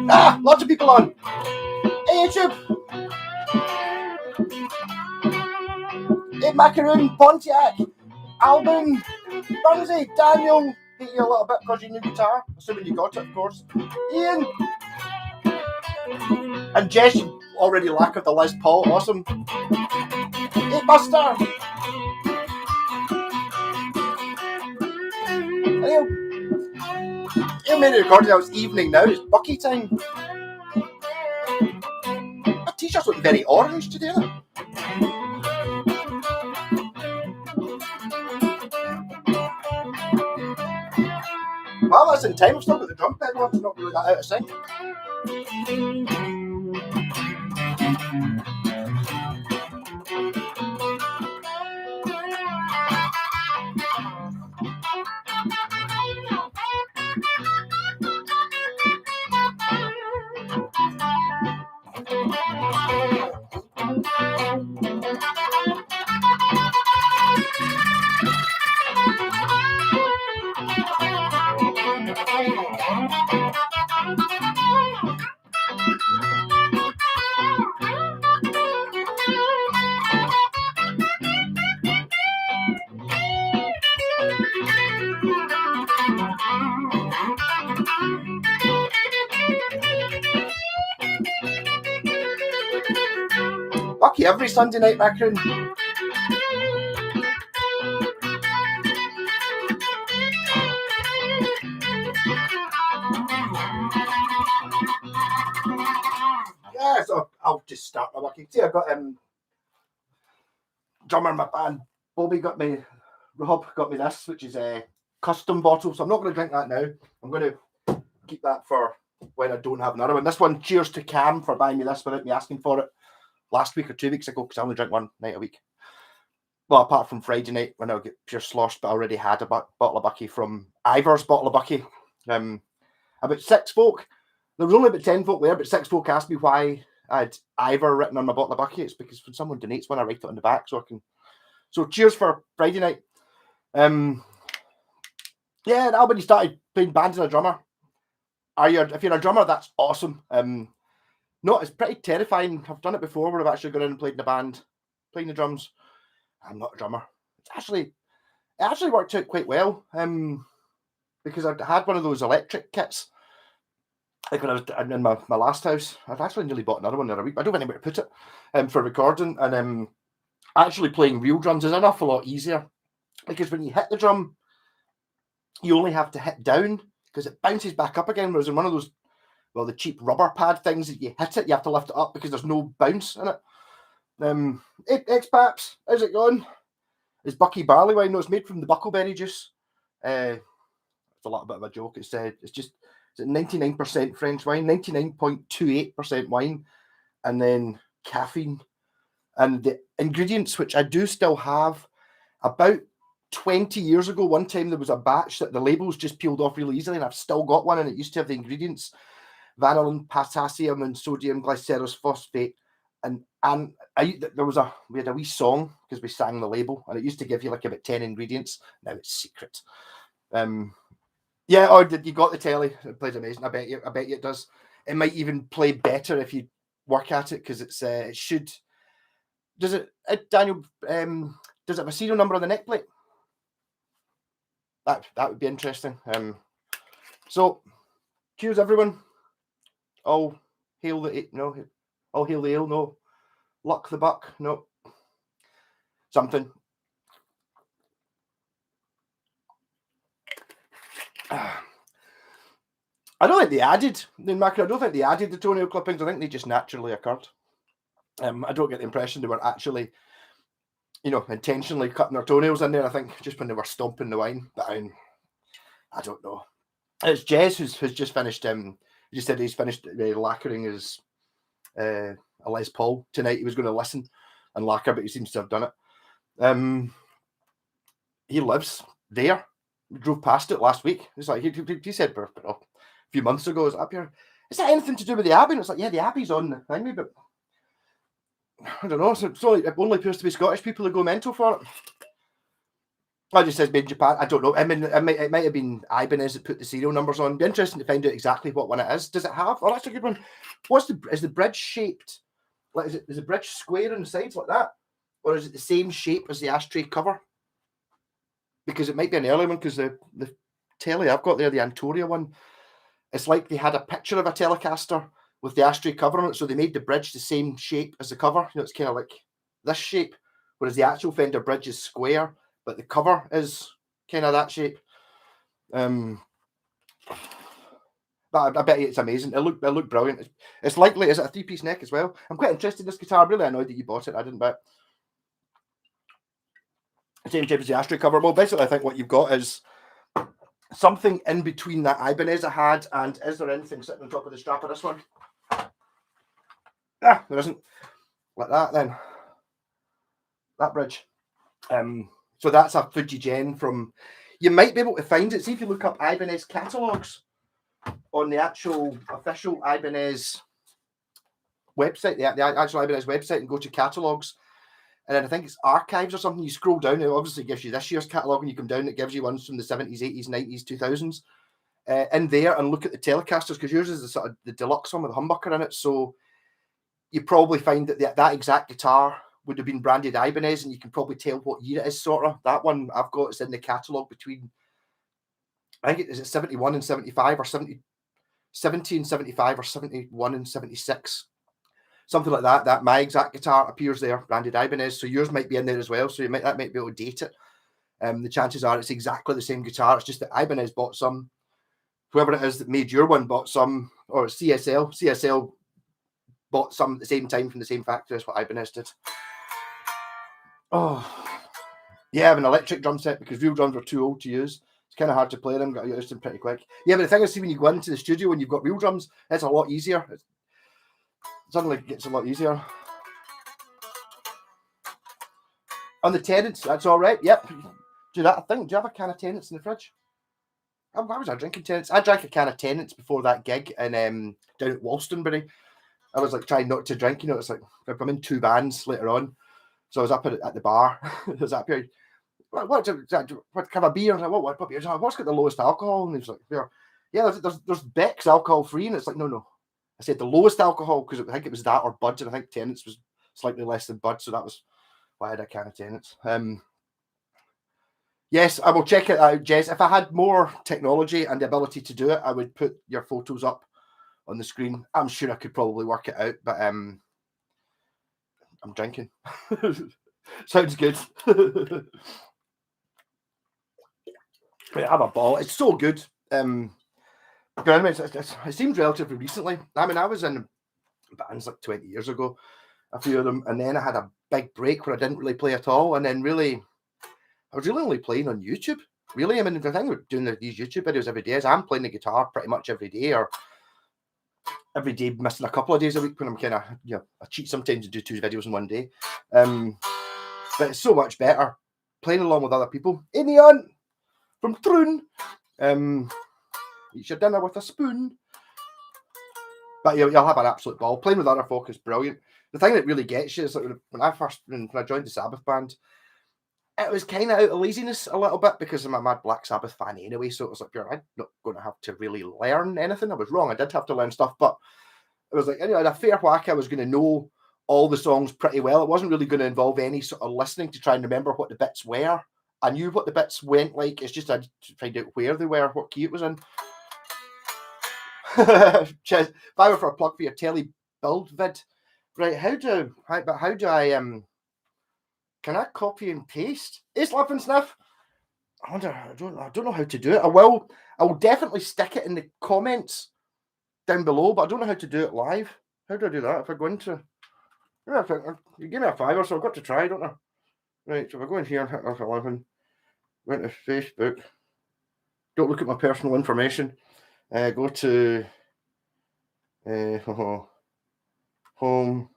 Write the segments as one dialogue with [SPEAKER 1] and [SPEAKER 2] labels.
[SPEAKER 1] Lots of people on. Hey, YouTube. Hey, Macaroon, Pontiac, Alban, Bunzy, Daniel. Hate you a little bit because you knew guitar. Assuming you got it, of course. Ian. And Jess, you already lacquered the Les Paul. Awesome. Hey, Buster. Hey, made a recording. It was evening now. It's Bucky time. My t-shirt's looking very orange today. Well, that's in time. I've still got the drum pedal. I'm not really that out of sync. Bucky every Sunday night, Macaroon. Yeah, so I'll just start my Bucky. See, I've got drummer in my band. Rob got me this, which is a custom bottle. So I'm not going to drink that now. I'm going to keep that for when I don't have another one. This one, cheers to Cam for buying me this without me asking for it last week or 2 weeks ago, because I only drink one night a week. Well, apart from Friday night when I get pure sloshed, but I already had a bottle of Bucky from Ivor's bottle of Bucky. About 6 folk. There was only about 10 folk there, but 6 folk asked me why I had Ivor written on my bottle of Bucky. It's because when someone donates one, I write it on the back so I can. So cheers for Friday night. Yeah, Albany started playing bands and a drummer. If you're a drummer, that's awesome. No, it's pretty terrifying. I've done it before where I've actually gone in and played in a band, playing the drums. I'm not a drummer. It actually worked out quite well. Because I had one of those electric kits. Like when I was in my last house, I've actually nearly bought another one the other week. I don't have anywhere to put it for recording. And actually playing real drums is an awful lot easier. Because when you hit the drum, you only have to hit down because it bounces back up again. Whereas in one of those, well, the cheap rubber pad things that you hit it, you have to lift it up because there's no bounce in it. X-Paps, how's it going? It's Bucky barley wine. No, it's made from the buckleberry juice. It's a little bit of a joke. It's 99% French wine, 99.28% wine, and then caffeine. And the ingredients, which I do still have, about 20 years ago, one time there was a batch that the labels just peeled off really easily, and I've still got one, and it used to have the ingredients: vanillin, potassium, and sodium glycerol phosphate. And we had a wee song because we sang the label, and it used to give you like about 10 ingredients. Now it's secret. Yeah, or you got the tele? It plays amazing. I bet you it does. It might even play better if you work at it because it should. Does it, Daniel? Does it have a serial number on the neck plate? That would be interesting. So, cheers everyone. All hail the all hail the ale. No, luck the buck. No, something. I don't think they added the toenail clippings. I think they just naturally occurred. I don't get the impression they were actually, intentionally cutting their toenails in there. I think just when they were stomping the wine. But I don't know. It's Jez who's just finished. He just said he's finished lacquering his a Les Paul tonight. He was going to listen and lacquer, but he seems to have done it. He lives there. We drove past it last week. It's like he said a few months ago, "Is up here? Is that anything to do with the Abbey?" And it's like, yeah, the Abbey's on the thing, but I don't know. So it only appears to be Scottish people who go mental for it. Oh, it just says made in Japan. I don't know. I mean, it might have been Ibanez that put the serial numbers on. It'd be interesting to find out exactly what one it is. Does it have? Oh, that's a good one. Is the bridge shaped? Like, is the bridge square on the sides like that, or is it the same shape as the ashtray cover? Because it might be an early one. Because the tele I've got there, the Antoria one, it's like they had a picture of a Telecaster with the ashtray cover on it, so they made the bridge the same shape as the cover. You know, it's kind of like this shape, whereas the actual Fender bridge is square, but the cover is kind of that shape. But I bet you it's amazing. It looked brilliant. It's likely, is it a 3-piece neck as well? I'm quite interested in this guitar. I'm really annoyed that you bought it. I didn't buy it. Same shape as the ashtray cover. Well, basically, I think what you've got is something in between that Ibanez I had, and is there anything sitting on top of the strap of this one? Ah, there isn't. Like that, then. That bridge. So that's a Fujigen from... You might be able to find it. See if you look up Ibanez catalogues on the actual official Ibanez website, the actual Ibanez website, and go to catalogues. And then I think it's archives or something. You scroll down, it obviously gives you this year's catalogue. When you come down, it gives you ones from the 70s, 80s, 90s, 2000s. In there, and look at the Telecasters, because yours is the sort of the deluxe one with the humbucker in it. So you probably find that that exact guitar would have been branded Ibanez, and you can probably tell what year it is, sort of. That one I've got is in the catalogue between, I think is it 71 and 75, or 70 and 75, or 71 and 76. Something like that. That my exact guitar appears there, branded Ibanez. So yours might be in there as well. So that might be able to date it. The chances are it's exactly the same guitar. It's just that Ibanez bought some. Whoever it is that made your one bought some, or CSL. CSL bought some at the same time from the same factory as what Ibanez did. Oh, yeah, I have an electric drum set because real drums are too old to use. It's kind of hard to play them. Got to use them pretty quick. Yeah, but the thing is, see, when you go into the studio when you've got real drums, it's a lot easier. It suddenly gets a lot easier. On the Tennants, that's all right. Yep. Do that thing. Do you have a can of Tennants in the fridge? Why was I drinking Tennants? I drank a can of Tennants before that gig in down at Wolstonbury. I was like trying not to drink. You know, it's like I'm in 2 bands later on, so I was up at the bar. I was up here. What kind of beer? I was like, what beer? What's got the lowest alcohol? And he was like, yeah, there's Beck's alcohol free, and it's like, no. I said the lowest alcohol because I think it was that or Bud's, and I think Tennants was slightly less than Bud, so that was why I had a can of Tennants. Yes, I will check it out, Jess. If I had more technology and the ability to do it, I would put your photos up on the screen. I'm sure I could probably work it out, but I'm drinking. Sounds good. I have a ball. It's so good. It seems relatively recently. I mean, I was in bands like 20 years ago, a few of them, and then I had a big break where I didn't really play at all, and then I was really only playing on YouTube. Really, I mean, the thing with doing these YouTube videos every day is I'm playing the guitar pretty much every day, or every day, missing a couple of days a week when I'm kind of, I cheat sometimes and do 2 videos in one day. But it's so much better playing along with other people. Inion from Troon. Eat your dinner with a spoon. But you'll have an absolute ball. Playing with other folk is brilliant. The thing that really gets you is like when I joined the Sabbath band, it was kind of out of laziness a little bit because I'm a mad Black Sabbath fan anyway. So it was like, I'm not going to have to really learn anything. I was wrong. I did have to learn stuff, but it was like, anyway, a fair whack. I was going to know all the songs pretty well. It wasn't really going to involve any sort of listening to try and remember what the bits were. I knew what the bits went like. It's just I had to find out where they were, what key it was in. If I were for a plug for your tele build vid, right? How do I can I copy and paste? It's Lip and Sniff. I don't know how to do it. I will definitely stick it in the comments down below, but I don't know how to do it live. How do I do that? If I go into, you give me a $5, so I've got to try, don't I? Right, so if I go in here and hit F11, went to Facebook. Don't look at my personal information. Go to home.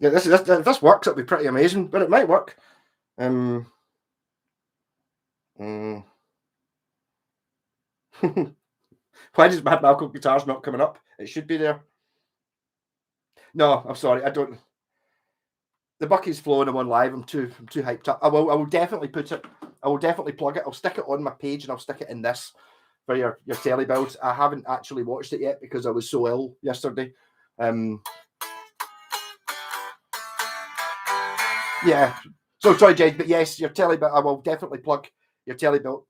[SPEAKER 1] Yeah, this works. It'll be pretty amazing, but it might work. Why does Mad Malcolm Guitars not coming up? It should be there. No, I'm sorry. I don't. The bucket's flowing. I'm on live. I'm too hyped up. I will definitely put it will definitely plug it. I'll stick it on my page and I'll stick it in this for your tele build. I haven't actually watched it yet because I was so ill yesterday. Yeah. So sorry, Jed, but yes, your tele build. I will definitely plug your tele build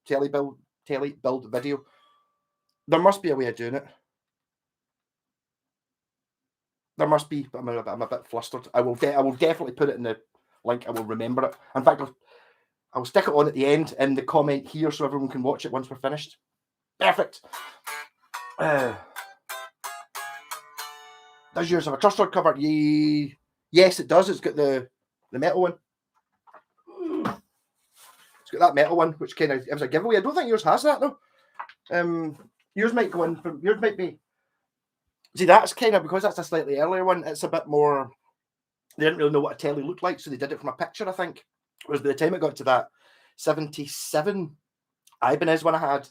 [SPEAKER 1] video. There must be a way of doing it. There must be, but I'm a bit flustered. I will definitely put it in the link. I will remember it. In fact, I'll stick it on at the end in the comment here so everyone can watch it once we're finished. Perfect. Does yours have a trusted cover? Yes, it does. It's got the metal one. It's got that metal one, which kind of gives a giveaway. I don't think yours has that though. Yours might go in from. Yours might be. See, that's kind of because that's a slightly earlier one. It's a bit more. They didn't really know what a tele looked like, so they did it from a picture, I think. Whereas by the time it got to that 77 Ibanez one I had,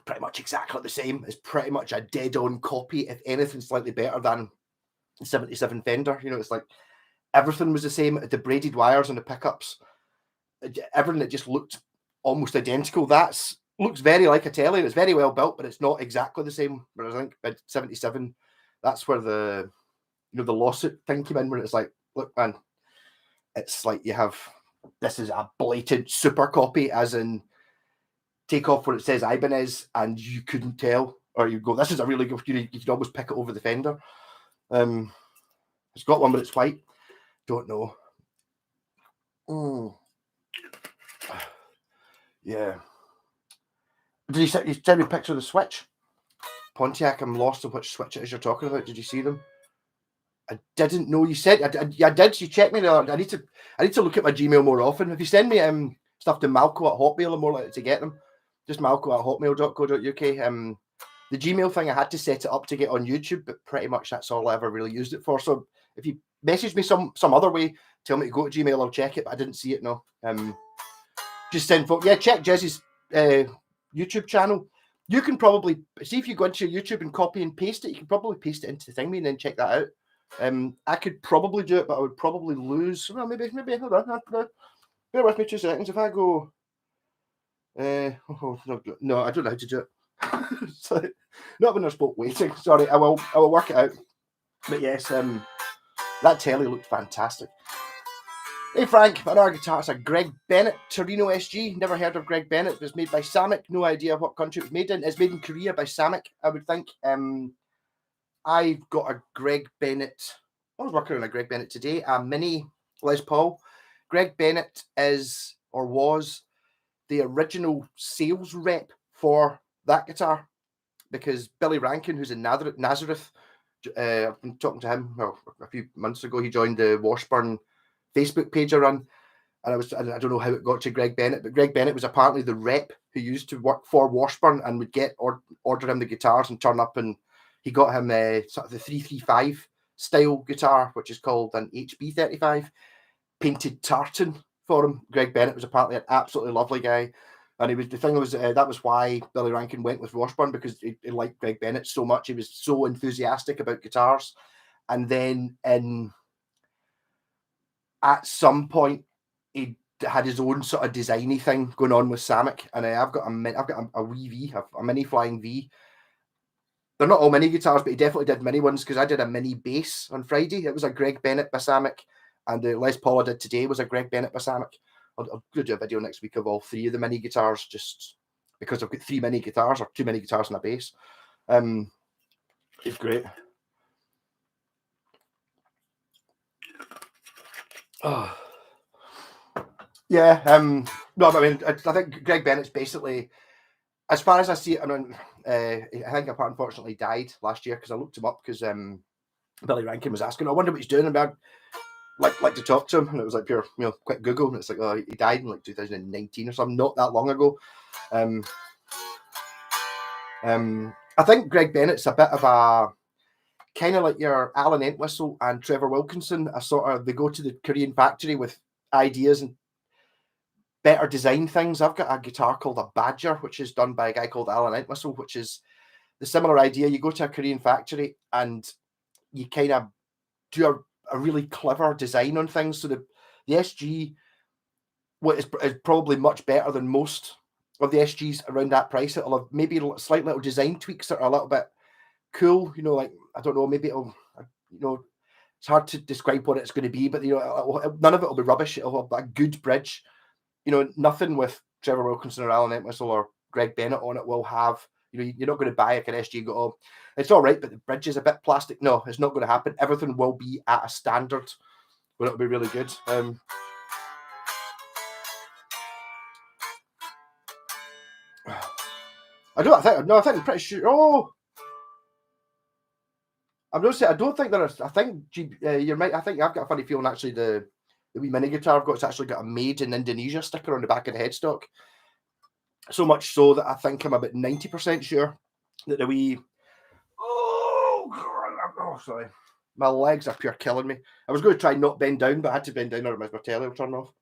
[SPEAKER 1] pretty much exactly the same. It's pretty much a dead-on copy, if anything, slightly better than the 77 Fender. You know, it's like everything was the same. The braided wires and the pickups, everything that just looked almost identical. That's looks very like a tele. It's very well built, but it's not exactly the same. Whereas I think at 77, that's where the the lawsuit thing came in, where it's like, look, man, it's like you have this is a blatant super copy, as in take off where it says Ibanez, and you couldn't tell, or you go, this is a really good. You could almost pick it over the Fender. It's got one, but it's white. Don't know. Yeah. Did you send me a picture of the switch? Pontiac, I'm lost on which switch it is you're talking about. Did you see them? I didn't know you said. I did. You checked me there. I need to look at my Gmail more often. If you send me stuff to Malco at Hotmail, I'm more likely to get them. Just Malco at hotmail.co.uk. The Gmail thing, I had to set it up to get on YouTube, but pretty much that's all I ever really used it for. So if you message me some other way, tell me to go to Gmail, I'll check it. But I didn't see it. No. Just send folk. Yeah, check Jez's YouTube channel. You can probably see if you go into your YouTube and copy and paste it. You can probably paste it into the thingy and then check that out. I could probably do it, but I would probably lose. Well, maybe. Hold on. Bear with me 2 seconds. If I go, no, I don't know how to do it. So, not when there's folk waiting. Sorry, I will work it out. But yes, that telly looked fantastic. Hey Frank, another guitar. It's a Greg Bennett Torino SG. Never heard of Greg Bennett. It was made by Samick. No idea what country it was made in. It's made in Korea by Samick, I would think. I've got a Greg Bennett. I was working on a Greg Bennett today, a mini Les Paul. Greg Bennett is, or was, the original sales rep for that guitar, because Billy Rankin, who's in Nazareth, I've been talking to him a few months ago. He joined the Washburn Facebook page I run, and I don't know how it got to Greg Bennett, but Greg Bennett was apparently the rep who used to work for Washburn and would order him the guitars and turn up, and he got him sort of the 335 style guitar, which is called an HB35, painted tartan for him. Greg Bennett was apparently an absolutely lovely guy, and that was why Billy Rankin went with Washburn, because he liked Greg Bennett so much. He was so enthusiastic about guitars, and then at some point he had his own sort of designy thing going on with Samick, and I've got a wee V, a mini flying V. They're not all mini guitars, but he definitely did mini ones, because I did a mini bass on Friday. It was a Greg Bennett by Samick, and the Les Paul I did today was a Greg Bennett by Samick. I'll do a video next week of all three of the mini guitars, just because I've got 3 mini guitars, or 2 mini guitars and a bass. It's great. Oh. Yeah. No, I mean, I think Greg Bennett's basically, as far as I see it, I mean, I think he unfortunately died last year, because I looked him up, because Billy Rankin was asking, I wonder what he's doing, about like to talk to him, and it was like pure, quick Google, and it's like, oh, he died in like 2019 or something, not that long ago. I think Greg Bennett's a bit of a kind of like your Alan Entwistle and Trevor Wilkinson, they go to the Korean factory with ideas and better design things. I've got a guitar called a Badger, which is done by a guy called Alan Entwistle, which is the similar idea. You go to a Korean factory and you kind of do a really clever design on things. So the SG, what is probably much better than most of the SGs around that price. It'll have maybe slight little design tweaks that are a little bit cool, you know, like, I don't know, maybe it'll, you know, it's hard to describe what it's going to be, but, you know, none of it will be rubbish. It'll have a good bridge, you know, nothing with Trevor Wilkinson or Alan Entwistle or Greg Bennett on it will have, you know, you're not going to buy like an SG and go, oh, it's all right, but the bridge is a bit plastic. No, it's not going to happen. Everything will be at a standard where it'll be really good. I think I'm pretty sure. Oh, I'm not saying I don't think there is. I think you're right. I think I've got a funny feeling actually the wee mini guitar I've got, it's actually got a made in Indonesia sticker on the back of the headstock. So much so that I think I'm about 90% sure that the wee. Oh, sorry. My legs are pure killing me. I was going to try not bend down, but I had to bend down or my tele will turn off.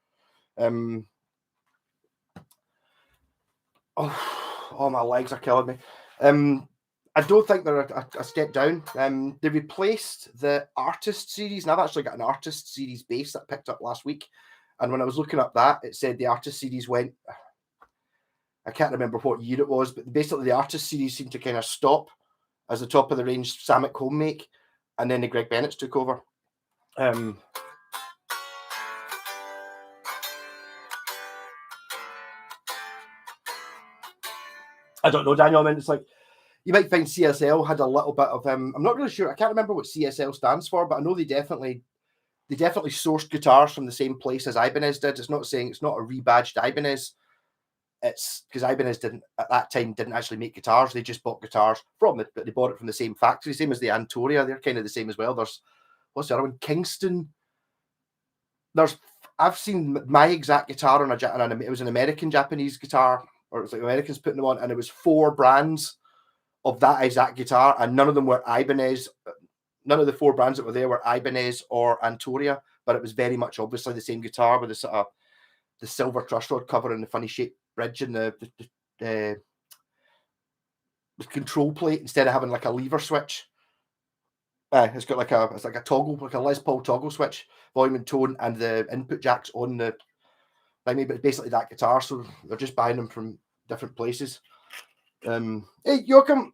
[SPEAKER 1] My legs are killing me. I don't think they're a step down. They replaced the Artist series, and I've actually got an Artist series bass that I picked up last week. And when I was looking up that, it said the Artist series went. I can't remember what year it was, but basically the Artist series seemed to kind of stop as the top of the range Samick Homemake, and then the Greg Bennett's took over. I don't know, Daniel. I mean, it's like you might find CSL had a little bit of I'm not really sure. I can't remember what CSL stands for, but I know they definitely sourced guitars from the same place as Ibanez did. It's not saying it's not a rebadged Ibanez. It's because Ibanez didn't actually make guitars. They just bought guitars from it, but they bought it from the same factory, same as the Antoria. They're kind of the same as well. There's what's the other one? Kingston. I've seen my exact guitar on it was an American Japanese guitar, or it was like Americans putting them on, and it was 4 brands of that exact guitar, and none of them were Ibanez. None of the 4 brands that were there were Ibanez or Antoria, but it was very much obviously the same guitar with the sort of the silver truss rod cover and the funny shaped bridge and the control plate instead of having like a lever switch. It's got like a toggle, like a Les Paul toggle switch, volume and tone, and the input jacks on the thingy. But it's basically that guitar, so they're just buying them from different places. Hey, Joachim.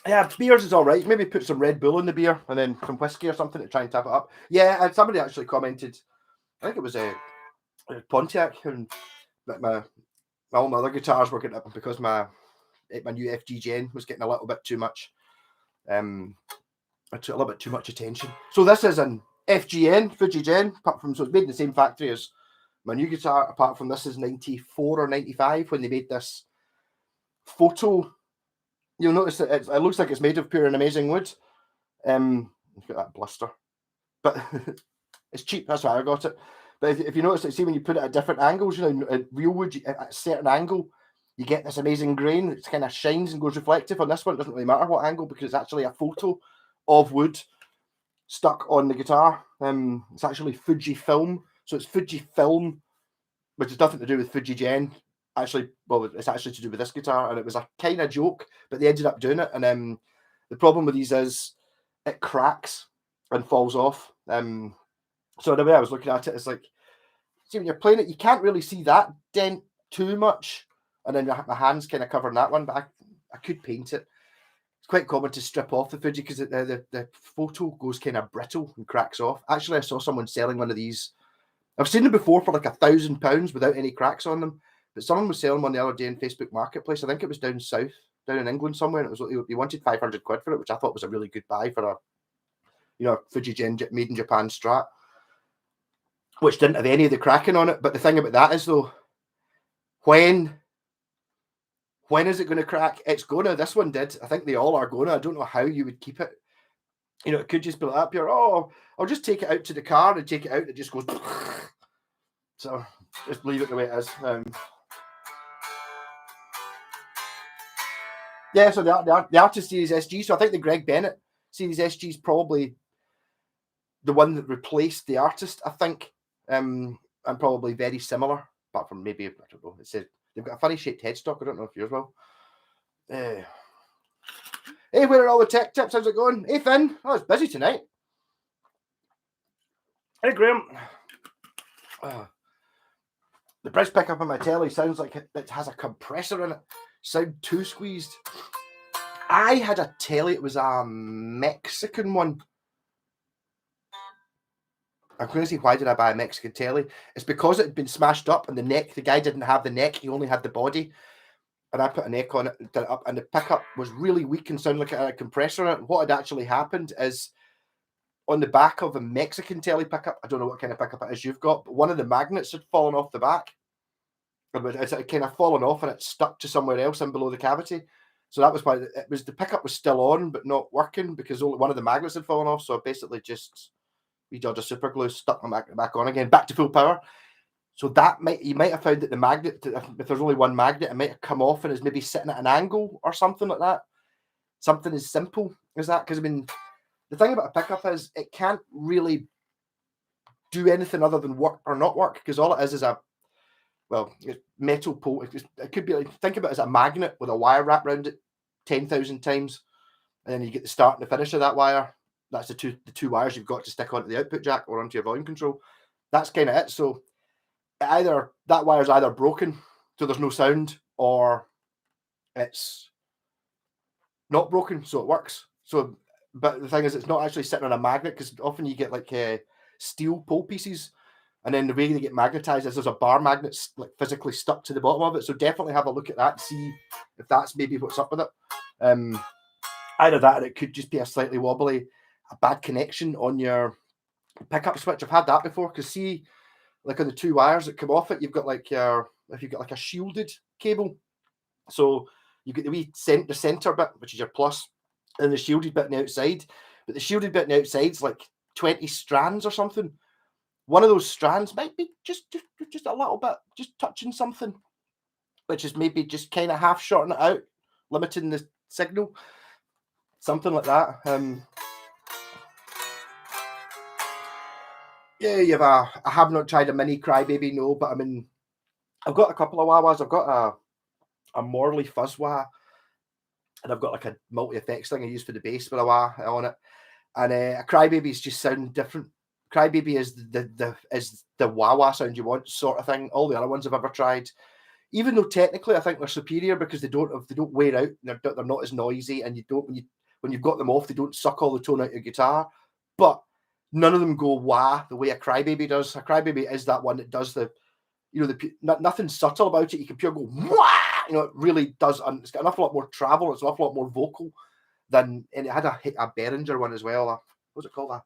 [SPEAKER 1] Yeah, beers is all right. Maybe put some Red Bull in the beer and then some whiskey or something to try and tap it up. Yeah, and somebody actually commented. I think it was a Pontiac, and all my other guitars were getting up because my new FG Gen was getting a little bit too much. A little bit too much attention. So this is an FGN Fuji Gen, apart from so it's made in the same factory as my new guitar. Apart from this is 94 or 95 when they made this photo. You'll notice that it looks like it's made of pure and amazing wood. Look at that blister, but it's cheap. That's why I got it. But if you notice, see when you put it at different angles, you know, at real wood at a certain angle, you get this amazing grain. It kind of shines and goes reflective. On this one, it doesn't really matter what angle because it's actually a photo of wood stuck on the guitar. It's actually Fuji film, so it's Fuji film, which has nothing to do with Fuji Gen. Actually, well, it's actually to do with this guitar, and it was a kind of joke, but they ended up doing it. And the problem with these is it cracks and falls off. So the way I was looking at it is like, see when you're playing it, you can't really see that dent too much, and then my hand's kind of covering that one, but I could paint it. It's quite common to strip off the Fuji because the photo goes kind of brittle and cracks off. Actually, I saw someone selling one of these. I've seen them before for like £1,000 without any cracks on them. But someone was selling one the other day in Facebook Marketplace. I think it was down south, down in England somewhere. And it was he wanted £500 for it, which I thought was a really good buy for a Fuji Gen made in Japan Strat, which didn't have any of the cracking on it. But the thing about that is though, when is it going to crack? It's gonna. This one did. I think they all are gonna. I don't know how you would keep it. You know, it could just be like up here. Oh, I'll just take it out to the car and take it out. It just goes. So just leave it the way it is. Yeah, so the Artist Series SG. So I think the Greg Bennett Series SG is probably the one that replaced the Artist, I think, and probably very similar, apart from maybe, I don't know, it said they've got a funny shaped headstock. I don't know if yours will. Hey, where are all the tech tips? How's it going? Hey, Finn. Oh, it's busy tonight. Hey, Graham. The bridge pickup on my tele sounds like it has a compressor in it. Sound too squeezed. I had a tele, it was a Mexican one. I'm going to say, why did I buy a Mexican tele? It's because it had been smashed up and the guy didn't have the neck, he only had the body. And I put a neck on it and did it up, and the pickup was really weak and sounded like it had a compressor in it. What had actually happened is, on the back of a Mexican tele pickup, I don't know what kind of pickup it is you've got, but one of the magnets had fallen off the back. It had kind of fallen off and it stuck to somewhere else in below the cavity. So that was why the pickup was still on but not working, because only one of the magnets had fallen off. So I basically just redid a super glue, stuck my magnet back on again, back to full power. So that you might have found that the magnet, if there's only one magnet, it might have come off and is maybe sitting at an angle or something like that. Something as simple as that. Because I mean, the thing about a pickup is it can't really do anything other than work or not work, because all it is a metal pole. It could be like, think about it as a magnet with a wire wrapped around it 10,000 times, and then you get the start and the finish of that wire. That's the two wires you've got to stick onto the output jack or onto your volume control. That's kind of it. So either that wire's either broken, so there's no sound, or it's not broken, so it works. So, but the thing is, it's not actually sitting on a magnet, because often you get like steel pole pieces, and then the way they get magnetized is there's a bar magnet like physically stuck to the bottom of it. So definitely have a look at that, see if that's maybe what's up with it. Either that, or it could just be a slightly wobbly, a bad connection on your pickup switch. I've had that before, because see, like on the two wires that come off it, you've got like if you've got like a shielded cable, so you get the center bit, which is your plus, and the shielded bit on the outside. But the shielded bit on the outside's like 20 strands or something. One of those strands might be just a little bit, just touching something, which is maybe just kind of half shorting it out, limiting the signal, something like that. Yeah, I have not tried a mini Crybaby, no, but I mean, I've got a couple of wah-wahs. I've got a Morley fuzz wah, and I've got like a multi-effects thing I use for the bass with a wah on it, and a Crybabies just sound different. Crybaby is the wah-wah sound you want, sort of thing. All the other ones I've ever tried, even though technically I think they're superior, because they don't wear out, they're not as noisy, and when you've got them off, they don't suck all the tone out your guitar. But none of them go wah the way a Crybaby does. A Crybaby is that one that does nothing subtle about it. You can pure go wah. It really does. It's got an awful lot more travel. It's an awful lot more vocal and it had a Behringer one as well. What's it called? A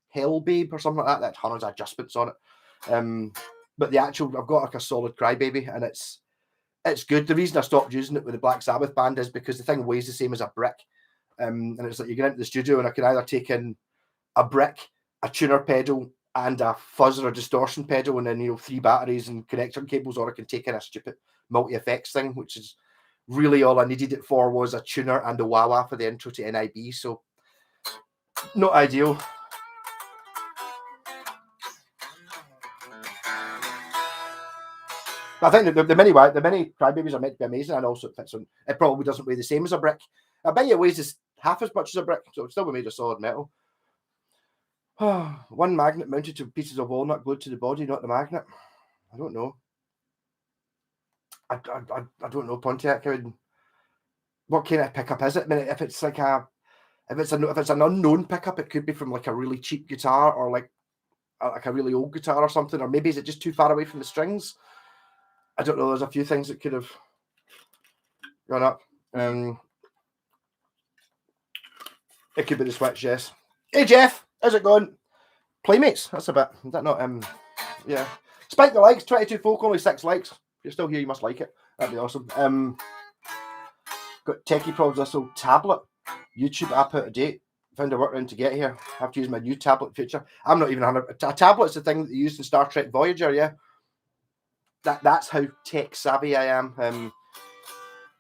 [SPEAKER 1] Hell Babe or something like that. That had hundreds of adjustments on it. But the actual, I've got like a solid Crybaby, and it's good. The reason I stopped using it with the Black Sabbath band is because the thing weighs the same as a brick. And it's like you get into the studio and I can either take in a brick, a tuner pedal, and a fuzz or a distortion pedal, and then 3 batteries and connector cables, or I can take in a stupid multi-effects thing, which is really all I needed it for, was a tuner and a wah-wah for the intro to NIB. So not ideal. But I think the mini Crybabies are meant to be amazing, and also it fits on. It probably doesn't weigh the same as a brick. I bet you it weighs half as much as a brick, so it's still made of solid metal. One magnet mounted to pieces of walnut glued to the body, not the magnet. I don't know. I don't know, Pontiac. What kind of pickup is it? I mean, if it's an unknown pickup, it could be from like a really cheap guitar, or like a really old guitar or something, or maybe is it just too far away from the strings? I don't know. There's a few things that could have gone up. It could be the switch, yes. Hey Jeff, how's it going? Playmates, that's a bit. Is that not yeah. Spike the likes, 22 folk, only 6 likes. If you're still here, you must like it. That'd be awesome. Got techie problems, this old tablet. YouTube app out of date. Found a workaround to get here. I have to use my new tablet feature. I'm not even a tablet's the thing that they used in Star Trek Voyager, yeah. That's how tech savvy I am. I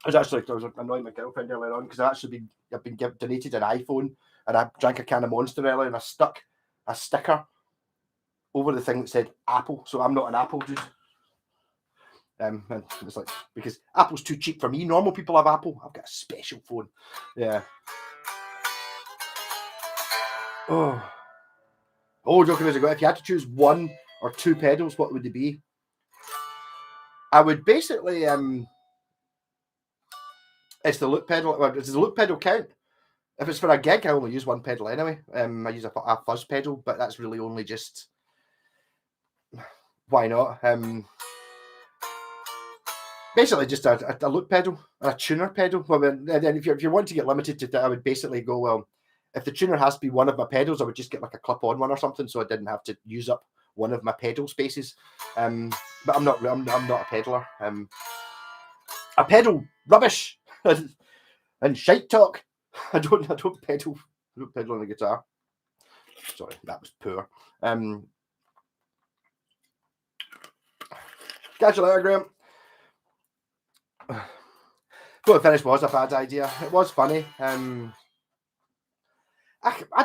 [SPEAKER 1] was annoying my girlfriend earlier on because I've been donated an iPhone, and I drank a can of Monster earlier, and I stuck a sticker over the thing that said Apple, so I'm not an Apple dude. And it's like, because Apple's too cheap for me. Normal people have Apple. I've got a special phone. Yeah. Oh, joking as I go. If you had to choose one or two pedals, what would they be? I would basically it's the loop pedal. Well, does the loop pedal count? If it's for a gig, I only use one pedal anyway. I use a fuzz pedal, but that's really only just why not? Basically just a loop pedal, a tuner pedal. Well, then if you want to get limited to that, I would basically go, well, if the tuner has to be one of my pedals, I would just get like a clip-on one or something, so I didn't have to use up one of my pedal spaces. But I'm not a pedaler. I pedal rubbish and shite talk. I don't pedal on the guitar. Sorry, that was poor. Catch you later, Graham. Going to finish was a bad idea. It was funny. I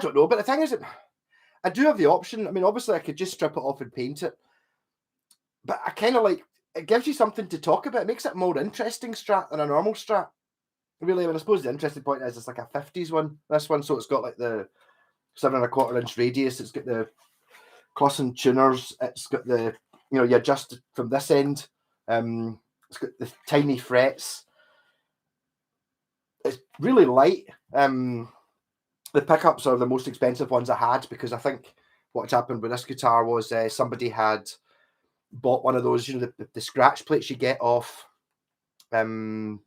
[SPEAKER 1] don't know, but the thing is, I do have the option. I mean, obviously, I could just strip it off and paint it, but I kind of like it gives you something to talk about. It makes it a more interesting Strat than a normal Strat. Really, I mean, I suppose the interesting point is it's like a 50s one. This one, so it's got like the 7¼ inch radius. It's got the crossing tuners. It's got the, you know, you adjust from this end. It's got the tiny frets. It's really light. The pickups are the most expensive ones I had, because I think what happened with this guitar was somebody had bought one of those, you know, the scratch plates you get off China,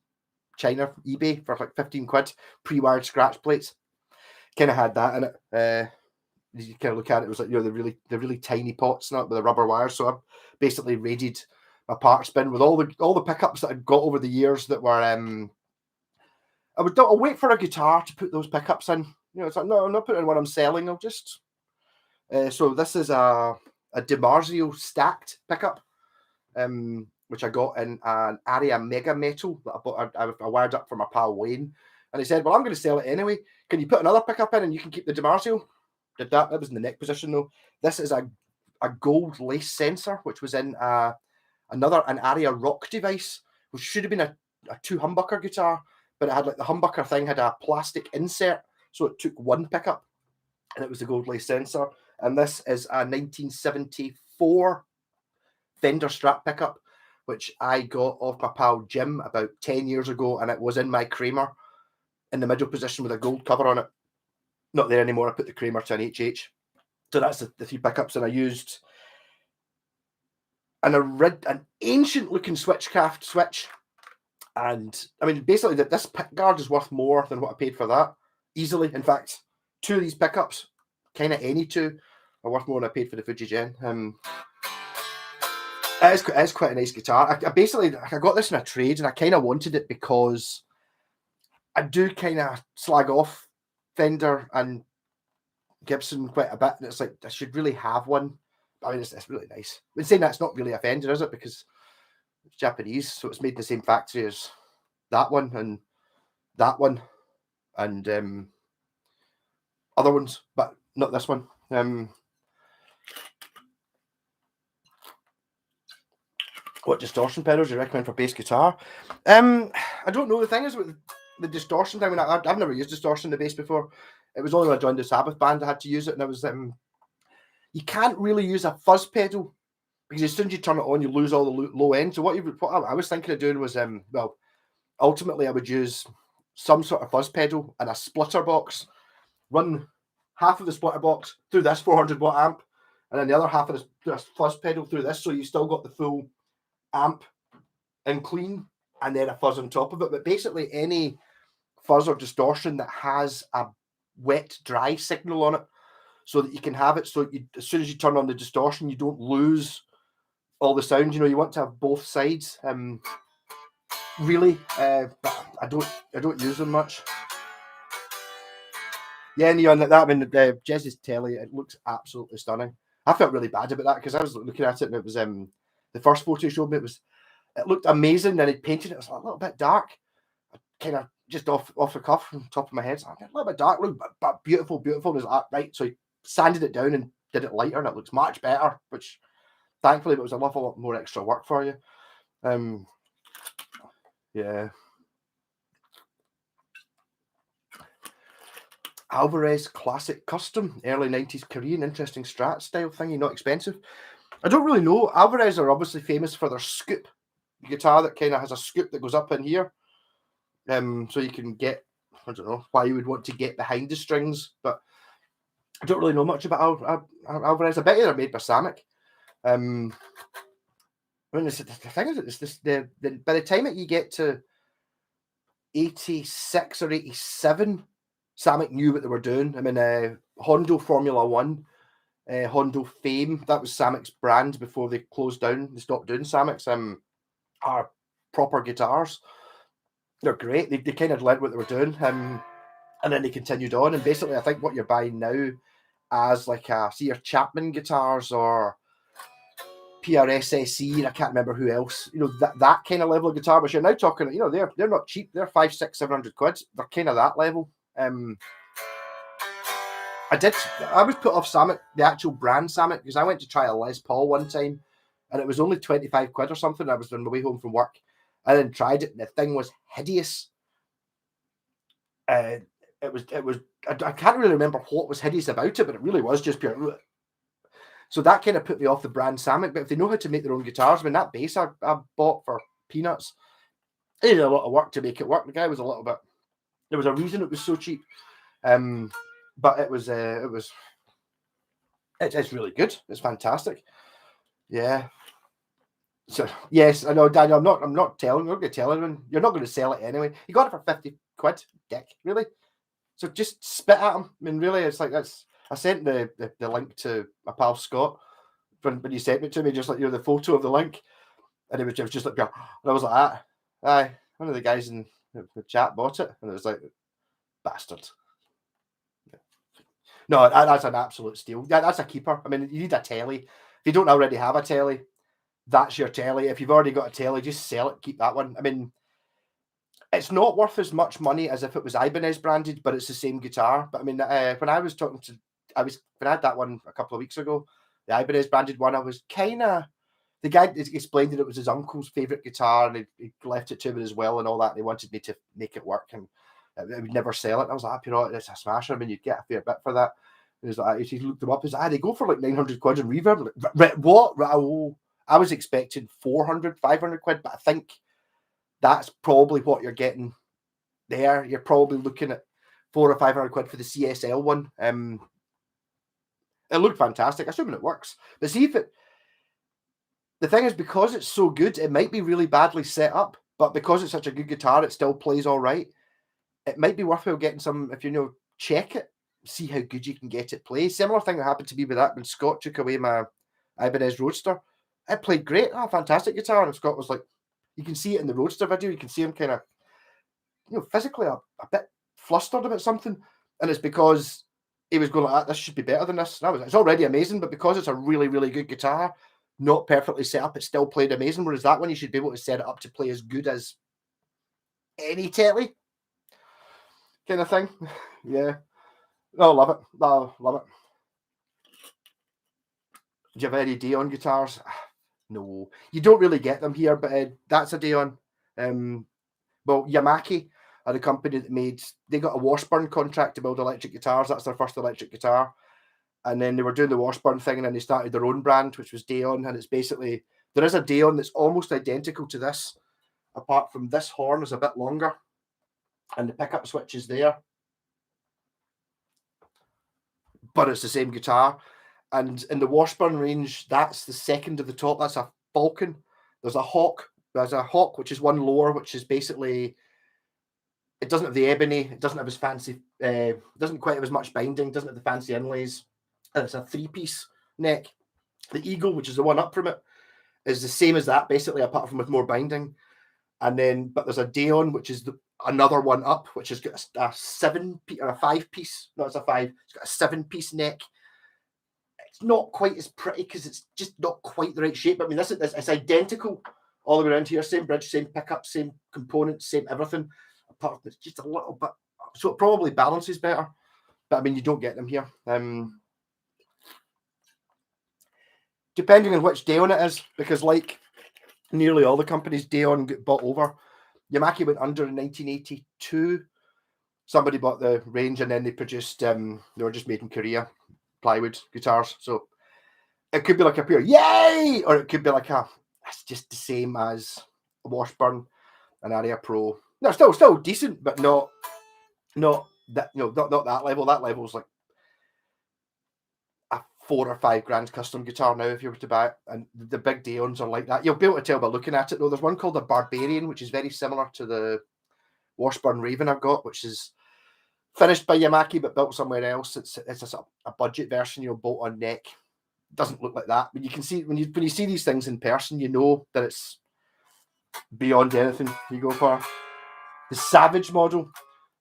[SPEAKER 1] eBay for like 15 quid, pre-wired scratch plates. Kind of had that in it. You kind of look at it, it was like, you know, the really tiny pots, not with the rubber wires. So I basically raided my parts bin with all the pickups that I'd got over the years that were I'll wait for a guitar to put those pickups in. You know, it's like, no, I'm not putting in what I'm selling. I'll just so this is a DiMarzio stacked pickup, which I got in an Aria Mega Metal that I bought. I wired up for my pal Wayne, and he said, "Well, I'm going to sell it anyway. Can you put another pickup in and you can keep the DiMarzio?" Did that. That was in the neck position though. This is a gold lace sensor, which was in an Aria Rock device, which should have been a 2 humbucker guitar, but it had like the humbucker thing had a plastic insert, so it took one pickup, and it was the gold lace sensor. And this is a 1974 Fender Strat pickup, which I got off my pal Jim about 10 years ago, and it was in my Kramer in the middle position with a gold cover on it. Not there anymore. I put the Kramer to an HH. So that's the 3 pickups, and I used an ancient looking Switchcraft switch. And I mean, basically, this pick guard is worth more than what I paid for that, easily. In fact, 2 of these pickups, kind of any 2, are worth more than I paid for the Fuji Gen. It is quite a nice guitar. I got this in a trade, and I kind of wanted it because I do kind of slag off Fender and Gibson quite a bit, and it's like I should really have one. I mean, it's really nice. I'm saying that's not really a Fender, is it? Because it's Japanese, so it's made in the same factory as that one and other ones, but not this one. What distortion pedals do you recommend for bass guitar? I don't know. The thing is with the distortion thing, I mean, I've never used distortion in the bass before. It was only when I joined the Sabbath band I had to use it, and it was you can't really use a fuzz pedal, because as soon as you turn it on, you lose all the low end. So what I was thinking of doing was, well, ultimately I would use some sort of fuzz pedal and a splitter box, run half of the splitter box through this 400 watt amp, and then the other half of this fuzz pedal through this, so you still got the full amp and clean, and then a fuzz on top of it. But basically any fuzz or distortion that has a wet dry signal on it, so that you can have it, so as soon as you turn on the distortion, you don't lose all the sound. You know, you want to have both sides. Really, but I don't use them much. Yeah, Neon, that, I mean, Jez's tele, it looks absolutely stunning. I felt really bad about that, because I was looking at it, and it was the first photo he showed me, it looked amazing, and he painted it was a little bit dark, kind of just off the cuff from the top of my head. So a little bit dark, but beautiful. It was like, right, so he sanded it down and did it lighter, and it looks much better, which thankfully it was a lot more extra work for you. Yeah. Alvarez Classic Custom, early 90s Korean, interesting Strat style thingy, not expensive. I don't really know. Alvarez are obviously famous for their scoop guitar that kind of has a scoop that goes up in here. So you can get, I don't know why you would want to get behind the strings, but I don't really know much about Alvarez. I bet they're made by Samick. I mean, the thing is, it's this, by the time that you get to 86 or 87, Samick knew what they were doing. I mean, Hondo Formula One, Hondo Fame, that was Samick's brand before they closed down. They stopped doing Samick's. Are proper guitars. They're great. They kind of learned what they were doing. And then they continued on. And basically, I think what you're buying now as like see your Chapman guitars or PRSSE, and I can't remember who else, that kind of level of guitar, which you're now talking, they're not cheap. They're 500, 600, 700 quid. They're kind of that level. I was put off Samick, the actual brand Samick, because I went to try a Les Paul one time and it was only 25 quid or something. I was on my way home from work. I then tried it and the thing was hideous. It was I can't really remember what was hideous about it, but it really was just pure. So that kind of put me off the brand Samick. But if they know how to make their own guitars, I mean, that bass I bought for peanuts, it did a lot of work to make it work. The guy was a little bit, there was a reason it was so cheap. But it's really good. It's fantastic. Yeah. So yes, I know, Daniel. I'm not telling. I'm not going to tell anyone. You're not going to sell it anyway. You got it for 50 quid, dick. Really? So just spit at him. I mean, really, it's like that's. I sent the link to my pal Scott when you sent it to me, just like the photo of the link, and it was just like, and I was like, aye, one of the guys in the chat bought it, and it was like, bastard. No, that's an absolute steal. Yeah, that's a keeper. I mean, you need a tele. If you don't already have a tele, that's your tele. If you've already got a tele, just sell it, keep that one. I mean, it's not worth as much money as if it was Ibanez branded, but it's the same guitar. But I mean, when I was talking to, when I had that one a couple of weeks ago, the Ibanez branded one, I was kind of, the guy explained that it was his uncle's favorite guitar and he left it to me as well and all that. They wanted me to make it work and I would never sell it. And I was like, it's a smasher. I mean, you'd get a fair bit for that. He was like, he looked them up. He's like, they go for like 900 quid in reverb. Like, what? Oh, I was expecting 400, 500 quid, but I think that's probably what you're getting there. You're probably looking at 400 or 500 quid for the CSL one. It looked fantastic, assuming it works. But see if it. The thing is, because it's so good, it might be really badly set up, but because it's such a good guitar, it still plays all right. It might be worthwhile getting some, if check it, see how good you can get it play. Similar thing that happened to me with that when Scott took away my Ibanez Roadster. It played great. Oh, fantastic guitar. And Scott was like, you can see it in the Roadster video. You can see him kind of, physically a bit flustered about something. And it's because he was going like, this should be better than this. And it's already amazing, but because it's a really, really good guitar, not perfectly set up, it still played amazing. Whereas that one, you should be able to set it up to play as good as any tele kind of thing. Yeah. Oh, love it. Oh, love it. Do you have any Dion guitars? No, you don't really get them here, but that's a Dion. Well, Yamaki are the company that they got a Washburn contract to build electric guitars. That's their first electric guitar. And then they were doing the Washburn thing, and then they started their own brand, which was Dion. And it's basically, there is a Dion that's almost identical to this, apart from this horn is a bit longer, and the pickup switch is there. But it's the same guitar. And in the Washburn range, that's the second of the top. That's a Falcon. There's a Hawk, which is one lower, which is basically, it doesn't have the ebony, it doesn't have as fancy, doesn't quite have as much binding, doesn't have the fancy inlays, and it's a 3-piece neck. The Eagle, which is the one up from it, is the same as that, basically, apart from with more binding. And then, but there's a Dion, which is another one up, which has got a 7-piece or a 5-piece. No, it's a 5. It's got a 7-piece neck. It's not quite as pretty because it's just not quite the right shape. I mean, it's identical all the way around here. Same bridge, same pickup, same components, same everything. Apart from it's just a little bit, so it probably balances better. But I mean, you don't get them here. Depending on which Dion it is, because like nearly all the companies, Dion get bought over. Yamaki went under in 1982. Somebody bought the range and then they produced, they were just made in Korea, plywood guitars. So it could be like a pure yay, or it could be like it's just the same as a Washburn, an Aria Pro. No, still decent, but not that, not that level. That level's like a 4 or 5 grand custom guitar now if you were to buy it, and the big Daons are like that. You'll be able to tell by looking at it though. There's one called the Barbarian, which is very similar to the Washburn Raven I've got, which is finished by Yamaki but built somewhere else. It's a sort of a budget version, bolt on neck. Doesn't look like that, but you can see when you see these things in person, you know that it's beyond anything you go for. The Savage model.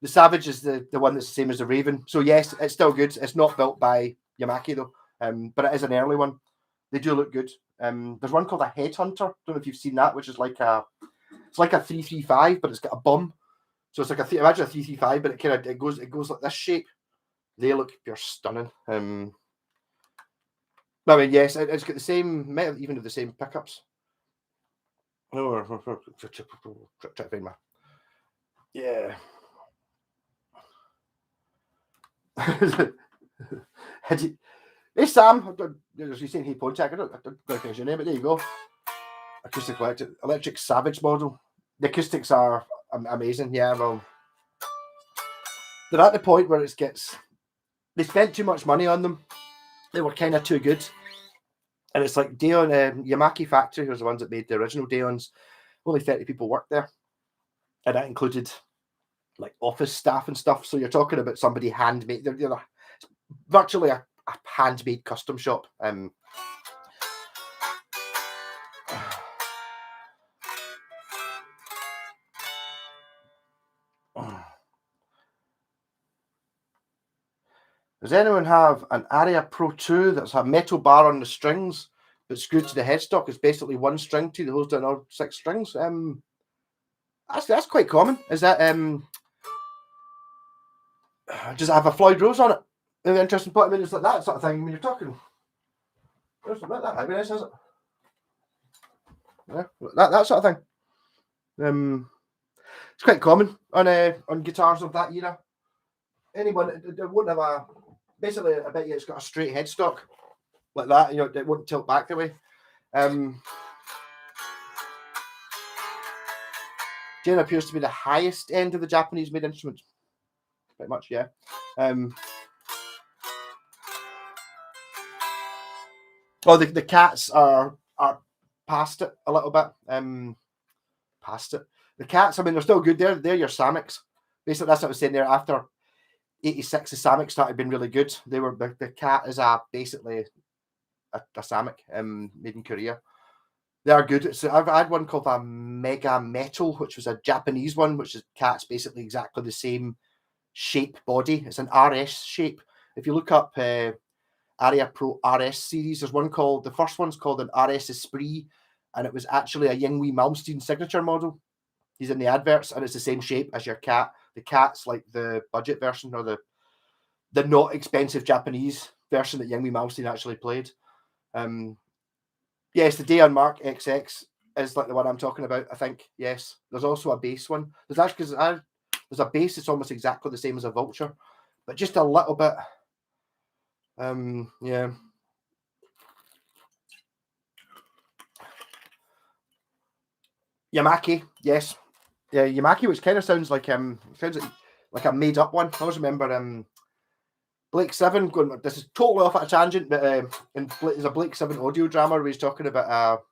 [SPEAKER 1] The Savage is the one that's the same as the Raven. So yes, it's still good. It's not built by Yamaki though, but it is an early one. They do look good. There's one called a Headhunter. Don't know if you've seen that, which is like a 335, but it's got a bum. So it's like imagine a 335, but it goes like this shape. They look pure stunning. I mean, yes, it's got the same, might have even have the same pickups. Oh, try to find my. Yeah. Hey Sam, you're saying hey Pontiac. I don't recognize your name, but there you go. Acoustic electric Savage model. The acoustics are amazing. Yeah, well, they're at the point where they spent too much money on them. They were kind of too good, and it's like Daon, Yamaki Factory, who's the ones that made the original Daons. Only 30 people worked there, and that included like office staff and stuff. So you're talking about somebody handmade. They're virtually a handmade custom shop. Does anyone have an Aria Pro 2 that's a metal bar on the strings but screwed to the headstock? It's basically one string to the holds down all 6 strings. That's quite common. Is that does it have a Floyd Rose on it? An interesting point. I mean, it's like that sort of thing when you're talking. It's not that heavy, is it? Yeah, that sort of thing. It's quite common on guitars of that era. Anyone it won't have a basically. I bet you it's got a straight headstock like that. It won't tilt back the way. Jane appears to be the highest end of the Japanese made instruments. Pretty much, yeah. The cats are past it a little bit. Past it. The cats, I mean, they're still good. They're your Samics. Basically, that's what I was saying there. After 86, the Samics started being really good. The cat is basically a Samic made in Korea. They are good. So I've had one called a Mega Metal, which was a Japanese one, which is cat's basically exactly the same shape body. It's an RS shape. If you look up Aria Pro RS series, there's one the first one's called an RS Esprit, and it was actually a Yngwie Malmsteen signature model. He's in the adverts, and it's the same shape as your cat. The cat's like the budget version or the not expensive Japanese version that Yngwie Malmsteen actually played. Yes, the Daon Mark XX is like the one I'm talking about, I think. Yes. There's also a bass one. There's a bass that's almost exactly the same as a Vulture, but just a little bit. Yeah. Yamaki, yes. Yeah, Yamaki, which kind of sounds like like a made up one. I always remember Blake Seven going. This is totally off at a tangent, but there's a Blake Seven audio drama where he's talking about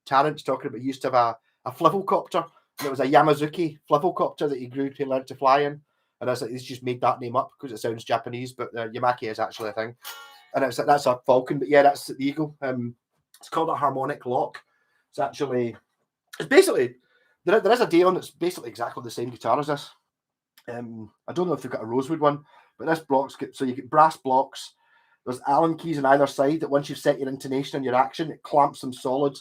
[SPEAKER 1] Tarrant's talking about he used to have a flivelcopter, and it was a Yamazuki flivelcopter that he learned to fly in, and I was like, he's just made that name up because it sounds Japanese, but Yamaki is actually a thing, and it's that's a Falcon, but yeah, that's the Eagle. It's called a harmonic lock. It's basically there is a Daon that's basically exactly the same guitar as this. I don't know if they've got a rosewood one, but this so you get brass blocks. There's Allen keys on either side that once you've set your intonation and your action, it clamps them solid.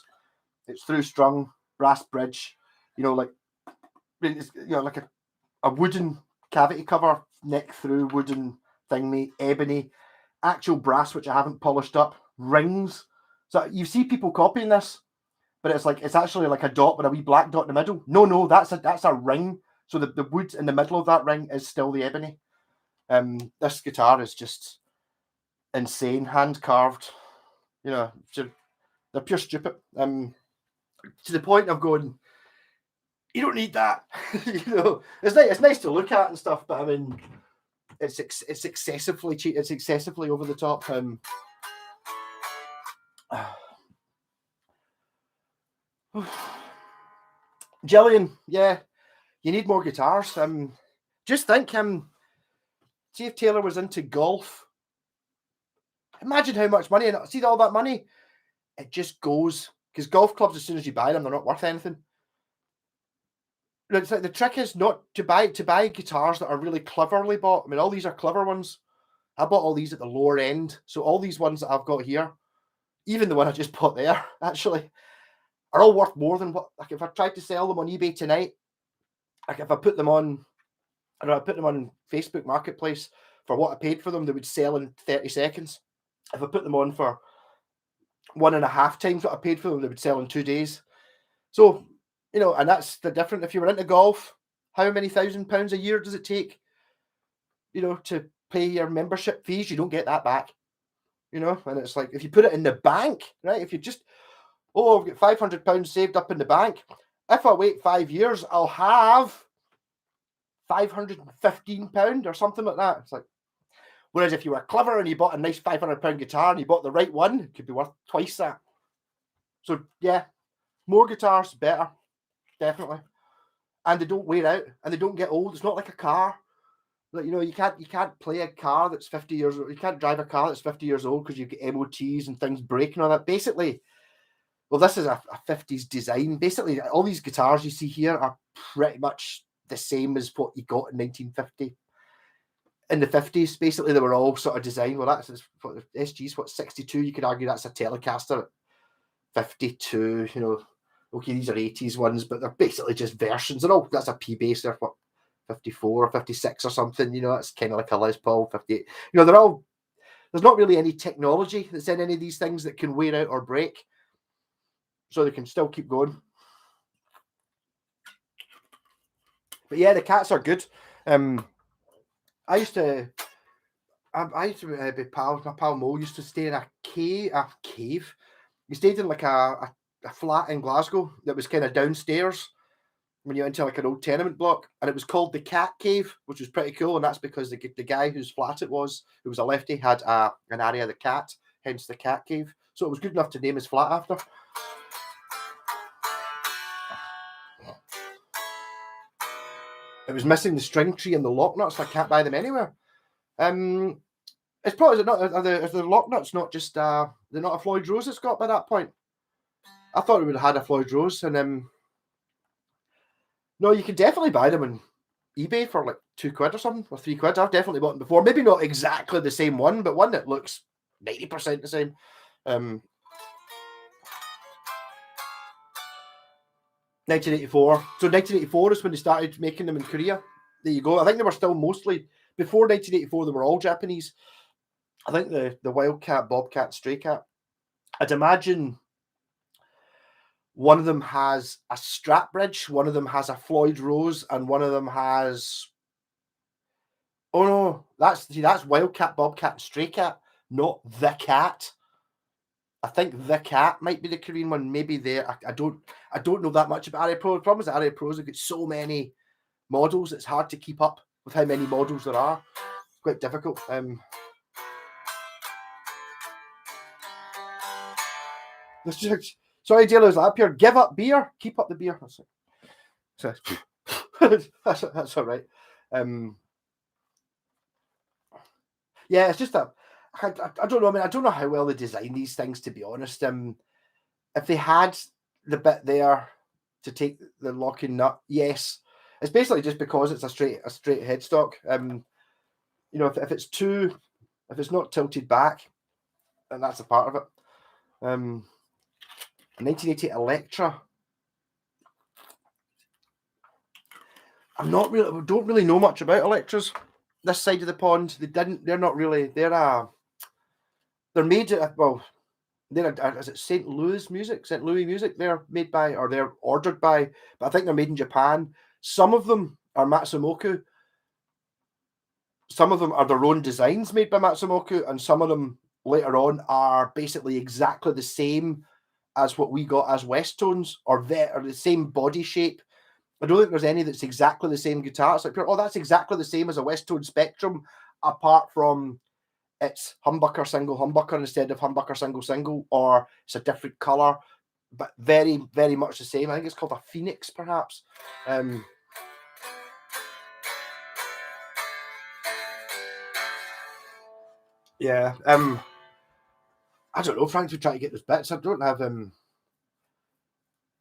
[SPEAKER 1] It's through strung brass bridge, like a wooden cavity cover, neck through wooden thingy, ebony, actual brass which I haven't polished up, rings. So you see people copying this, but it's actually like a dot with a wee black dot in the middle. No, that's a ring. So the wood in the middle of that ring is still the ebony. This guitar is just insane, hand carved. You know, they're pure stupid. To the point of going, you don't need that. You know, it's nice to look at and stuff, but I mean, it's excessively cheap. It's excessively over the top. Jillian, yeah, you need more guitars. Just think, see if Taylor was into golf. Imagine how much money, and see all that money, it just goes, because golf clubs, as soon as you buy them, they're not worth anything. It's like the trick is not to buy guitars that are really cleverly bought. I mean, all these are clever ones. I bought all these at the lower end, so all these ones that I've got here, even the one I just bought there, actually, are all worth more than what. Like if I tried to sell them on eBay tonight, like if I put them on, I don't know, I put them on Facebook Marketplace for what I paid for them, they would sell in 30 seconds. If I put them on for 1.5 times what I paid for them, they would sell in 2 days. So, you know, and that's the difference. If you were into golf, how many £1,000 a year does it take, you know, to pay your membership fees? You don't get that back, you know. And it's like, if you put it in the bank, right? If you just, I've got £500 saved up in the bank. If I wait 5 years, I'll have £515 or something like that. It's like, whereas if you were clever and you bought a nice £500 guitar and you bought the right one, it could be worth twice that. So yeah, more guitars, better, definitely. And they don't wear out and they don't get old. It's not like a car. Like, you know, you can't play a car that's 50 years old. You can't drive a car that's 50 years old because you get MOTs and things breaking all that. Basically, well, this is a 50s design. Basically, all these guitars you see here are pretty much the same as what you got in 1950. In the 50s, basically, they were all sort of designed. Well, that's what SG's, 62. You could argue that's a Telecaster at 52. You know, okay, these are 80s ones, but they're basically just versions. That's a P bass. They're 54 or 56 or something. You know, that's kind of like a Les Paul 58. You know, there's not really any technology that's in any of these things that can wear out or break, so they can still keep going. But yeah, the Cats are good. I used to be pals. My pal Mo used to stay in a cave. He stayed in like a flat in Glasgow that was kind of downstairs when you enter like an old tenement block, and it was called the Cat Cave, which was pretty cool. And that's because the guy whose flat it was, who was a lefty, had an area of the cat, hence the Cat Cave. So it was good enough to name his flat after. It was missing the string tree and the lock nuts, so I can't buy them anywhere. It's probably not. Are the lock nuts not just they're not a Floyd Rose it's got by that point? I thought it would have had a Floyd Rose, and no, you can definitely buy them on eBay for like £2 or something, or £3. I've definitely bought them before. Maybe not exactly the same one, but one that looks 90% the same. 1984. So 1984 is when they started making them in Korea. There you go. I think they were still mostly, before 1984, they were all Japanese. I think the Wildcat, Bobcat, Stray Cat, I'd imagine one of them has a strap bridge, one of them has a Floyd Rose, and one of them has, oh no, that's Wildcat, Bobcat, and Stray Cat, not the Cat. I think the Cat might be the Korean one. Maybe there. I don't know that much about Aria Pro. The problem is that Aria Pros have got so many models. It's hard to keep up with how many models there are. It's quite difficult. Sorry, dealers up here. Give up beer. Keep up the beer. That's all right. Yeah, it's just I don't know. I mean, I don't know how well they design these things, to be honest. If they had the bit there to take the locking nut, yes, it's basically just because it's a straight headstock. You know, if it's not tilted back, then that's a part of it. 1980 Electra. Don't really know much about Electras this side of the pond. They're not really. They're made at, well, is it St. Louis Music? They're made by, or they're ordered by, but I think they're made in Japan. Some of them are Matsumoku. Some of them are their own designs made by Matsumoku, and some of them later on are basically exactly the same as what we got as Westtones, or the same body shape. I don't think there's any that's exactly the same guitar. It's like, oh, that's exactly the same as a Westone Spectrum, apart from it's humbucker, single humbucker instead of humbucker, single single, or it's a different color, but very, very much the same. I think it's called a Phoenix, perhaps. Yeah. I don't know. Frank's trying to get those bits. I don't have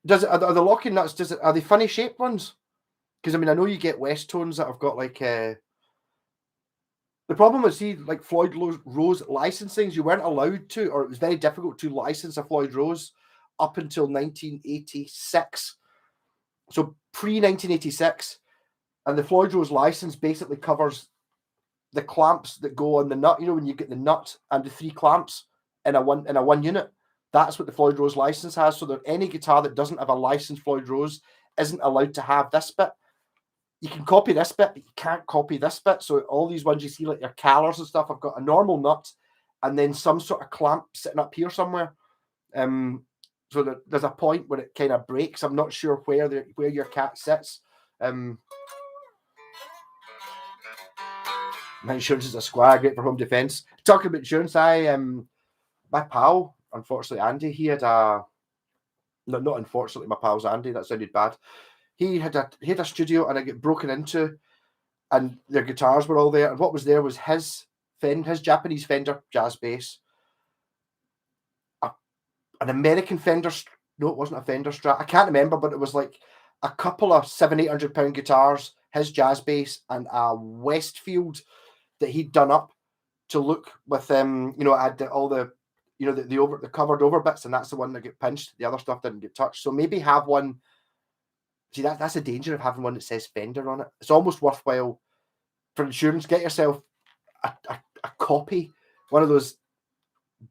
[SPEAKER 1] are the locking nuts? Are they funny shaped ones? Because I mean, I know you get Westtones that have got like the problem is, see, like Floyd Rose licensings, you weren't allowed to, or it was very difficult to license a Floyd Rose up until 1986. So pre-1986, and the Floyd Rose license basically covers the clamps that go on the nut. You know, when you get the nut and the 3 clamps in a one unit, that's what the Floyd Rose license has. So that any guitar that doesn't have a licensed Floyd Rose isn't allowed to have this bit. You can copy this bit, but you can't copy this bit. So all these ones you see, like your Calors and stuff, I've got a normal nut and then some sort of clamp sitting up here somewhere. So that there's a point where it kind of breaks. I'm not sure where your cat sits. My insurance is a squire, great for home defence. Talking about insurance, my pal, unfortunately, Andy, he had not unfortunately, my pal's Andy, that sounded bad. He had a studio and I get broken into, and their guitars were all there. And what was there was his Japanese Fender jazz bass, an American Fender. No, it wasn't a Fender Strat. I can't remember, but it was like a couple of £700-800 guitars, his jazz bass, and a Westfield that he'd done up to look with had all the the covered over bits, and that's the one that get pinched. The other stuff didn't get touched. So maybe have one. See, that's the danger of having one that says Fender on it. It's almost worthwhile for insurance. Get yourself a copy, one of those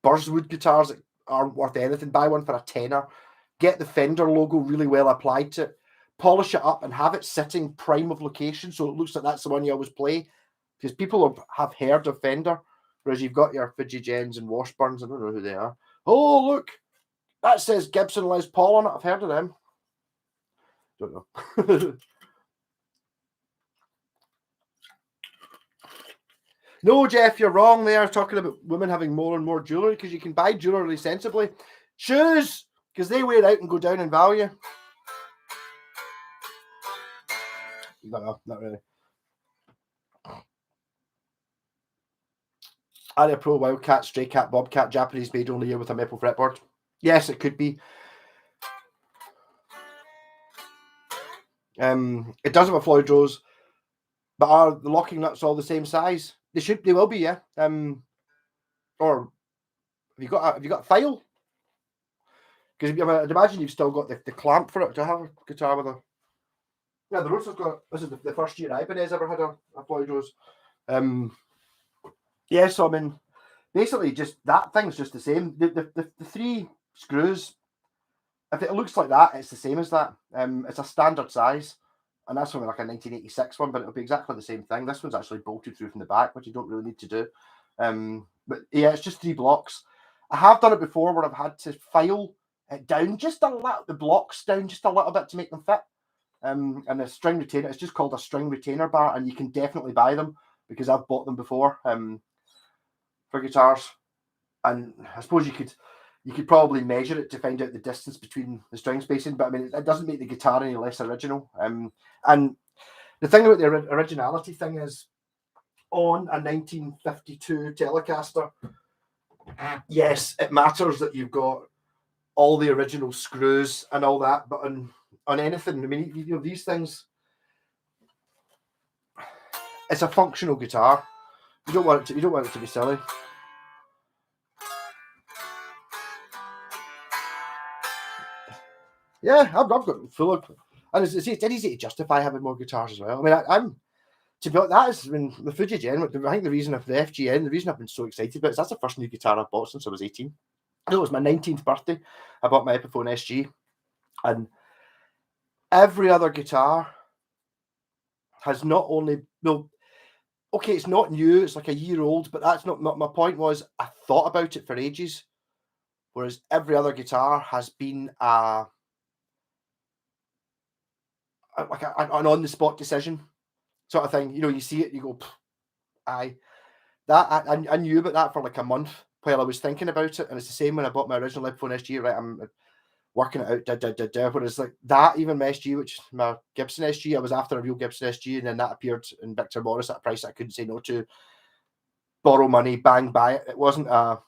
[SPEAKER 1] Burzwood guitars that aren't worth anything. Buy one for a tenner. Get the Fender logo really well applied to it. Polish it up and have it sitting prime of location so it looks like that's the one you always play. Because people have heard of Fender, whereas you've got your Fidget-Gens and Washburns. I don't know who they are. Oh, look, that says Gibson Les Paul on it. I've heard of them. Don't know. No, Jeff, you're wrong there. Talking about women having more and more jewelry, because you can buy jewelry sensibly. Shoes, because they wear out and go down in value. No, not really. Aria Pro, Wildcat, Stray Cat, Bobcat, Japanese made only here with a maple fretboard. Yes, it could be. It does have a Floyd Rose, but are the locking nuts all the same size? They will be, yeah. Or have you got a file? Because I'd imagine you've still got the clamp for it to have a guitar with a. Yeah, the Rose has got. This is the first year Ibanez ever had a Floyd Rose. Yeah, so I mean, basically, just that thing's just the same. The 3 screws. If it looks like that, it's the same as that. It's a standard size, and that's from like a 1986 one, but it'll be exactly the same thing. This one's actually bolted through from the back, which you don't really need to do. But yeah, it's just 3 blocks. I have done it before where I've had to file it down just a little, the blocks down just a little bit to make them fit. And the string retainer, it's just called a string retainer bar, and you can definitely buy them because I've bought them before for guitars. And I suppose you could probably measure it to find out the distance between the string spacing, but I mean, it doesn't make the guitar any less original. And the thing about the originality thing is, on a 1952 Telecaster, yes, it matters that you've got all the original screws and all that, but on anything, I mean, these things, it's a functional guitar. You don't want it to be silly. Yeah, I've got full of, and it's easy to justify having more guitars as well. I mean, I'm to be honest, that is when the Fuji-Gen. I think the reason of the FGN, the reason I've been so excited about it is that's the first new guitar I've bought since I was 18. I know it was my 19th birthday. I bought my Epiphone SG, and every other guitar has not only okay, it's not new, it's like a year old, but that's not my point. Was I thought about it for ages, whereas every other guitar has been like an on the spot decision sort of thing. You know, you see it, you go, aye. That I knew about that for like a month while I was thinking about it, and it's the same when I bought my original Liverpool SG. Right, I'm working it out. Whereas like that, even my SG, which is my Gibson SG, I was after a real Gibson SG, and then that appeared in Victor Morris at a price I couldn't say no to. Borrow money, bang, buy it. It wasn't there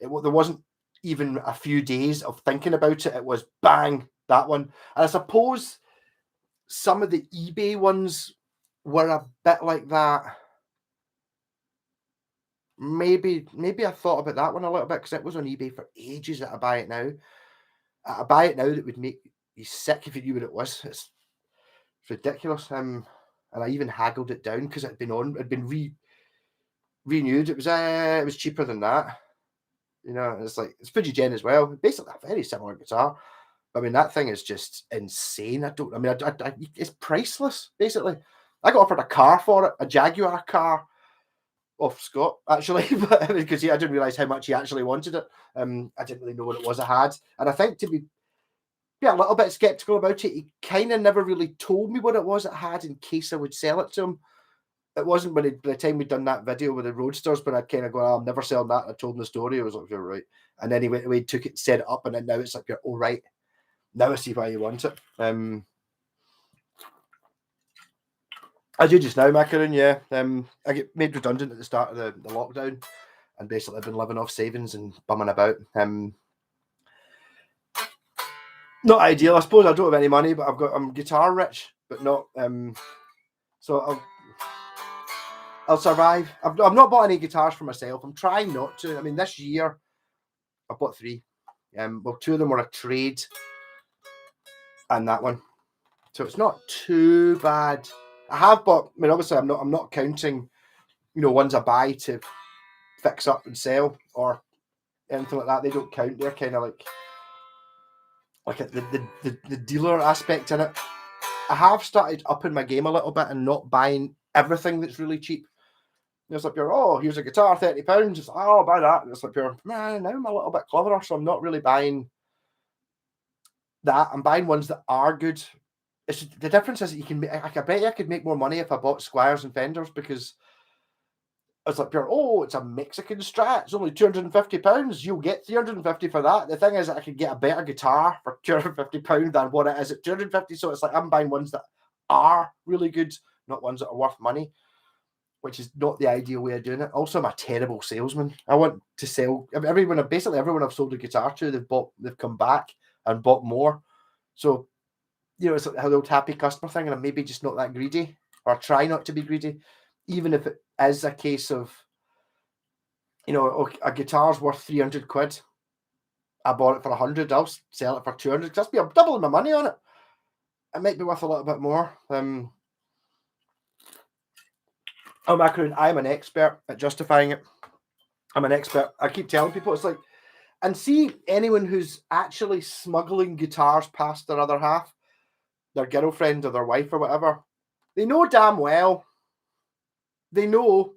[SPEAKER 1] wasn't even a few days of thinking about it. It was bang, that one. And I suppose some of the eBay ones were a bit like that. Maybe I thought about that one a little bit because it was on eBay for ages that I buy it now. I buy it now that would make you sick if you knew what it was. It's ridiculous. And I even haggled it down because it'd been renewed. It was cheaper than that. You know, it's like it's Fujigen as well. Basically a very similar guitar. I mean, that thing is just insane. It's priceless, basically. I got offered a car for it, a Jaguar car off Scott, actually, but because I didn't realise how much he actually wanted it. I didn't really know what it was I had. And I think to be a little bit skeptical about it, he kind of never really told me what it was it had in case I would sell it to him. It wasn't by the time we'd done that video with the Roadsters, but I'd kind of go, I'm never selling that. I told him the story. I was like, you're right. And then he went away, took it, set it up, and then now it's like, you're all right. Now I see why you want it. I do just now, Macaroon, yeah. I get made redundant at the start of the lockdown, and basically I've been living off savings and bumming about. Not ideal, I suppose. I don't have any money, but I'm guitar rich, but not. So I'll survive. I've not bought any guitars for myself. I'm trying not to. I mean, this year I bought 3. Well, 2 of them were a trade, and that one. So it's not too bad. I have bought. I mean, obviously, I'm not counting, ones I buy to fix up and sell or anything like that. They don't count. They're kind of like the dealer aspect in it. I have started upping my game a little bit and not buying everything that's really cheap. It's like here's a guitar, £30. It's like, I'll buy that. And it's like now I'm a little bit cleverer, so I'm not really buying that. I'm buying ones that are good. The difference is that you can make. I bet you I could make more money if I bought Squires and Fenders because it's like it's a Mexican Strat. It's only £250. You'll get £350 for that. The thing is, I could get a better guitar for £250 than what it is at £250. So it's like I'm buying ones that are really good, not ones that are worth money, which is not the ideal way of doing it. Also, I'm a terrible salesman. I want to sell everyone. Basically, everyone I've sold a guitar to, they've come back and bought more. So, it's like the old happy customer thing, and I'm maybe just not that greedy, or try not to be greedy, even if it is a case of, a guitar's worth £300. I bought it for 100. I'll sell it for 200 because I'm doubling my money on it. It might be worth a little bit more. Macaroon, I'm an expert at justifying it. I'm an expert. I keep telling people it's like, and see anyone who's actually smuggling guitars past their other half, their girlfriend or their wife or whatever, they know damn well. They know,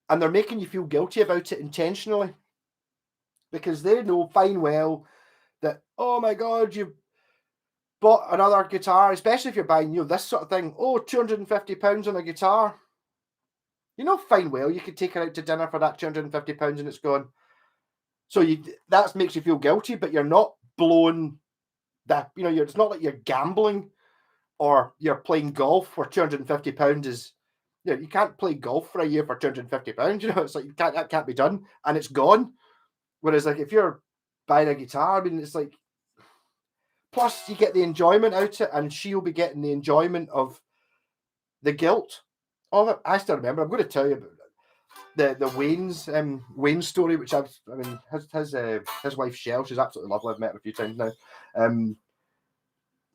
[SPEAKER 1] and they're making you feel guilty about it intentionally because they know fine well that, oh my God, you've bought another guitar, especially if you're buying, this sort of thing. Oh, £250 on a guitar. Fine well, you could take her out to dinner for that £250 and it's gone. So that makes you feel guilty, but you're not blowing that, it's not like you're gambling or you're playing golf where £250 is, you can't play golf for a year for £250. It's like that can't be done and it's gone. Whereas like if you're buying a guitar, I mean, it's like, plus you get the enjoyment out of it and she'll be getting the enjoyment of the guilt of it. I still remember, I'm going to tell you about the Wayne's story, which his wife Shell, she's absolutely lovely. I've met her a few times now.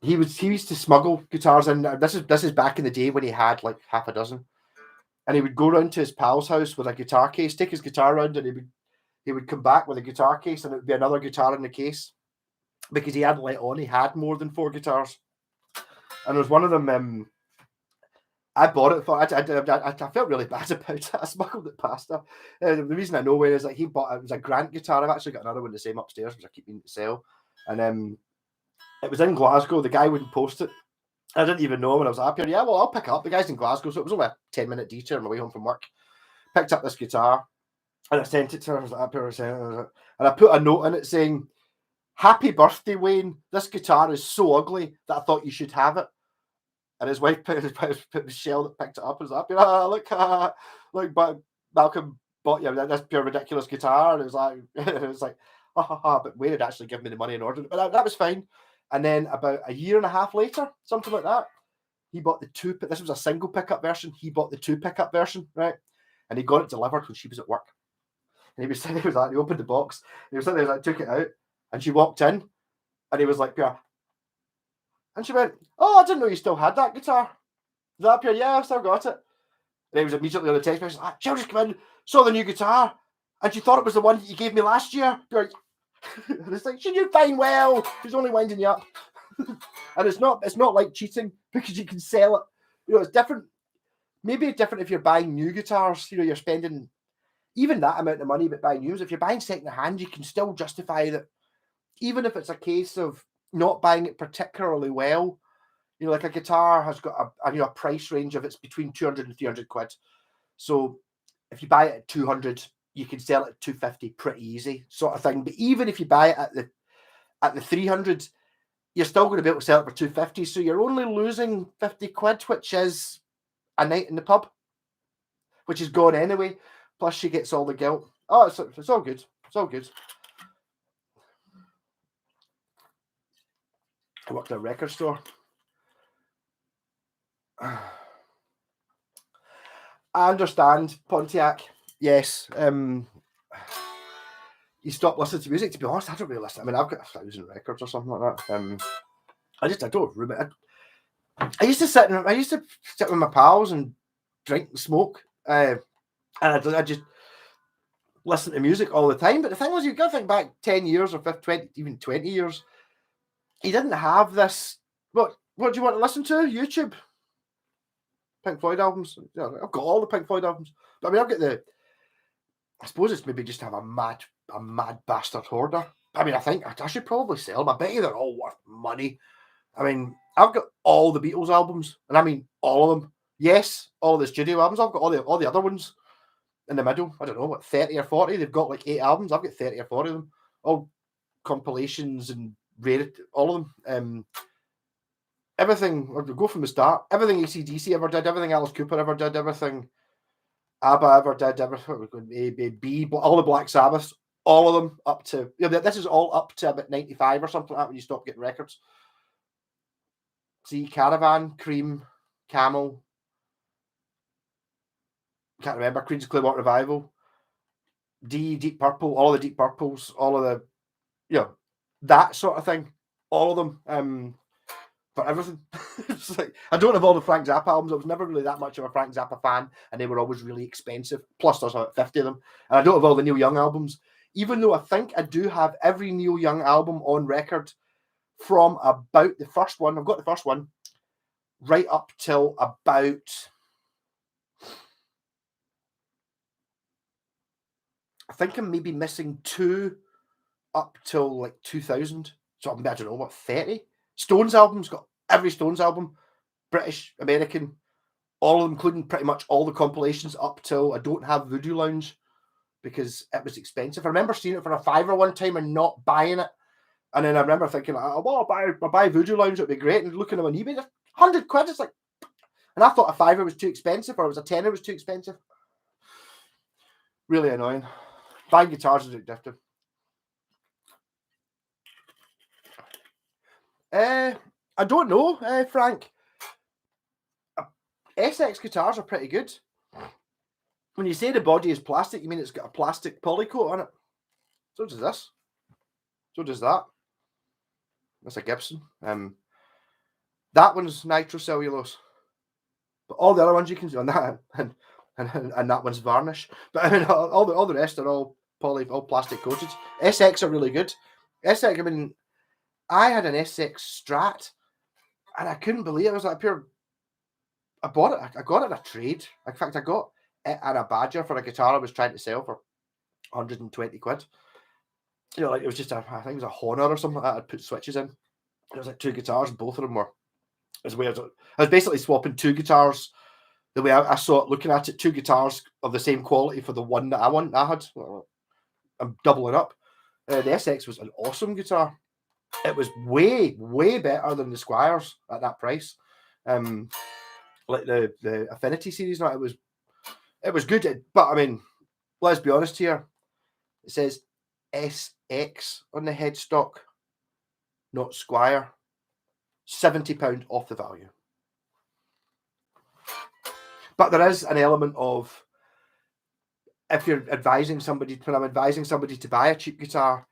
[SPEAKER 1] He used to smuggle guitars in. This is back in the day when he had like half a dozen, and he would go round to his pal's house with a guitar case, take his guitar around, and he would come back with a guitar case, and it would be another guitar in the case because he hadn't let on he had more than 4 guitars, and there was one of them. I bought it for. I felt really bad about it. I smuggled it past her. The reason I know where is like he bought it was a Grant guitar. I've actually got another one the same upstairs, which I keep meaning to sell. And it was in Glasgow. The guy wouldn't post it. I didn't even know when I was up here. Yeah, well, I'll pick it up. The guy's in Glasgow, so it was only a 10-minute detour on my way home from work. Picked up this guitar and I sent it to her. I was like, up here, and I put a note in it saying, "Happy birthday, Wayne. This guitar is so ugly that I thought you should have it." And his wife put Michelle that picked it up and was up. Look, but Malcolm bought you this pure ridiculous guitar, and it was like, but Wayne had actually given me the money in order, but that was fine. And then about a year and a half later, something like that, he bought the two. This was a single pickup version. He bought the two pickup version, right? And he got it delivered when she was at work. And he was sitting, he opened the box, and he was sitting there, took it out, and she walked in, and he was like, "Yeah." And she went, "Oh, I didn't know you still had that guitar." Is that up here? "Yeah, I've still got it." And he was immediately on the text message, like, "She'll just come in, saw the new guitar, and she thought it was the one that you gave me last year." And it's like, she knew fine well. She's only winding you up. And it's not like cheating because you can sell it. It's different. Maybe different if you're buying new guitars. You're spending even that amount of money, but buying new. If you're buying second hand, you can still justify that, even if it's a case of not buying it particularly well. Like a guitar has got a price range of it's between 200 and 300 quid. So if you buy it at 200, you can sell it at 250 pretty easy, sort of thing. But even if you buy it at the 300, you're still going to be able to sell it for 250. So you're only losing 50 quid, which is a night in the pub, which is gone anyway. Plus she gets all the guilt. Oh, it's all good. It's all good. I worked at a record store. I understand, Pontiac. Yes. You stop listening to music. To be honest, I don't really listen. I mean, I've got 1,000 records or something like that. I don't room it. I used to sit with my pals and drink and smoke, and I just listen to music all the time. But the thing was, you've got to think back 10 years or 20, even 20 years. He didn't have this. What do you want to listen to? YouTube. Pink Floyd albums. Yeah, I've got all the Pink Floyd albums. But I mean, I've got I suppose it's maybe just to have a mad bastard hoarder. I mean, I think I should probably sell them. I bet you they're all worth money. I mean, I've got all the Beatles albums, and I mean all of them. Yes, all the studio albums. I've got all the other ones in the middle. I don't know, what, 30 or 40? They've got like 8 albums. I've got 30 or 40 of them. All compilations and rated, all of them. Everything, or go from the start, everything AC/DC ever did, everything Alice Cooper ever did, everything ABBA ever did, everything, all the Black Sabbaths, all of them up to, this is all up to about 95 or something like that when you stop getting records. See, Caravan, Cream, Camel, can't remember, Creed's Clearwater Revival, Deep Purple, all the Deep Purples, all of the, that sort of thing, all of them, for everything. It's like, I don't have all the Frank Zappa albums. I was never really that much of a Frank Zappa fan, and they were always really expensive. Plus, there's about 50 of them. And I don't have all the Neil Young albums, even though I think I do have every Neil Young album on record from about the first one. I've got the first one right up till about, I think I'm maybe missing 2 up till like 2000. So I don't know, what, 30? Stones albums, got every Stones album, British, American, all of them, including pretty much all the compilations up till I don't have Voodoo Lounge because it was expensive. I remember seeing it for a $5 one time and not buying it. And then I remember thinking, well, I'll buy Voodoo Lounge, it'd be great. And looking at them on eBay, 100 quid. It's like, and I thought a $5 was too expensive, or it was a $10 was too expensive. Really annoying. Buying guitars is addictive. I don't know, Frank. SX guitars are pretty good. When you say the body is plastic, you mean it's got a plastic polycoat on it. So does this. So does that. That's a Gibson. That one's nitrocellulose. But all the other ones you can see on that, and that one's varnish. But I mean, all the rest are all plastic coated. SX are really good. SX, I mean, I had an SX Strat, and I couldn't believe it. It was like I bought it. I got it in a trade. In fact, I got it and a badger for a guitar I was trying to sell for 120 quid. You know, like it was just I think it was a Honor or something like that. I'd put switches in. It was like two guitars, and both of them were as weird. I was basically swapping two guitars. The way I saw it, looking at it, two guitars of the same quality for the one that I had. I'm doubling up. The SX was an awesome guitar. It was way, way better than the Squires at that price. Like the Affinity series, now it was good. But I mean, let's be honest here. It says SX on the headstock, not Squire. £70 off the value. But there is an element of, if you're advising somebody, when I'm advising somebody to buy a cheap guitar,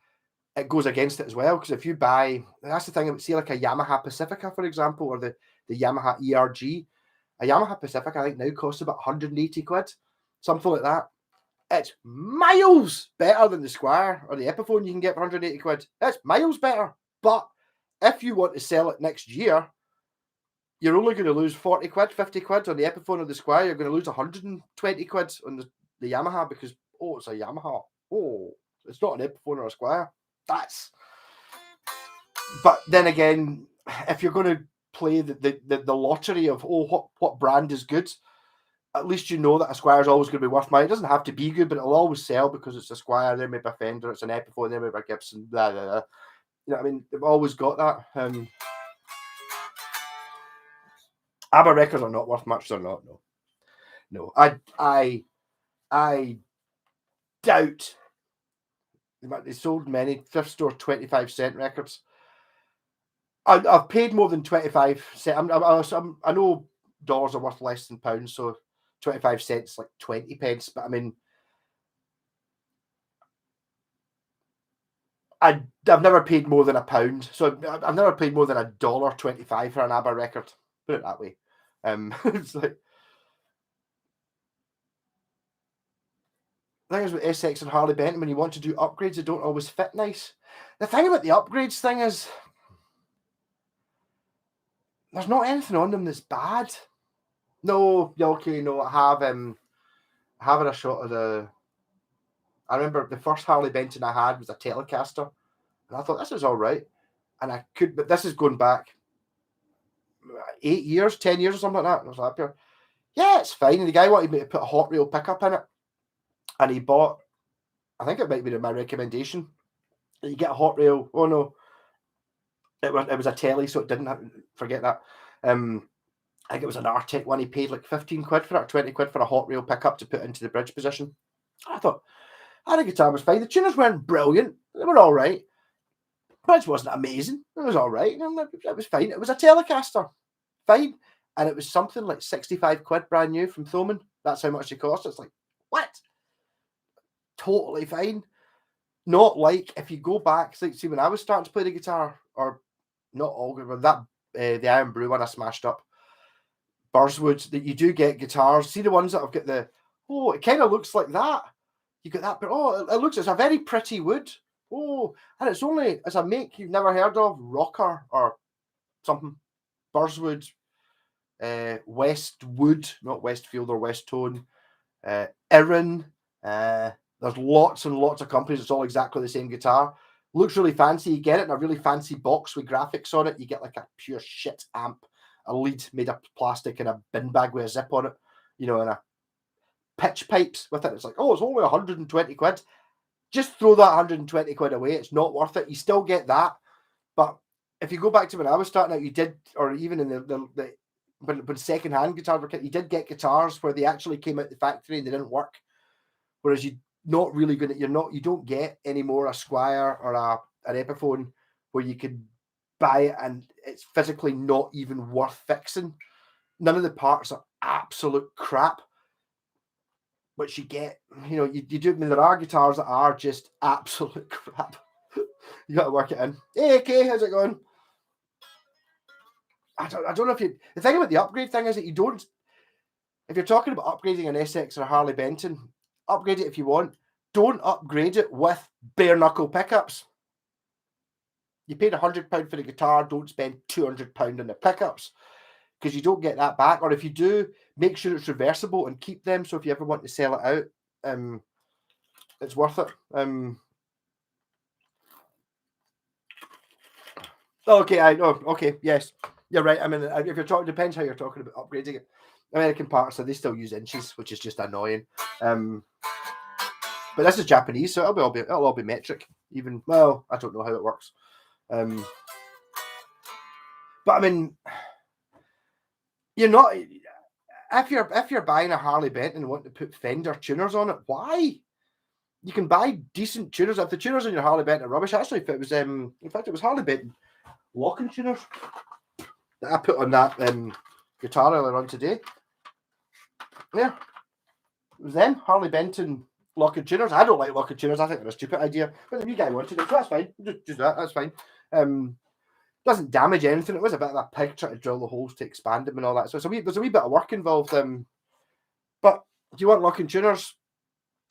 [SPEAKER 1] it goes against it as well. Because if you buy, that's the thing, see like a Yamaha Pacifica, for example, or the Yamaha ERG. A Yamaha Pacifica, I think now costs about 180 quid, something like that. It's miles better than the Squire or the Epiphone you can get for 180 quid. It's miles better. But if you want to sell it next year, you're only going to lose 40 quid, 50 quid on the Epiphone or the Squire. You're going to lose 120 quid on the Yamaha because, oh, it's a Yamaha. Oh, it's not an Epiphone or a Squire. But then again, if you're going to play the lottery of, oh, what brand is good, at least you know that a Squire is always going to be worth money. It doesn't have to be good, but it'll always sell because it's a Squire, they're made by Fender, it's an Epiphone, they're made by Gibson, blah, blah, blah. You know what I mean? They've always got that. ABBA records are not worth much, they're not, no. I doubt they sold many thrift store 25-cent records. I've paid more than 25 cents. I know dollars are worth less than pounds, so 25 cents like 20 pence. But I mean, I've never paid more than £1. So I've never paid more than $1.25 for an ABBA record. Put it that way. It's like, the thing is with SX and Harley Benton, when you want to do upgrades, they don't always fit nice. The thing about the upgrades thing is, there's not anything on them that's bad. No, okay, no. I have having a shot of the. I remember the first Harley Benton I had was a Telecaster, and I thought this is all right, and I could, but this is going back 8 years, 10 years, or something like that. And I was like, yeah, it's fine. And the guy wanted me to put a hot reel pickup in it, and he bought. I think it might be my recommendation. You get a hot reel. Oh no, it was a tele, so it didn't have. Forget that. I think it was an Arctic one. He paid like 15 quid for it, 20 quid for a hot reel pickup to put into the bridge position. I thought, the guitar was fine. The tuners weren't brilliant. They were all right. Bridge wasn't amazing. It was all right. It was fine. It was a Telecaster. Fine. And it was something like 65 quid brand new from Thomann. That's how much it cost. It's like, what? Totally fine. Not like if you go back, see when I was starting to play the guitar, or not all good, but that the Iron Brew one I smashed up. Burswood, that you do get guitars. See the ones that have got the, it kind of looks like that. You got that, but it's a very pretty wood. And it's only, as a make you've never heard of, Rocker or something. Burswood, Westwood, not Westfield or Westtone, Erin. There's lots and lots of companies. It's all exactly the same guitar. Looks really fancy. You get it in a really fancy box with graphics on it. You get like a pure shit amp, a lead made of plastic, and a bin bag with a zip on it, and a pitch pipes with it. It's like, it's only 120 quid. Just throw that 120 quid away. It's not worth it. You still get that. But if you go back to when I was starting out, you did, or even in when second-hand guitars were, you did get guitars where they actually came out the factory and they didn't work. Whereas you don't get anymore a Squire or an Epiphone where you could buy it and it's physically not even worth fixing. None of the parts are absolute crap, which you get, you do. I mean, there are guitars that are just absolute crap. You got to work it in. Hey, okay, how's it going? I don't know if you. The thing about the upgrade thing is that you don't. If you're talking about upgrading an SX or a Harley Benton, upgrade it if you want. Don't upgrade it with bare knuckle pickups. You paid £100 for the guitar. Don't spend £200 on the pickups, because you don't get that back. Or if you do, make sure it's reversible and keep them. So if you ever want to sell it out, it's worth it. Okay, I know. Okay, yes, you're right. I mean, if you're talking, depends how you're talking about upgrading it. American parts, so they still use inches, which is just annoying. But this is Japanese, so it'll all be metric. Even, well, I don't know how it works. But I mean, you're not, if you're buying a Harley Benton and want to put Fender tuners on it, why? You can buy decent tuners. If the tuners on your Harley Benton are rubbish, actually, if it was in fact it was Harley Benton locking tuners that I put on that guitar earlier on today. Yeah, it was them, Harley Benton locking tuners. I don't like locking tuners. I think they're a stupid idea. But if you guys wanted it, so that's fine. Just that. That's fine. Doesn't damage anything. It was a bit of a pig trying to drill the holes to expand them and all that. So there's a wee bit of work involved. But do you want locking tuners?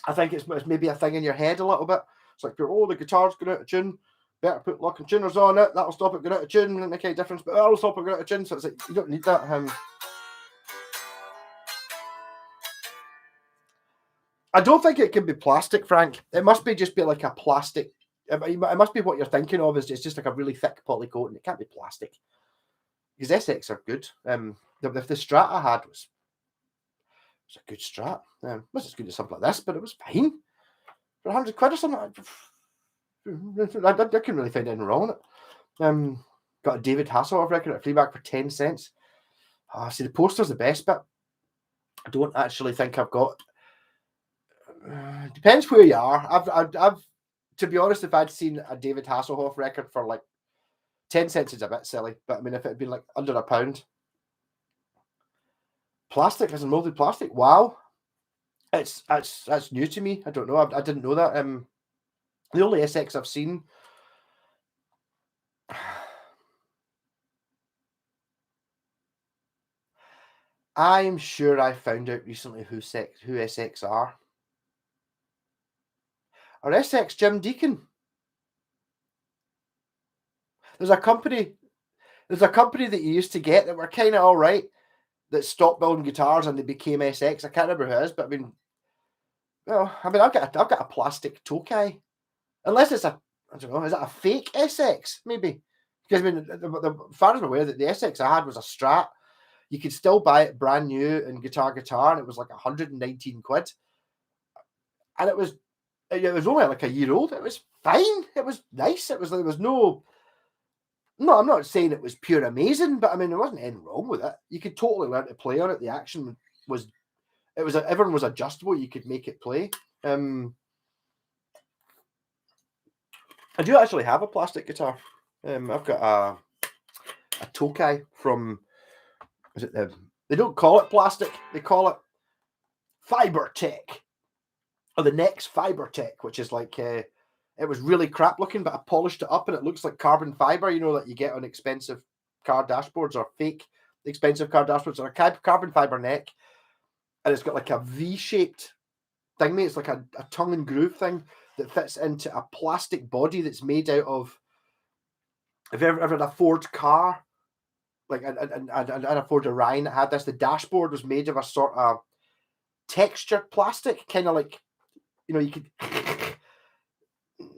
[SPEAKER 1] I think it's maybe a thing in your head a little bit. It's like, the guitar's going out of tune. Better put locking tuners on it. That'll stop it going out of tune. Won't make any difference, but that'll stop it going out of tune. So it's like, you don't need that. I don't think it can be plastic, Frank. It must be like a plastic. It must be what you're thinking of. Is it's just like a really thick poly coating. It can't be plastic. Because SX are good. The Strat I had was a good Strat. It wasn't as good as something like this, but it was fine. For £100 or something, I couldn't really find anything wrong with it. Got a David Hasselhoff record at Freeback for 10 cents. See, the poster's the best bit. I don't actually think I've got. Depends where you are. I've to be honest, if I'd seen a David Hasselhoff record for like 10 cents, is a bit silly. But I mean, if it had been like under £1, plastic, as in molded plastic. Wow, that's new to me. I don't know. I didn't know that. The only SX I've seen. I'm sure I found out recently who SX are. Are SX Jim Deacon? There's a company that you used to get that were kind of all right, that stopped building guitars and they became SX. I can't remember who it is, but I've got a plastic Tokai. Unless it's I don't know, is it a fake SX? Maybe. Because I mean, the far as I'm aware, that the SX I had was a Strat. You could still buy it brand new in Guitar, and it was like 119 quid. And it was only like a year old. It was fine. It was nice. There was no, I'm not saying it was pure amazing, but I mean, there wasn't anything wrong with it. You could totally learn to play on it. The action everyone was adjustable. You could make it play. I do actually have a plastic guitar. I've got a Tokai from, is it they don't call it plastic, they call it Fibertech, or the next Fibertech, which is like it was really crap looking, but I polished it up and it looks like carbon fiber, that you get on expensive car dashboards, or fake expensive car dashboards, or a carbon fiber neck, and it's got like a V-shaped thing, mate. It's like a tongue and groove thing that fits into a plastic body that's made out of, if you ever had a Ford car, like a Ford Orion that had this, the dashboard was made of a sort of textured plastic, kind of like, you could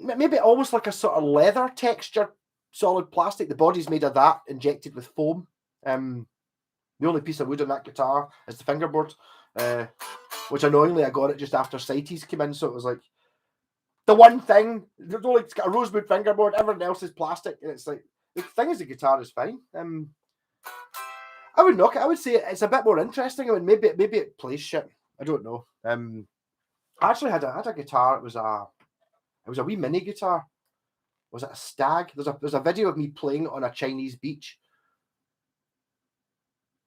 [SPEAKER 1] maybe almost like a sort of leather textured solid plastic. The body's made of that, injected with foam. The only piece of wood on that guitar is the fingerboard, which annoyingly I got it just after CITES came in, so it was like the one thing. It's got a rosewood fingerboard, everything else is plastic, and it's like, the thing is, the guitar is fine. I would knock it. I would say it's a bit more interesting. I mean, maybe it plays shit. I don't know. I actually had a guitar. It was a wee mini guitar. Was it a Stag? There's a video of me playing on a Chinese beach,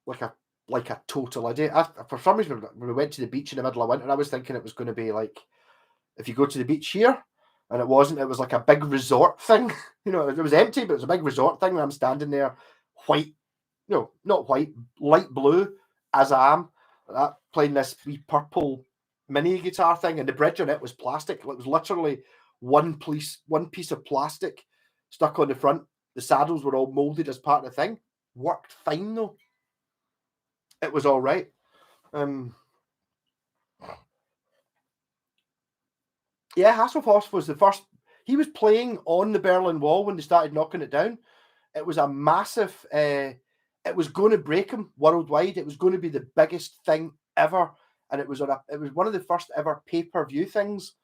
[SPEAKER 1] like a total idiot. For some reason, when we went to the beach in the middle of winter, I was thinking it was going to be like, if you go to the beach here, and it wasn't. It was like a big resort thing. It was empty, but it was a big resort thing. And I'm standing there, white, not white, light blue, as I am, playing this wee purple mini guitar thing, and the bridge on it was plastic. It was literally one piece of plastic stuck on the front. The saddles were all molded as part of the thing. Worked fine though. it was all right. Yeah, Hasselhoff was the first. He was playing on the Berlin Wall when they started knocking it down. It was a massive. It was going to break him worldwide. It was going to be the biggest thing ever, and it was one of the first ever pay-per-view things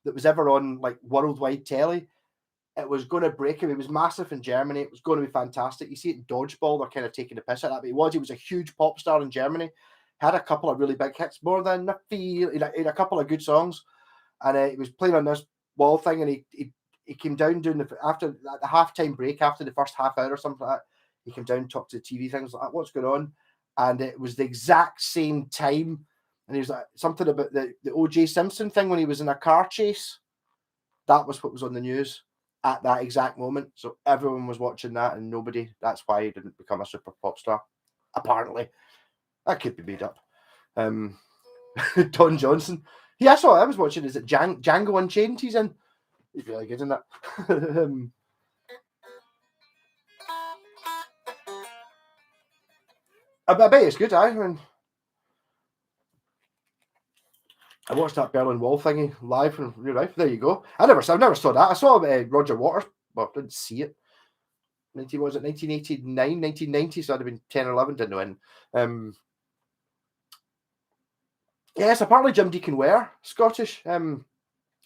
[SPEAKER 1] that was ever on like worldwide telly. It was going to break him. It was massive in Germany. It was going to be fantastic. You see it in Dodgeball, they're kind of taking the piss at that, but he was a huge pop star in Germany. Had a couple of really big hits, more than a feel. He had a couple of good songs, and he was playing on this wall thing, and he came down during after the halftime break, after the first half hour or something like that. He came down, talked to the TV things like, what's going on? And it was the exact same time. And he was like, something about the O.J. Simpson thing when he was in a car chase. That was what was on the news at that exact moment. So everyone was watching that, and that's why he didn't become a super pop star. Apparently. That could be made up. Don Johnson. Yeah, I was watching. Is it Django Unchained he's in? He's really good in that. I bet it's good. I watched that Berlin Wall thingy live in real life. There you go. I never saw that. I saw Roger Waters. Well, didn't see it. 1989, 1990, so I'd have been 10 or 11, didn't know. Yes, apparently Jim Deacon Ware, Scottish,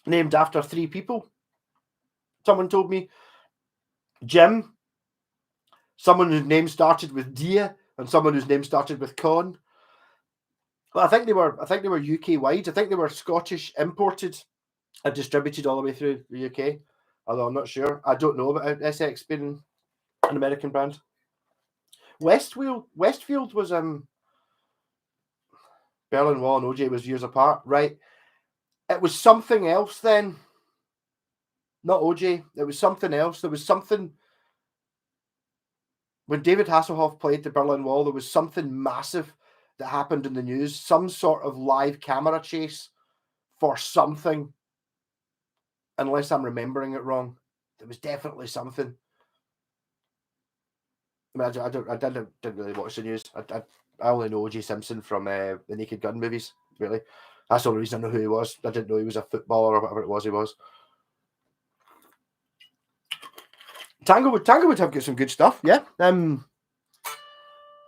[SPEAKER 1] named after 3 people. Someone told me. Jim, someone whose name started with Dia, and someone whose name started with Con. Well, I think they were UK wide. I think they were Scottish imported and distributed all the way through the UK. Although I'm not sure. I don't know about SX being an American brand. Westfield was Berlin Wall and OJ was years apart, right? It was something else then. Not OJ. It was something else. There was something when David Hasselhoff played the Berlin Wall. There was something massive that happened in the news. Some sort of live camera chase for something. Unless I'm remembering it wrong, there was definitely something. I mean, I didn't really watch the news. I only know O.J. Simpson from the Naked Gun movies. Really, that's the only reason I know who he was. I didn't know he was a footballer or whatever it was he was. Tanglewood have got some good stuff. Yeah.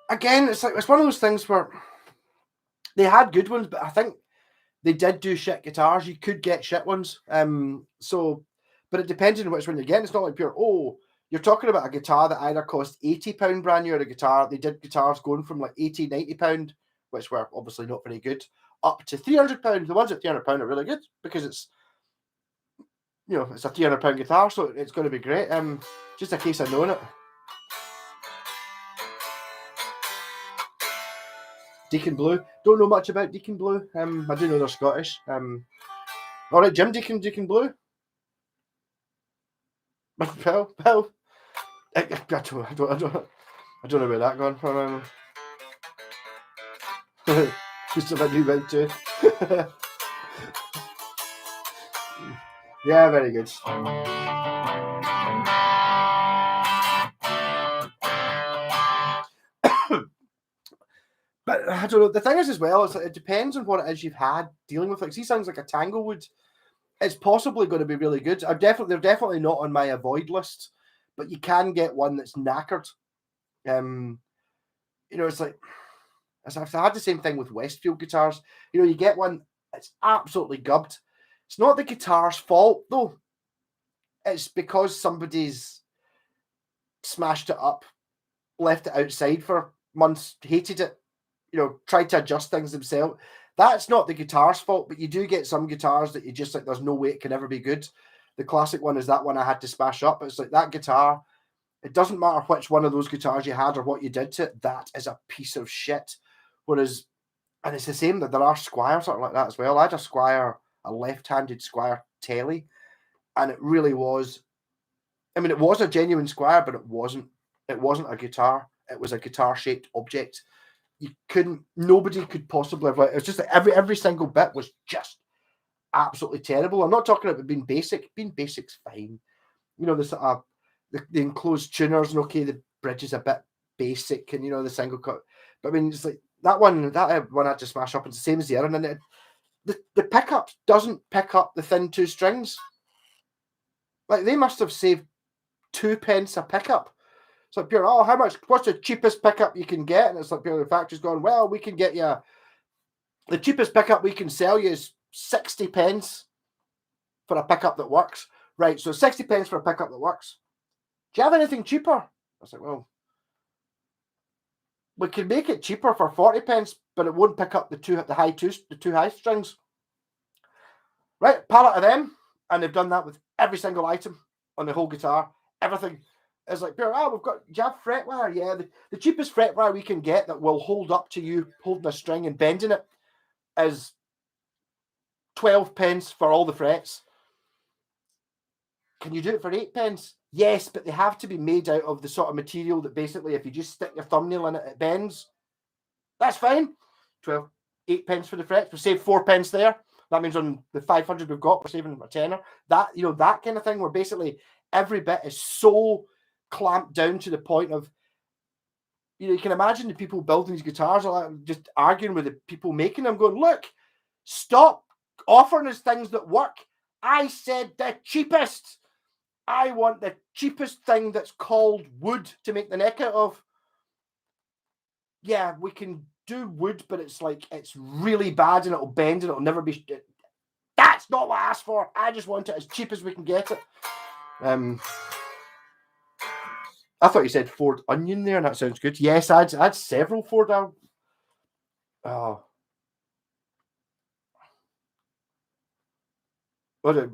[SPEAKER 1] Again, it's one of those things where they had good ones, but I think they did do shit guitars. You could get shit ones. But it depends on which one you're getting. It's not like pure, you're talking about a guitar that either cost £80 brand new or a guitar. They did guitars going from like £80, £90, which were obviously not very good, up to £300. The ones at £300 are really good because it's a £300 guitar, so it's going to be great. Just a case of knowing it. Deacon Blue. Don't know much about Deacon Blue. I do know they're Scottish. All right, Jim Deacon Blue. Well, I don't know where that gone from. Just a new bit too. Yeah, very good. But I don't know. The thing is, as well, is that it depends on what it is you've had dealing with. Like, he sounds like a Tanglewood. It's possibly going to be really good. They're definitely not on my avoid list, but you can get one that's knackered. It's like I've had the same thing with Westfield guitars. You get one that's absolutely gubbed. It's not the guitar's fault though. It's because somebody's smashed it up, left it outside for months, hated it. Tried to adjust things themselves. That's not the guitar's fault, but you do get some guitars that you just like, there's no way it can ever be good. The classic one is that one I had to smash up. It's like that guitar, it doesn't matter which one of those guitars you had or what you did to it, that is a piece of shit. Whereas, and it's the same that there are Squiers that are like that as well. I had a Squier, a left-handed Squier tele, and it really was, it was a genuine Squier, but it wasn't a guitar. It was a guitar-shaped object. Nobody could possibly have, it was just like every single bit was just absolutely terrible. I'm not talking about being basic. Being basic's fine. The sort of the enclosed tuners, and okay, the bridge is a bit basic, and the single cut. But it's like that one I just smash up. It's the same as the other, and the pickup doesn't pick up the thin two strings. Like they must have saved 2 pence a pickup. It's like pure. Oh, how much? What's the cheapest pickup you can get? And it's like pure. The factory's going, well, we can get you the cheapest pickup we can sell you is 60 pence for a pickup that works. Right, so 60 pence for a pickup that works. Do you have anything cheaper? I was like, well, we can make it cheaper for 40 pence, but it won't pick up the two high strings. Right, pallet of them, and they've done that with every single item on the whole guitar. Everything is like, oh, we've got, do you have fret wire? Yeah, the cheapest fret wire we can get that will hold up to you holding a string and bending it is 12 pence for all the frets. Can you do it for 8 pence? Yes, but they have to be made out of the sort of material that basically, if you just stick your thumbnail in it, it bends. That's fine. 8 pence for the frets. We save 4 pence there. That means on the 500 we've got, we're saving a tenner. That, you know, that kind of thing, where basically every bit is so clamped down to the point of, you know, you can imagine the people building these guitars are like just arguing with the people making them, going, look, stop offering us things that work. I said the cheapest. I want the cheapest thing that's called wood to make the neck out of. Yeah, we can do wood, but it's like, it's really bad and it'll bend and it'll never be. That's not what I asked for. I just want it as cheap as we can get it. I thought you said Ford Onion there, and that sounds good. Yes, I had several Ford. Oh. What is it?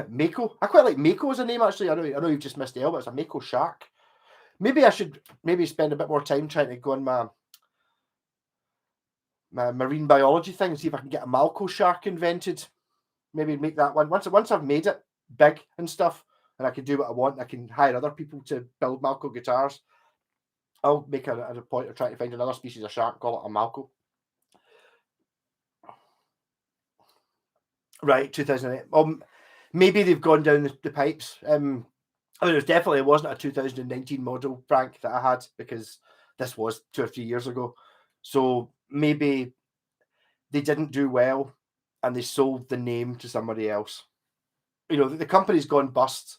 [SPEAKER 1] Mako? I quite like Mako as a name, actually. I know you've just missed the L, but it's a Mako shark. Maybe I should spend a bit more time trying to go on my marine biology thing and see if I can get a Malco shark invented. Maybe make that one. Once I've made it big and stuff, and I can do what I want, I can hire other people to build Malco guitars. I'll make a point of trying to find another species of shark, call it a Malco. Right, 2008. Maybe they've gone down the pipes. I mean, it wasn't a 2019 model, Frank, that I had, because this was 2 or 3 years ago. So maybe they didn't do well and they sold the name to somebody else. You know, the company's gone bust.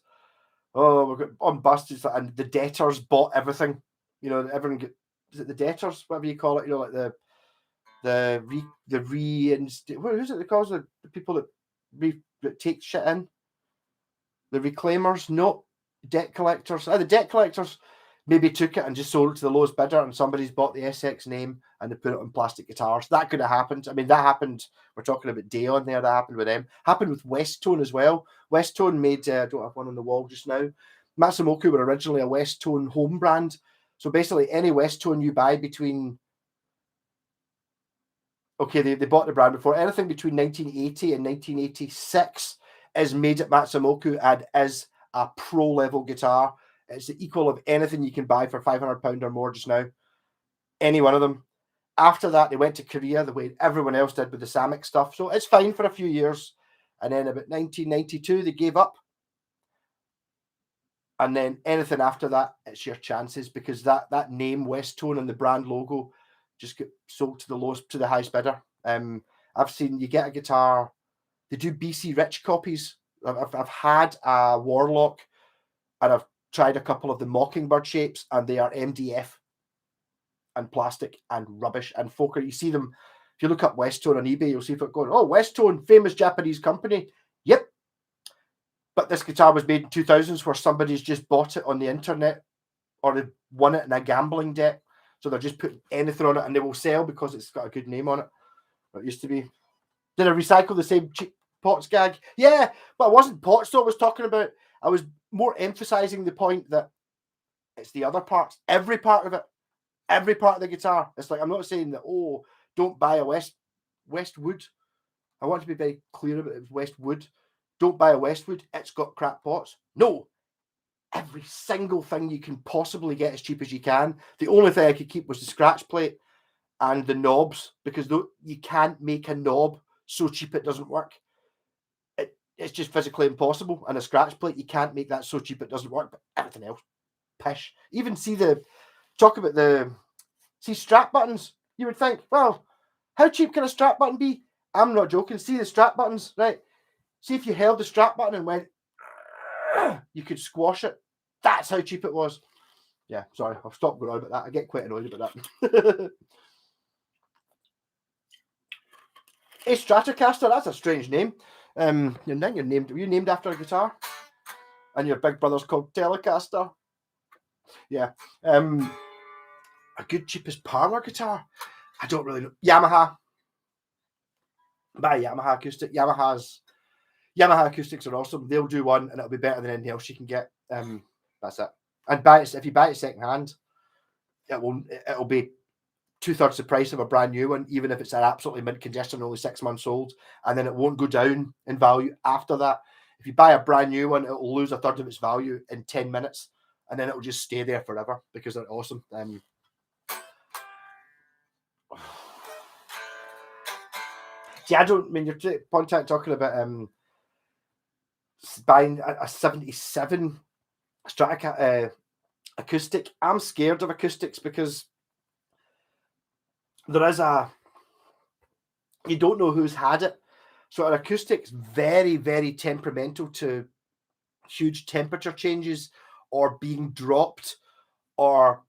[SPEAKER 1] Oh, we're on bust, and the debtors bought everything. You know, everyone is it the debtors, whatever you call it? You know, like who's it? They call the people that take shit in. The reclaimers, no, debt collectors. The debt collectors maybe took it and just sold it to the lowest bidder, and somebody's bought the SX name and they put it on plastic guitars. That could have happened. I mean, that happened. We're talking about Dayon there. That happened with them. Happened with Westtone as well. Westtone made, I don't have one on the wall just now. Matsumoku were originally a Westtone home brand. So basically, any Westtone you buy between, okay, they bought the brand before, anything between 1980 and 1986 is made at Matsumoku and is a pro level guitar. It's the equal of anything you can buy for £500 or more just now. Any one of them. After that, they went to Korea the way everyone else did with the Samick stuff. So it's fine for a few years. And then about 1992, they gave up. And then anything after that, it's your chances, because that name, Westtone, and the brand logo just get sold to the highest bidder. I've seen you get a guitar. They do BC Rich copies. I've had a Warlock, and I've tried a couple of the Mockingbird shapes, and they are MDF and plastic and rubbish. And folk, you see them, if you look up Westtone on eBay, you'll see folk going, oh, Westtone, famous Japanese company. Yep. But this guitar was made in 2000s where somebody's just bought it on the internet, or they won it in a gambling debt. So they're just putting anything on it, and they will sell because it's got a good name on it. It used to be. Did I recycle the same cheap Potts gag? Yeah, but it wasn't Potts though I was talking about. I was more emphasizing the point that it's the other parts, every part of it, every part of the guitar. It's like, I'm not saying that, oh, don't buy a Westwood. I want to be very clear about it. Westwood. Don't buy a Westwood. It's got crap pots. No. Every single thing you can possibly get as cheap as you can. The only thing I could keep was the scratch plate and the knobs, because you can't make a knob so cheap it doesn't work. It's just physically impossible. And a scratch plate, you can't make that so cheap it doesn't work. But everything else, pish. Even talk about the strap buttons. you would think, well, how cheap can a strap button be? I'm not joking. See the strap buttons, right? See if you held the strap button and went, you could squash it. That's how cheap it was. Yeah, sorry, I'll stop going on about that. I get quite annoyed about that. A Stratocaster, that's a strange name. Were you named after a guitar? And your big brother's called Telecaster. Yeah. A good cheapest parlor guitar. I don't really know. Yamaha. Buy a Yamaha acoustic. Yamaha acoustics are awesome. They'll do one, and it'll be better than anything else you can get. That's it. And if you buy it second hand, it'll be 2/3 the price of a brand new one, even if it's an absolutely mint condition, only 6 months old, and then it won't go down in value after that. If you buy a brand new one, it'll lose 1/3 of its value in 10 minutes, and then it'll just stay there forever because they're awesome. See, I don't mean you're talking about buying a 77 Stratocaster acoustic. I'm scared of acoustics because you don't know who's had it. So an acoustic's very, very temperamental to huge temperature changes or being dropped or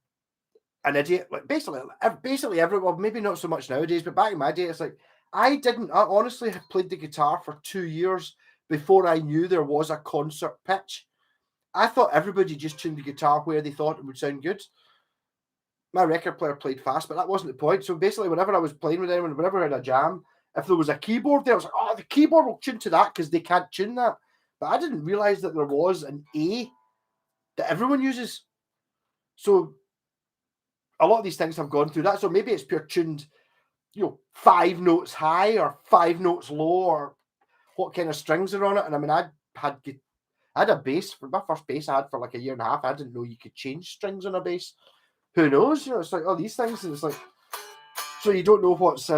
[SPEAKER 1] an idiot. Like basically everyone, maybe not so much nowadays, but back in my day, it's like I honestly had played the guitar for 2 years before I knew there was a concert pitch. I thought everybody just tuned the guitar where they thought it would sound good. My record player played fast, but that wasn't the point. So basically, whenever I was playing with anyone, whenever I had a jam, if there was a keyboard there, I was like, oh, the keyboard will tune to that because they can't tune that. But I didn't realize that there was an A that everyone uses. So a lot of these things have gone through that. So maybe it's pure tuned, 5 notes high or 5 notes low or what kind of strings are on it. And I mean, I had a bass for my first bass I had for like a year and a half. I didn't know you could change strings on a bass. Who knows? It's like all these things, and it's like, so you don't know what's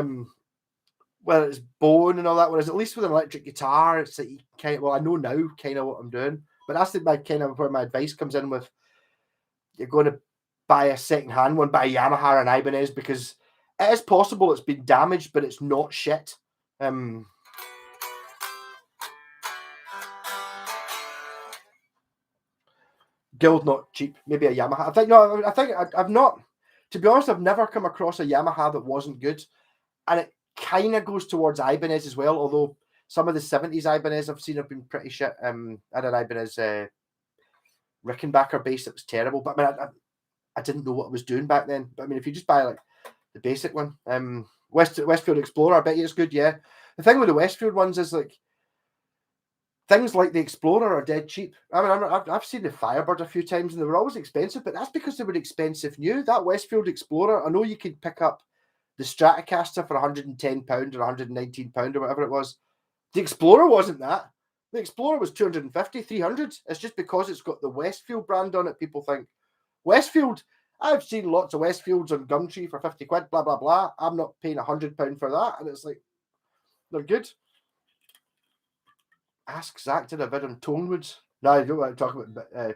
[SPEAKER 1] whether it's bone and all that. Whereas at least with an electric guitar, it's like I know now kind of what I'm doing. But that's my kind of where my advice comes in with. You're going to buy a second-hand one, buy a Yamaha or an Ibanez, because it is possible it's been damaged, but it's not shit. Guild not cheap. Maybe a Yamaha. I think I've not. To be honest, I've never come across a Yamaha that wasn't good, and it kind of goes towards Ibanez as well. Although some of the 70s Ibanez I've seen have been pretty shit. I had an Ibanez Rickenbacker bass that was terrible, but I mean, I didn't know what I was doing back then. But I mean, if you just buy like the basic one, Westfield Explorer, I bet you it's good. Yeah, the thing with the Westfield ones is like things like the Explorer are dead cheap. I mean, I've seen the Firebird a few times and they were always expensive, but that's because they were expensive new. That Westfield Explorer, I know you could pick up the Stratocaster for £110 or £119 or whatever it was. The Explorer wasn't that. The Explorer was 250, 300. It's just because it's got the Westfield brand on it, people think, Westfield, I've seen lots of Westfields on Gumtree for 50 quid, blah, blah, blah. I'm not paying £100 for that. And it's like, they're good. Ask Zach did a vid on Tonewoods. No, you don't want to talk about. You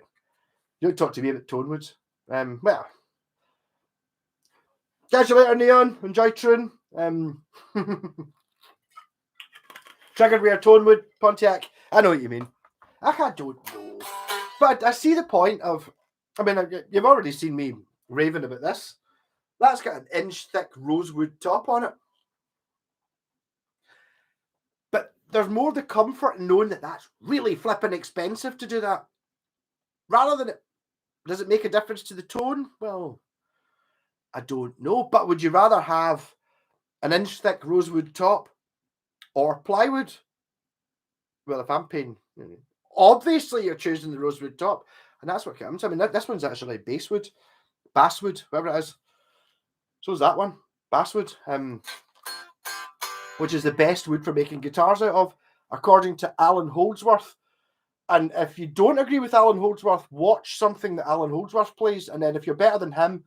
[SPEAKER 1] don't talk to me about Tonewoods. Well, catch you later, Neon. Enjoy Troon. Triggered with a Tonewood Pontiac. I know what you mean. I don't know, but I see the point of. I mean, you've already seen me raving about this. That's got an inch thick rosewood top on it. There's more the comfort in knowing that that's really flipping expensive to do that. Rather than does it make a difference to the tone? Well, I don't know. But would you rather have an inch thick rosewood top or plywood? Well, if I'm paying, obviously you're choosing the rosewood top. And that's what counts. I mean, this one's actually basswood, whatever it is. So is that one, basswood. Which is the best wood for making guitars out of, according to Alan Holdsworth. And if you don't agree with Alan Holdsworth, watch something that Alan Holdsworth plays, and then if you're better than him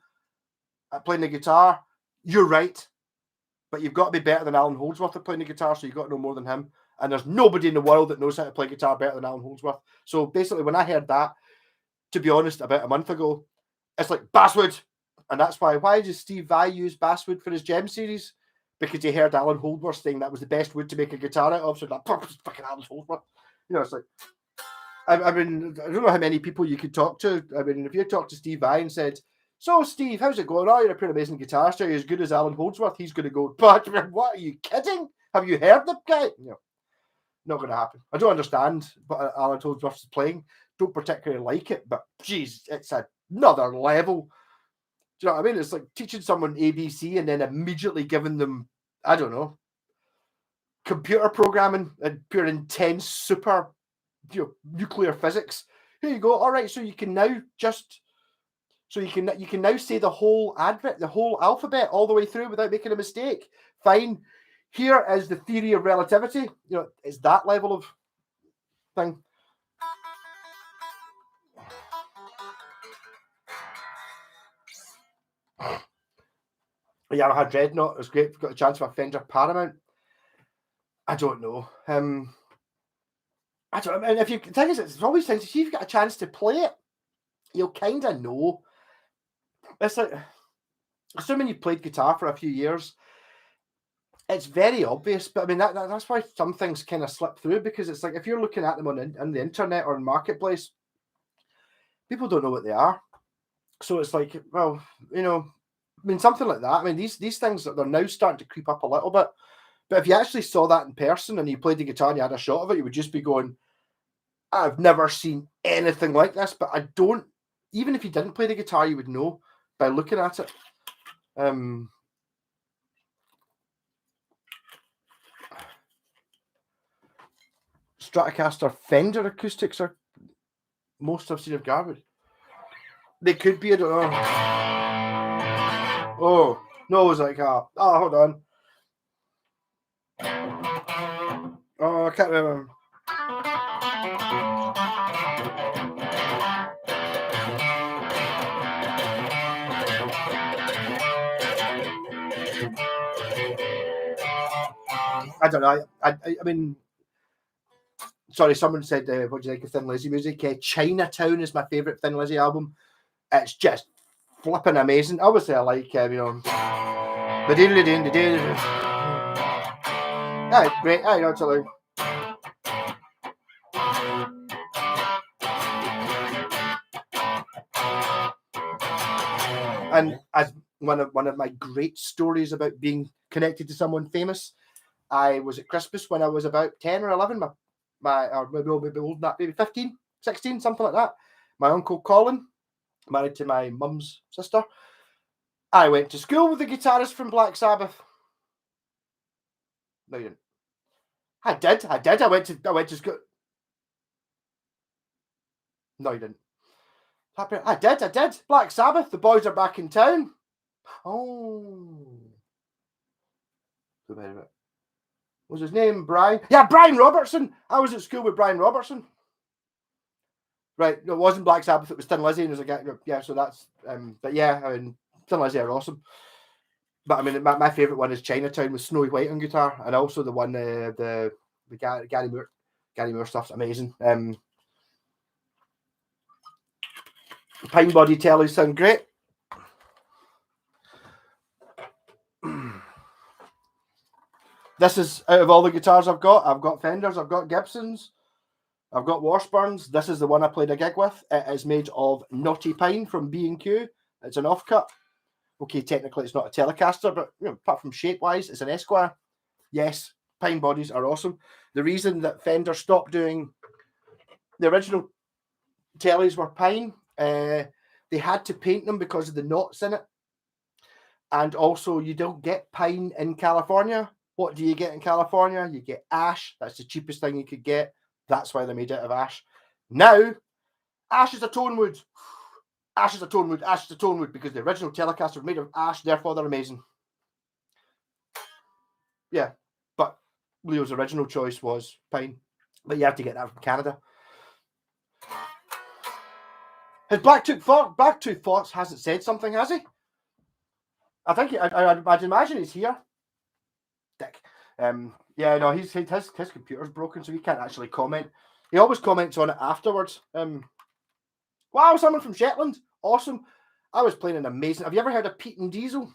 [SPEAKER 1] at playing the guitar, you're right. But you've got to be better than Alan Holdsworth at playing the guitar, so you've got to know more than him. And there's nobody in the world that knows how to play guitar better than Alan Holdsworth. So basically, when I heard that, to be honest, about a month ago, it's like basswood. And that's why does Steve Vai use basswood for his Gem series? Because he heard Alan Holdworth saying that was the best wood to make a guitar out of. So like, fucking Alan Holdworth. You know, it's like, I mean, I don't know how many people you could talk to. I mean, if you talk to Steve Vai and said, so Steve, how's it going? Oh, you're a pretty amazing guitarist. Are you as good as Alan Holdsworth? He's going to go, but what, are you kidding? Have you heard the guy? No, not going to happen. I don't understand what Alan Holdsworth is playing. Don't particularly like it, but geez, it's another level. Do you know what I mean? It's like teaching someone ABC and then immediately giving them, I don't know, computer programming and pure intense super nuclear physics. Here you go. All right, so you can now say the whole the whole alphabet all the way through without making a mistake. Fine. Here is the theory of relativity. You know, it's that level of thing. Yeah, I had Dreadnought. It was great. Got a chance for a Fender Paramount. I don't know. I don't. And if you the thing is, it's always things. If you've got a chance to play it, you'll kind of know. It's like, assuming you've played guitar for a few years, it's very obvious. But I mean, that's why some things kind of slip through, because it's like if you're looking at them on the internet or in Marketplace, people don't know what they are. So it's like, well, you know, I mean, something like that. I mean, these things, they're now starting to creep up a little bit. But if you actually saw that in person and you played the guitar and you had a shot of it, you would just be going, I've never seen anything like this. But I don't, even if you didn't play the guitar, you would know by looking at it. Stratocaster Fender acoustics are most I've seen of garbage. They could be, I don't know. Oh, no, it was like, hold on. Oh, I can't remember. I don't know. I mean, sorry, someone said, what do you think of Thin Lizzy music? Chinatown is my favourite Thin Lizzy album. It's just flipping amazing. Obviously, I like, you know, yeah, great. I know, it's like, and as one of my great stories about being connected to someone famous, I was at Christmas when I was about 10 or 11, or maybe older than that, maybe 15, 16, something like that. My uncle Colin, married to my mum's sister. I went to school with the guitarist from Black Sabbath. No, you didn't. I did. I went to school. No, you didn't. I did. Black Sabbath. The boys are back in town. Oh. What was his name? Brian? Yeah, Brian Robertson. I was at school with Brian Robertson. Right. No, it wasn't Black Sabbath. It was Thin Lizzy. And it was like, yeah, so that's, but yeah, I mean, Thin Lizzy are awesome. But I mean, my favourite one is Chinatown with Snowy White on guitar. And also the one, the Gary Moore stuff's amazing. Pine body tellies sound great. This is, out of all the guitars I've got Fenders, I've got Gibsons, I've got Washburns. This is the one I played a gig with. It is made of knotty pine from B&Q. It's an offcut. Okay, technically it's not a Telecaster, but you know, apart from shape-wise, it's an Esquire. Yes, pine bodies are awesome. The reason that Fender stopped doing the original tellies were pine, they had to paint them because of the knots in it. And also, you don't get pine in California. What do you get in California? You get ash. That's the cheapest thing you could get. That's why they made it out of ash. Now, ash is a tone wood. Ash is a tone wood. Ash is a tone wood, because the original Telecaster was made of ash, therefore they're amazing. Yeah, but Leo's original choice was pine. But you have to get that from Canada. His Blacktooth Fox hasn't said something, has he? I think I'd imagine he's here. Dick. Yeah, no, his computer's broken, so he can't actually comment. He always comments on it afterwards. Wow, someone from Shetland, awesome. I was playing an amazing. Have you ever heard of Pete and Diesel?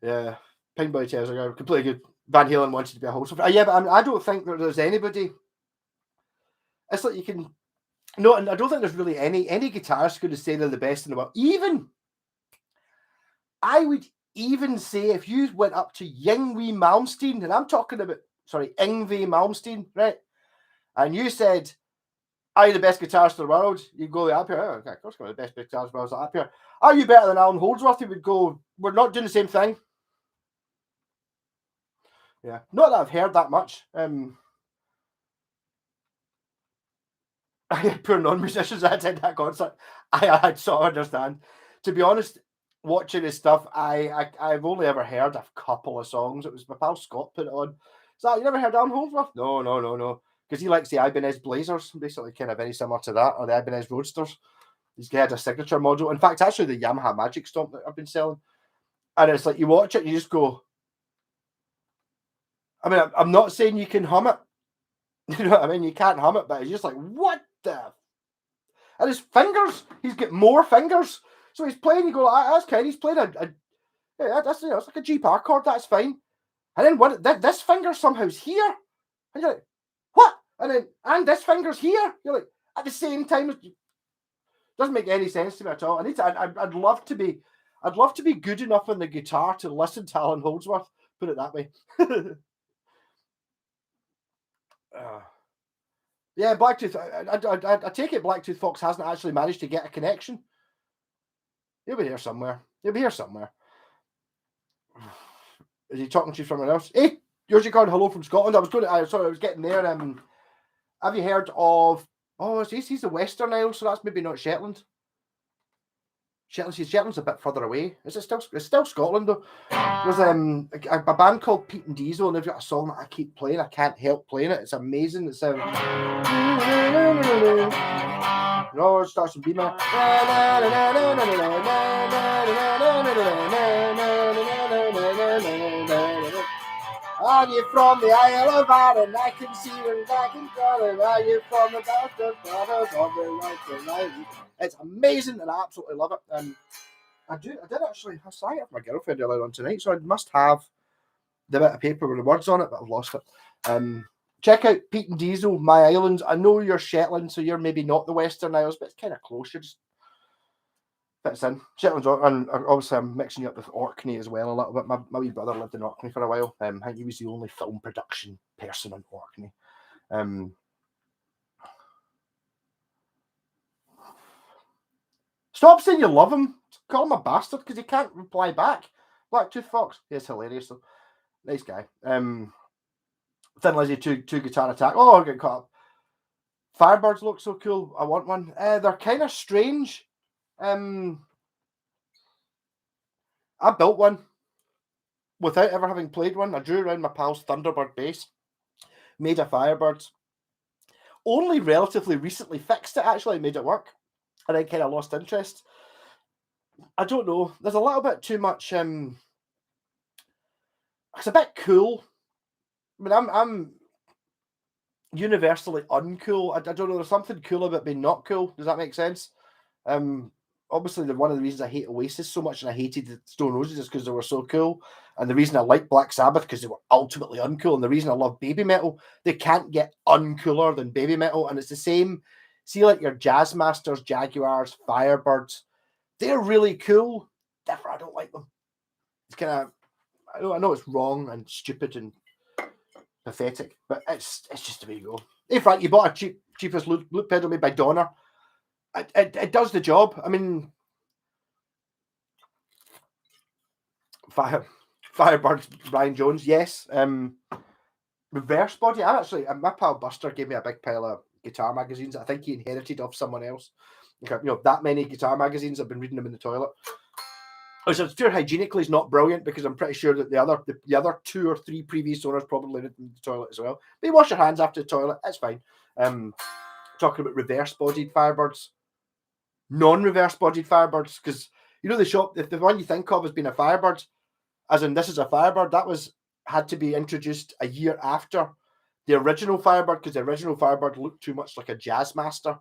[SPEAKER 1] Yeah, Pinball tells ago, completely good. Van Halen wanted to be a host. Yeah, but I don't think that there's anybody. It's like you can. No, and I don't think there's really any guitarist going to say they're the best in the world. Even I would even say if you went up to Yngwie Malmsteen, and I'm talking about Yngwie Malmsteen, right? And you said, "Are you the best guitarist in the world?" You go up here. Oh, okay, of course, I'm the best guitarist in the world. Up here. Are you better than Alan Holdsworth? He would go, "We're not doing the same thing." Yeah, not that I've heard that much. Poor non-musicians that attend that concert. I sort of understand. To be honest, watching his stuff, I've only ever heard a couple of songs. It was my pal Scott put it on. So you never heard Alan Holdsworth? No. Because he likes the Ibanez Blazers, basically kind of very similar to that, or the Ibanez Roadsters. He's had a signature model. In fact, actually the Yamaha Magic Stomp that I've been selling. And it's like you watch it and you just go, I mean, I'm not saying you can hum it. You know what I mean? You can't hum it, but it's just like, what the? And his fingers, he's got more fingers. So he's playing, you go, that's kind. He's playing yeah, that's, it's like a G bar chord, that's fine. And then this finger somehow's here. And you're like, what? And this finger's here. You're like, at the same time, it doesn't make any sense to me at all. I'd love to be good enough on the guitar to listen to Alan Holdsworth, put it that way. Yeah, Blacktooth. I take it Blacktooth Fox hasn't actually managed to get a connection. He'll be here somewhere. Is he talking to someone else? Hey, yours called hello from Scotland. I was getting there. Have you heard of? Oh, he's the Western Isles, so that's maybe not Shetland. Shetland's a bit further away. It's still Scotland though. There's a band called Pete and Diesel, and they've got a song that I keep playing. I can't help playing it. It's amazing. It's no, it starts in B minor. Are you from the Isle of Arran? I can see them back in color. Are you from the bastard brothers of the right? It's amazing, and I absolutely love it. And I did actually. I sang it for my girlfriend earlier on tonight, so I must have the bit of paper with the words on it, but I've lost it. Check out Pete and Diesel, My Islands. I know you're Shetland, so you're maybe not the Western Isles, but it's kind of close. You're just fits in. Shetland's, and obviously I'm mixing you up with Orkney as well a little bit. My wee brother lived in Orkney for a while. I think he was the only film production person in Orkney. Stop saying you love him. Call him a bastard because he can't reply back. Blacktooth Fox. He's hilarious though. Nice guy. Thin Lizzy, two guitar attack. Oh, I get caught up. Firebirds look so cool. I want one. They're kind of strange. I built one without ever having played one. I drew around my pal's Thunderbird bass, made a Firebird. Only relatively recently fixed it, actually, made it work. And I kind of lost interest. I don't know. There's a little bit too much. It's a bit cool. I mean, I'm universally uncool. I don't know. There's something cool about being not cool. Does that make sense? Obviously, one of the reasons I hate Oasis so much and I hated the Stone Roses is because they were so cool. And the reason I like Black Sabbath because they were ultimately uncool. And the reason I love baby metal, they can't get uncooler than baby metal. And it's the same. See, like your Jazz Masters, Jaguars, Firebirds, they're really cool. Therefore, I don't like them. It's kind of, I know it's wrong and stupid and pathetic, but it's just the way you go. In fact, you bought a cheapest loop pedal made by Donner. It does the job. I mean, Firebird, Brian Jones, yes. Reverse body. My pal Buster gave me a big pile of guitar magazines. I think he inherited off someone else. That many guitar magazines. I've been reading them in the toilet. Which I'm sure hygienically is not brilliant because I'm pretty sure that the other 2 or 3 previous owners probably did in the toilet as well. But you wash your hands after the toilet, that's fine. Talking about reverse bodied Firebirds, non-reverse bodied Firebirds, because the shop, if the one you think of as being a Firebird, as in this is a Firebird, that had to be introduced a year after the original Firebird, because the original Firebird looked too much like a Jazz Master.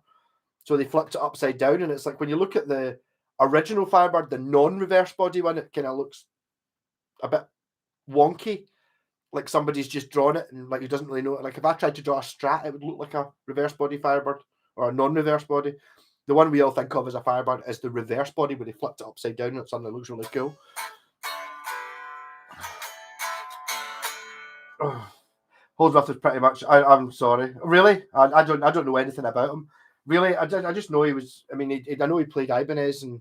[SPEAKER 1] So they flipped it upside down, and it's like when you look at the original Firebird, the non-reverse body one, it kind of looks a bit wonky, like somebody's just drawn it and like he doesn't really know it. Like if I tried to draw a Strat, it would look like a reverse body Firebird or a non-reverse body. The one we all think of as a Firebird is the reverse body where they flipped it upside down and it suddenly looks really cool. Holdsworth is pretty much. I'm sorry, really. I don't know anything about him. Really, I just know he was. I mean, I know he played Ibanez and.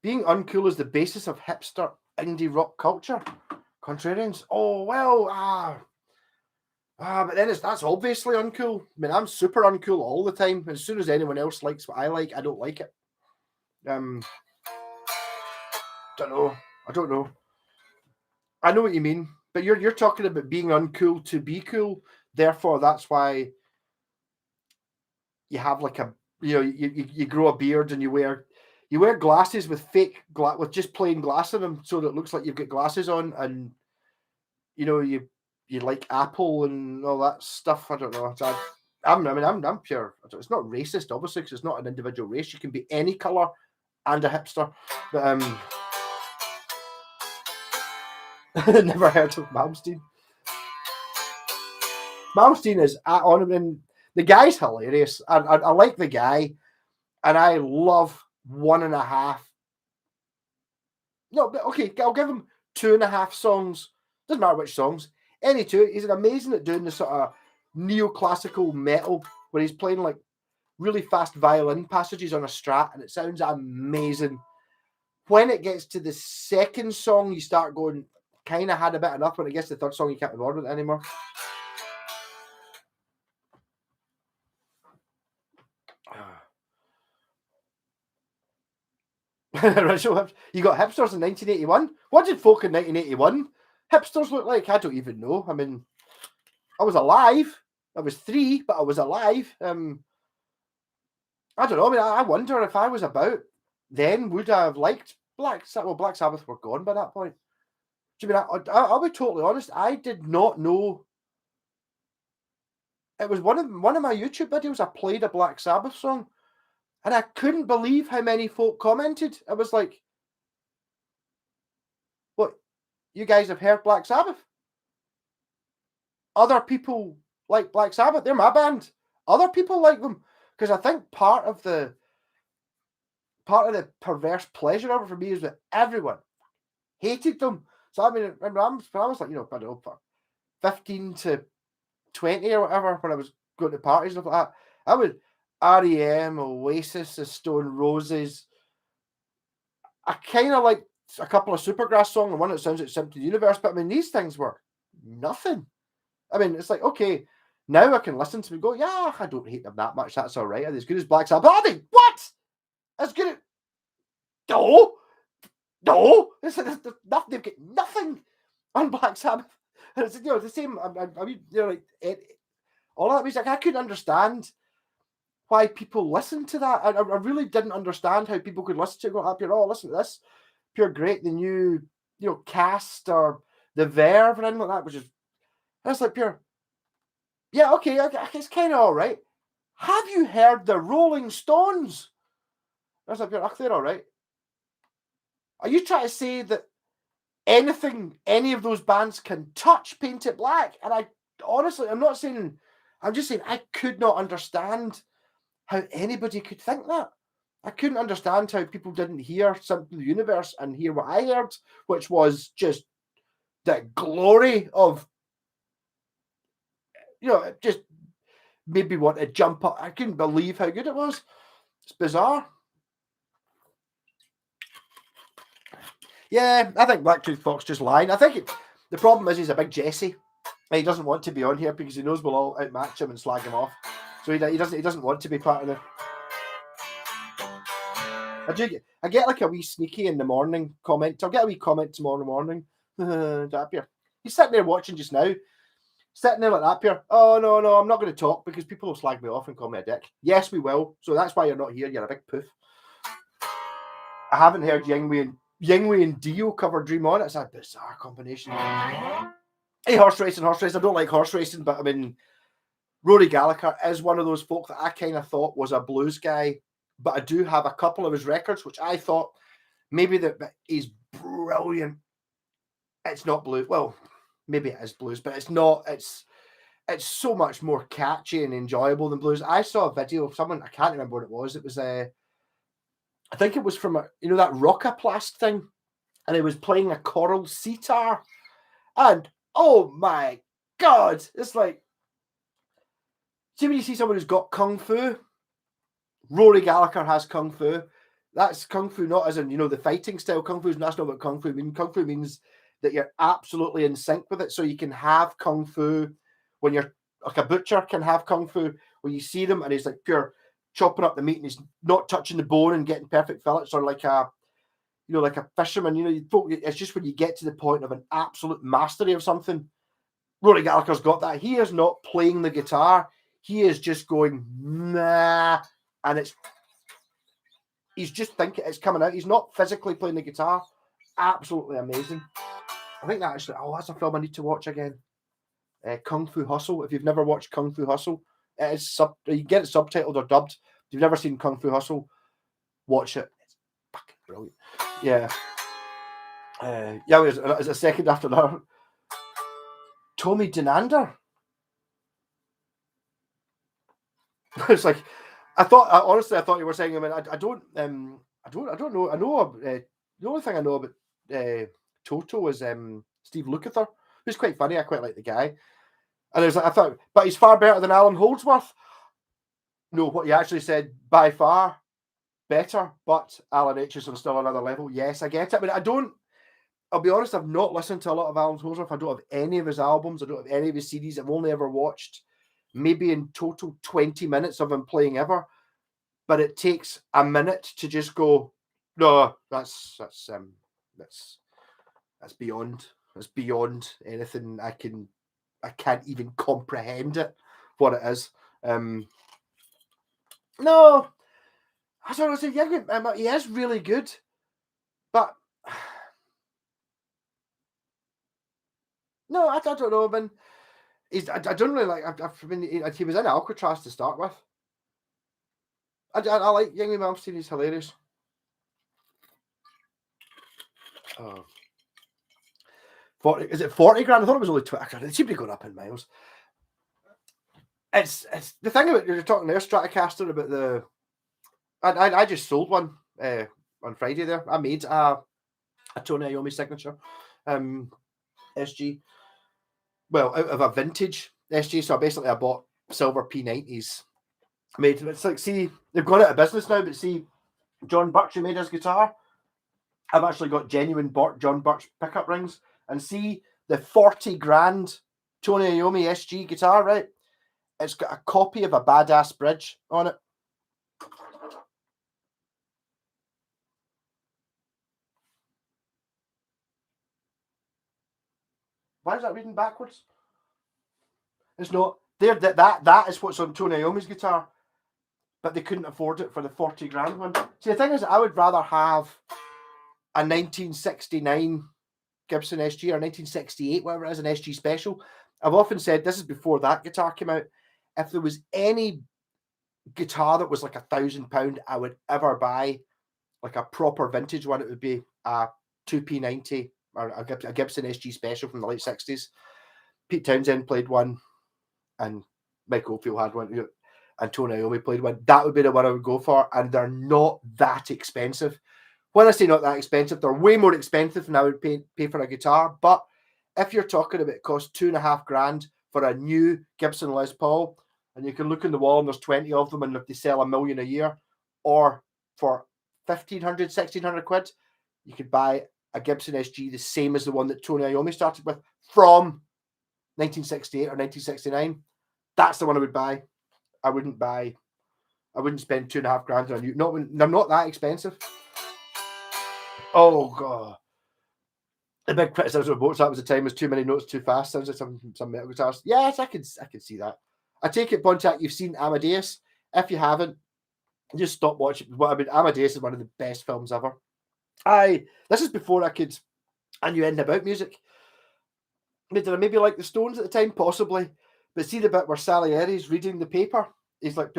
[SPEAKER 1] Being uncool is the basis of hipster indie rock culture. Contrarians. Oh well. But then that's obviously uncool. I mean, I'm super uncool all the time. As soon as anyone else likes what I like, I don't like it. Don't know. I don't know. I know what you mean, but you're talking about being uncool to be cool. Therefore, that's why you have like a you grow a beard and you wear glasses with fake with just plain glass in them, so that it looks like you've got glasses on, and you like Apple and all that stuff. I don't know. I'm pure. It's not racist, obviously, because it's not an individual race. You can be any color and a hipster, but never heard of Malmsteen. Malmsteen is on him. The guy's hilarious. I like the guy, and I love 1.5. No, but okay, I'll give him 2.5 songs. Doesn't matter which songs. Any two. He's amazing at doing the sort of neoclassical metal where he's playing like really fast violin passages on a Strat, and it sounds amazing. When it gets to the second song, you start going, kind of had a bit enough. When it gets to the third song, you can't be bothered with it anymore. You got hipsters in 1981. What did folk in 1981 hipsters look like? I don't even know. I mean, I was alive. I was 3, but I was alive. I don't know. I mean, I wonder if I was about then, would I have liked Black Sabbath? Well, Black Sabbath were gone by that point. Do you mean, I'll be totally honest. I did not know. It was one of my YouTube videos. I played a Black Sabbath song, and I couldn't believe how many folk commented. I was like, "What? You guys have heard Black Sabbath? Other people like Black Sabbath. They're my band. Other people like them." Because I think part of the perverse pleasure of it for me is that everyone hated them. So I mean, I was like, I don't know, 15 to 20 or whatever, when I was going to parties and stuff like that, I would REM, Oasis, the Stone Roses. I kind of like a couple of Supergrass songs, and one that sounds like Symptom of the Universe, but I mean, these things were nothing. I mean, it's like, okay, now I can listen to them and go, yeah, I don't hate them that much. That's all right. Are they as good as Black Sabbath? Are they? What? As good as... No. They've got nothing on Black Sabbath. And it's the same. I mean, like all of that music. I couldn't understand why people listen to that. I really didn't understand how people could listen to it. Go up here, listen to this, pure great. The new, Cast or the Verve or anything like that, which is that's like pure. Yeah, okay, it's kind of all right. Have you heard the Rolling Stones? That's like pure. They're all right. Are you trying to say that anything any of those bands can touch Paint It Black? And I honestly, I'm just saying I could not understand how anybody could think that. I couldn't understand how people didn't hear Symptom of the Universe and hear what I heard, which was just the glory of, it just made me want to jump up. I couldn't believe how good it was. It's bizarre. Yeah, I think Blacktooth Fox just lying. I think the problem is he's a big Jesse. And he doesn't want to be on here because he knows we'll all outmatch him and slag him off. So he doesn't want to be part of the... I get like a wee sneaky in the morning comment. I'll get a wee comment tomorrow morning. He's sitting there watching just now. Sitting there like that, Pierre. Oh, no, I'm not going to talk because people will slag me off and call me a dick. Yes, we will. So that's why you're not here. You're a big poof. I haven't heard Yingwei and Dio cover Dream On. It's a bizarre combination. Hey, horse racing. I don't like horse racing, but I mean, Rory Gallagher is one of those folk that I kind of thought was a blues guy, but I do have a couple of his records, which I thought maybe that he's brilliant. It's not blues. Well, maybe it is blues, but it's not. It's so much more catchy and enjoyable than blues. I saw a video of someone, I can't remember what it was. It was I think it was from that Rockaplast thing, and he was playing a choral sitar, and oh my god, it's like, see when you see someone who's got kung fu. Rory Gallagher has kung fu. That's kung fu, not as in the fighting style kung fu. That's not what kung fu means. Kung fu means that you're absolutely in sync with it. So you can have kung fu when you're like a butcher can have kung fu, where you see them and he's like pure chopping up the meat and he's not touching the bone and getting perfect fillets, or like a fisherman. It's just when you get to the point of an absolute mastery of something. Rory Gallagher's got that. He is not playing the guitar. He is just going nah, and he's just thinking it's coming out. He's not physically playing the guitar. Absolutely amazing. I think that actually, that's a film I need to watch again. Kung Fu Hustle. If you've never watched Kung Fu Hustle, it is you get it subtitled or dubbed. If you've never seen Kung Fu Hustle, watch it. It's fucking brilliant. Yeah. As a second after that, Tommy Denander. It's like I thought you were saying. I mean, I don't know. I know the only thing I know about Toto is Steve Lukather, who's quite funny. I quite like the guy. And I thought, but he's far better than Alan Holdsworth. No, what he actually said, by far better, but Alan H is on still another level. Yes, I get it. I mean, I'll be honest, I've not listened to a lot of Alan Holdsworth. I don't have any of his albums. I don't have any of his CDs. I've only ever watched maybe in total 20 minutes of him playing ever. But it takes a minute to just go, no, that's beyond. That's beyond anything I can't even comprehend it, what it is. No, I don't know. He is really good, but no, I don't know. I mean, I don't really like. He was in Alcatraz to start with. I like Young Malmsteen. He's hilarious. Oh. 40, is it 40 grand? I thought it was only 20 grand. It seemed to be going up in miles. It's the thing about you're talking there, Stratocaster, about the. I just sold one on Friday there. I made a Tony Iommi signature SG. Well, out of a vintage SG. So basically I bought silver P90s. Made it's like, see, they've gone out of business now, but see, John Birch, who made his guitar, I've actually got genuine John Birch pickup rings. And see the 40 grand Tony Iommi SG guitar, right? It's got a copy of a badass bridge on it. Why is that reading backwards? It's not. That is what's on Tony Iommi's guitar, but they couldn't afford it for the 40 grand one. See, the thing is, I would rather have a 1969 Gibson SG or 1968, whatever it is, an SG Special. I've often said, this is before that guitar came out, if there was any guitar that was like £1,000 I would ever buy, like a proper vintage one, it would be a 2P90 or a Gibson SG Special from the late 60s. Pete Townsend played one, and Mike Oldfield had one, and Tony Iommi played one. That would be the one I would go for, and they're not that expensive. When I say not that expensive, they're way more expensive than I would pay for a guitar. But if you're talking about it costs $2.5 grand for a new Gibson Les Paul, and you can look in the wall and there's 20 of them, and if they sell 1 million a year, or for 1,500, 1,600 quid, you could buy a Gibson SG the same as the one that Tony Iommi started with from 1968 or 1969. That's the one I would buy. I wouldn't spend $2.5 grand on a new. They're not that expensive. Oh god! The big criticism of Mozart was the time was too many notes too fast. Sounds like some metal guitars. Yes, I can see that. I take it, Bontac, you've seen Amadeus. If you haven't, just stop watching. I mean, Amadeus is one of the best films ever. This is before I knew anything about music. Did I maybe like the Stones at the time? Possibly. But see the bit where Salieri's reading the paper? He's like,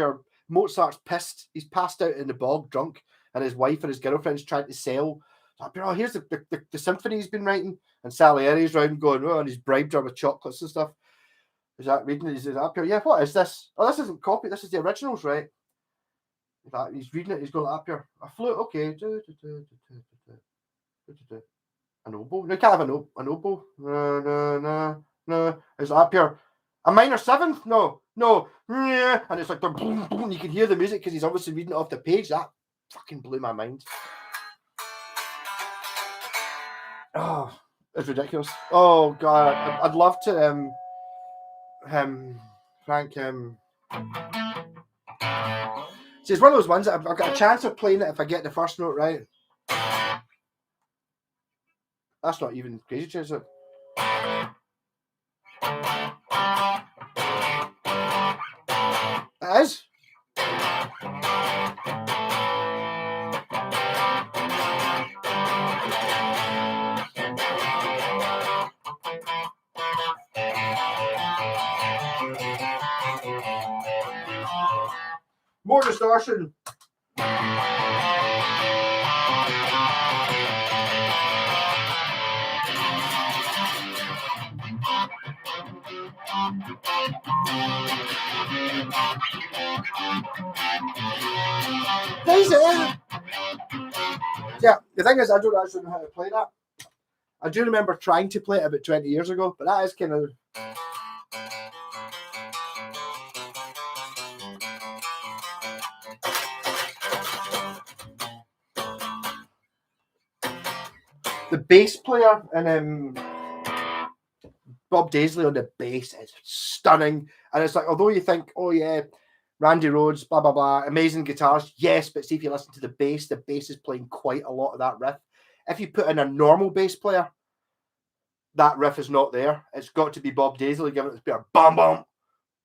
[SPEAKER 1] Mozart's pissed. He's passed out in the bog, drunk, and his wife and his girlfriend's trying to sell. Oh, here's the symphony he's been writing. And Salieri's round going, oh, and he's bribed her with chocolates and stuff. Is that reading? Is up here? Yeah, what is this? Oh, this isn't copy. This is the originals, right? He's reading it. He's going up here. A flute, okay. An oboe. No, you can't have an oboe. No. It's up here. A minor seventh? No. And it's like, boom, boom. You can hear the music because he's obviously reading it off the page. That fucking blew my mind. Oh, it's ridiculous. Oh God, I'd love to Frank see, it's one of those ones that I've got a chance of playing it if I get the first note right. That's not even crazy, is it? It is. More distortion. Yeah, the thing is, I don't actually know how to play that. I do remember trying to play it about 20 years ago, but that is kind of... The bass player and Bob Daisley on the bass is stunning. And it's like, although you think, oh yeah, Randy Rhoads, blah, blah, blah, amazing guitars. Yes, but see if you listen to the bass is playing quite a lot of that riff. If you put in a normal bass player, that riff is not there. It's got to be Bob Daisley giving it this bit of bam, bam,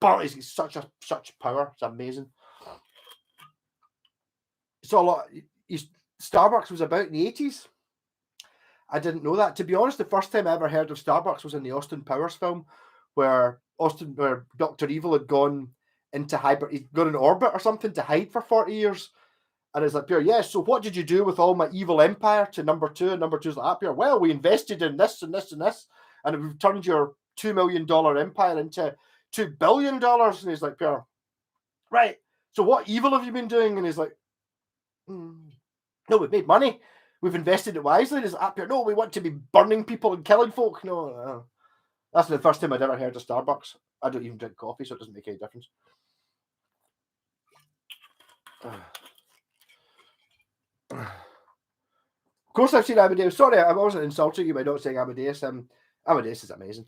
[SPEAKER 1] bam. It's such power. It's amazing. So a lot. Starbucks was about in the 80s. I didn't know that. To be honest, the first time I ever heard of Starbucks was in the Austin Powers film, where Dr. Evil had gone into he'd gone in orbit or something to hide for 40 years. And it's like, yeah, so what did you do with all my evil empire to number two? And number two's like, well, we invested in this and this and this, and we've turned your $2 million empire into $2 billion. And he's like, right, so what evil have you been doing? And he's like, no, we've made money. We've invested it wisely. And he's like, no, we want to be burning people and killing folk. No. That's the first time I'd ever heard of Starbucks. I don't even drink coffee, so it doesn't make any difference. Of course, I've seen Amadeus. Sorry, I wasn't insulting you by not saying Amadeus. Amadeus is amazing.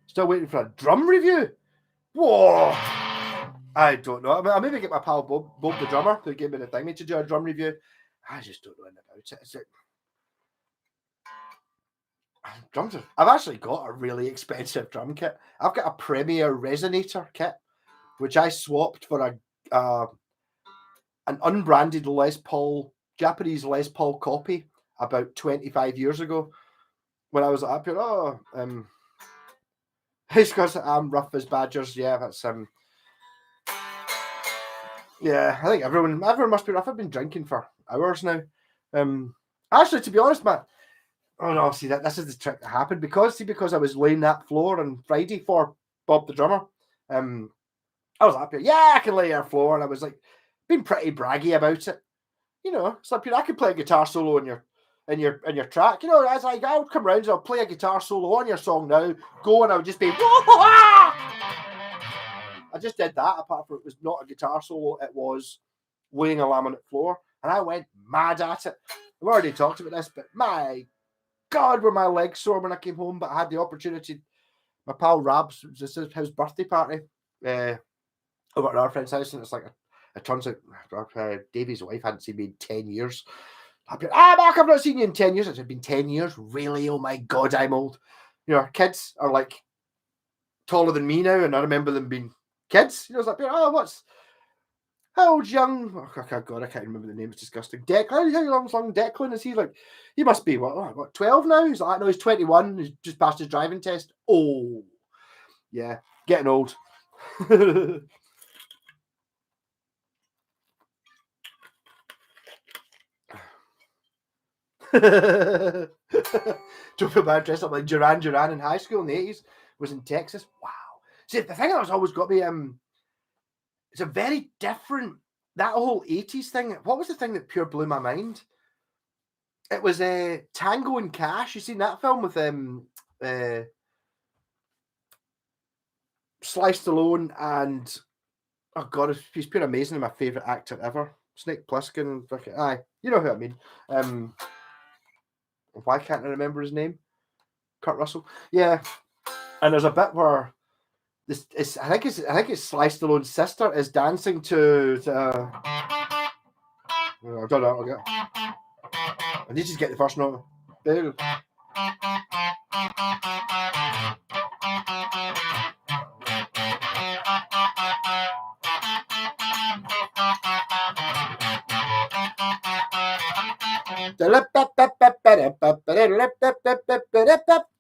[SPEAKER 1] Still waiting for a drum review? Whoa! I don't know. I maybe get my pal Bob the drummer, who gave me the thingy to do a drum review. I just don't know anything about it. It's like, drums. I've actually got a really expensive drum kit. I've got a Premier Resonator kit, which I swapped for an unbranded Japanese Les Paul copy about 25 years ago when I was up here. It's because I'm rough as badgers. Yeah, that's yeah, I think everyone must be rough. I've been drinking for hours now. Actually, to be honest, man. Oh no, see this is the trick that happened because I was laying that floor on Friday for Bob the drummer. I was up here, yeah, I can lay our floor, and I was like being pretty braggy about it. You know, it's like I could play a guitar solo in your track. You know, as I would come round and I'll play a guitar solo on your song now, go, and I would just be I just did that, apart from it was not a guitar solo, it was laying a laminate floor, and I went mad at it. I've already talked about this, but my God, were my legs sore when I came home, but I had the opportunity. My pal Rabs, this is his birthday party over at our friend's house, and it's like, it turns out Davey's wife hadn't seen me in 10 years. I'd be like, Mark, I've not seen you in 10 years. It's been 10 years? Really? Oh my God, I'm old. You know, our kids are like taller than me now, and I remember them being kids. You know, it's like, how old's young? Oh, God, I can't remember the name. It's disgusting. Declan. How long's Declan? Is he like? He must be what 12 now? He's like, no, he's 21. He's just passed his driving test. Oh, yeah, getting old. Don't feel bad dressed up like Duran Duran in high school in the 80s. Was in Texas. Wow. See, the thing that's always got me, it's a very different, that whole 80s thing. What was the thing that pure blew my mind? It was Tango and Cash. You seen that film with Sly Stallone and, oh God, he's pure amazing. My favourite actor ever. Snake Plissken. Aye, you know who I mean. Why can't I remember his name? Kurt Russell. Yeah. And there's a bit where I think it's Sly Stallone's sister is dancing to I don't know. I need to get the first note. There.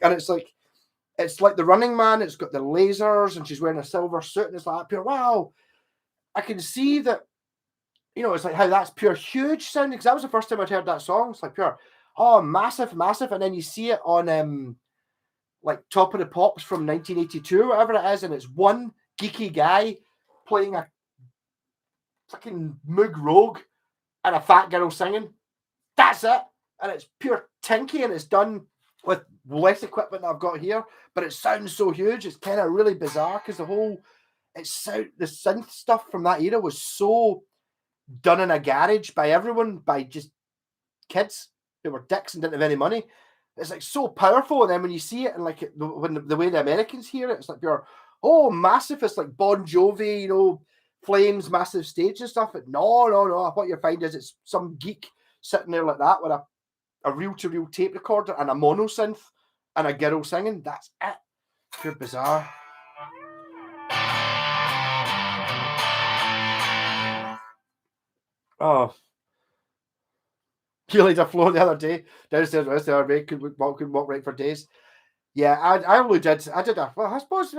[SPEAKER 1] And it's like the Running Man. It's got the lasers, and she's wearing a silver suit, and it's like pure wow. I can see that, it's like how that's pure huge sounding, because that was the first time I'd heard that song. It's like pure, oh, massive, massive, and then you see it on like Top of the Pops from 1982 or whatever it is, and it's one geeky guy playing a fucking Moog Rogue and a fat girl singing. That's it. And it's pure tinky, and it's done with less equipment that I've got here, but it sounds so huge. It's kind of really bizarre because the synth stuff from that era was so done in a garage by everyone, by just kids who were dicks and didn't have any money. It's like so powerful, and then when you see it and like the way the Americans hear it, it's like you're massive. It's like Bon Jovi, Flames, massive stage and stuff. But no. What you find is it's some geek sitting there like that with a reel-to-reel tape recorder and a mono synth and a girl singing. That's it. Pure bizarre. Oh. You laid a floor the other day downstairs with the RV, could walk right for days. Yeah, I only did. I did I suppose, it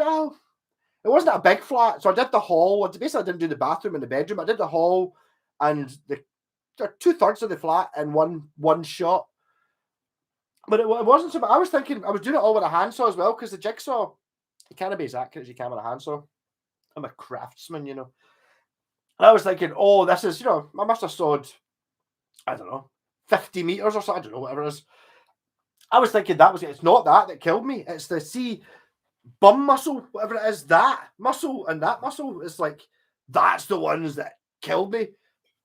[SPEAKER 1] wasn't a big flat, so I did the hall. Basically, I didn't do the bathroom and the bedroom. I did the hall and the 2/3 of the flat in one shot. But it wasn't so bad. I was thinking, I was doing it all with a handsaw as well, because the jigsaw, you can't be as accurate as you can with a handsaw. I'm a craftsman, And I was thinking, this is, I must have sawed, I don't know, 50 meters or something. I don't know, whatever it is. I was thinking it's not that killed me. It's the bum muscle, whatever it is, that muscle and that muscle. It's like, that's the ones that killed me.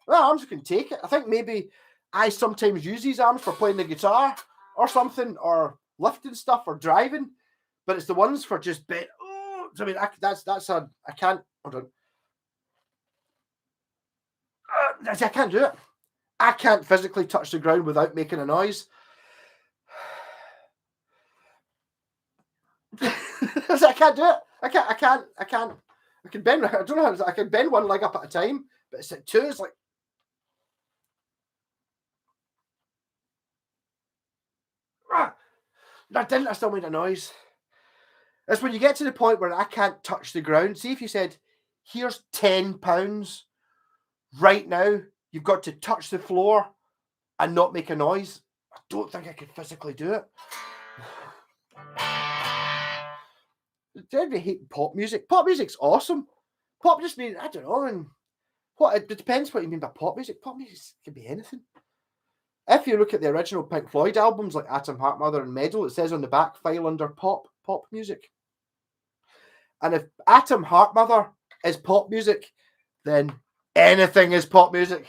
[SPEAKER 1] Well, arms can take it. I think maybe I sometimes use these arms for playing the guitar or something, or lifting stuff or driving, but it's the ones for just bit. Oh, I mean, I can't. Hold on. I can't do it. I can't physically touch the ground without making a noise. I can't do it. I can't. I can bend. I don't know how. I can bend one leg up at a time, but it's at two. It's like. I didn't. I still made a noise. It's when you get to the point where I can't touch the ground. See, if you said, "Here's £10 right now," you've got to touch the floor and not make a noise. I don't think I could physically do it. Do everybody hate pop music? Pop music's awesome. Pop just means, I don't know, and it depends what you mean by pop music. Pop music can be anything. If you look at the original Pink Floyd albums like Atom Heart Mother and Metal, it says on the back, file under pop music. And if Atom Heart Mother is pop music, then anything is pop music.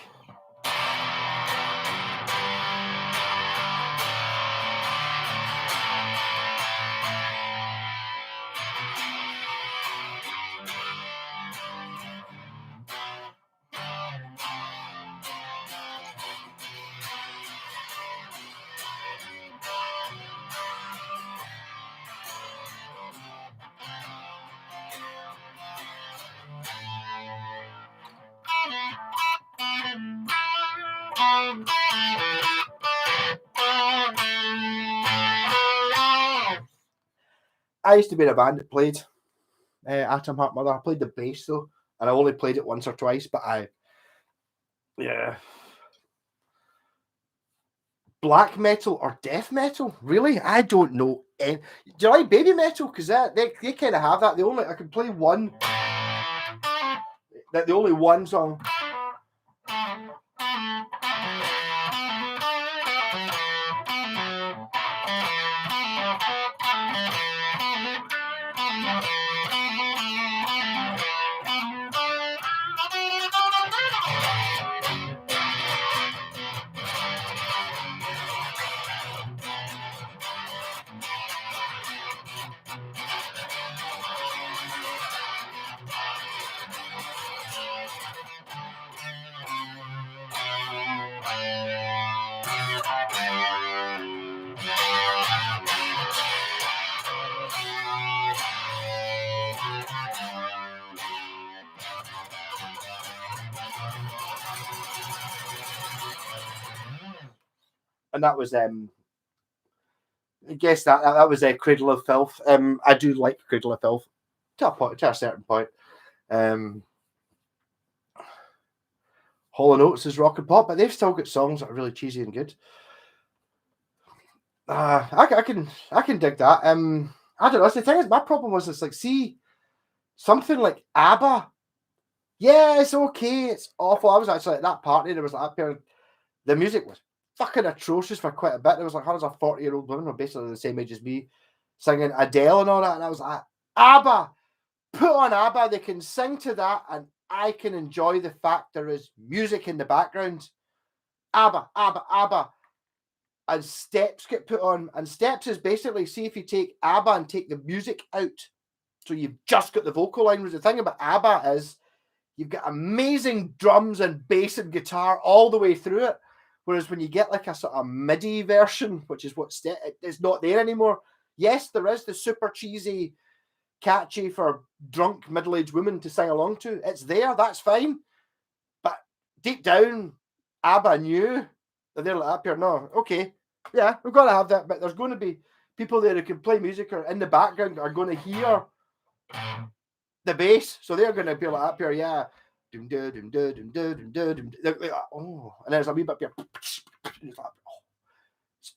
[SPEAKER 1] I used to be in a band that played Atom Heart Mother. I played the bass though, and I only played it once or twice, but yeah. Black metal or death metal? Really? I don't know. Do you like baby metal? Because they kind of have that. I can play one. The only one song. And that was I guess that was Cradle of Filth. I do like Cradle of Filth to a certain point. Hall & Oates is rock and pop, but they've still got songs that are really cheesy and good. I can dig that. I don't know. The thing is, my problem was it's like, see, something like ABBA. Yeah, it's okay. It's awful. I was actually at that party. There was like up here. The music was fucking atrocious for quite a bit. There was like hundreds of 40-year-old women who were basically the same age as me, singing Adele and all that. And I was like, ABBA, put on ABBA. They can sing to that, and I can enjoy the fact there is music in the background. ABBA, ABBA, ABBA. And steps get put on. And steps is basically, see if you take ABBA and take the music out. So you've just got the vocal line. The thing about ABBA is you've got amazing drums and bass and guitar all the way through it. Whereas when you get like a sort of MIDI version, which is what is not there anymore. Yes, there is the super cheesy, catchy for drunk middle-aged women to sing along to. It's there, that's fine. But deep down, ABBA knew that they're like up here. No, okay, yeah, we've got to have that. But there's going to be people there who can play music or in the background are going to hear the bass, so they're going to be like up here, yeah. Oh, and there's a wee bit here.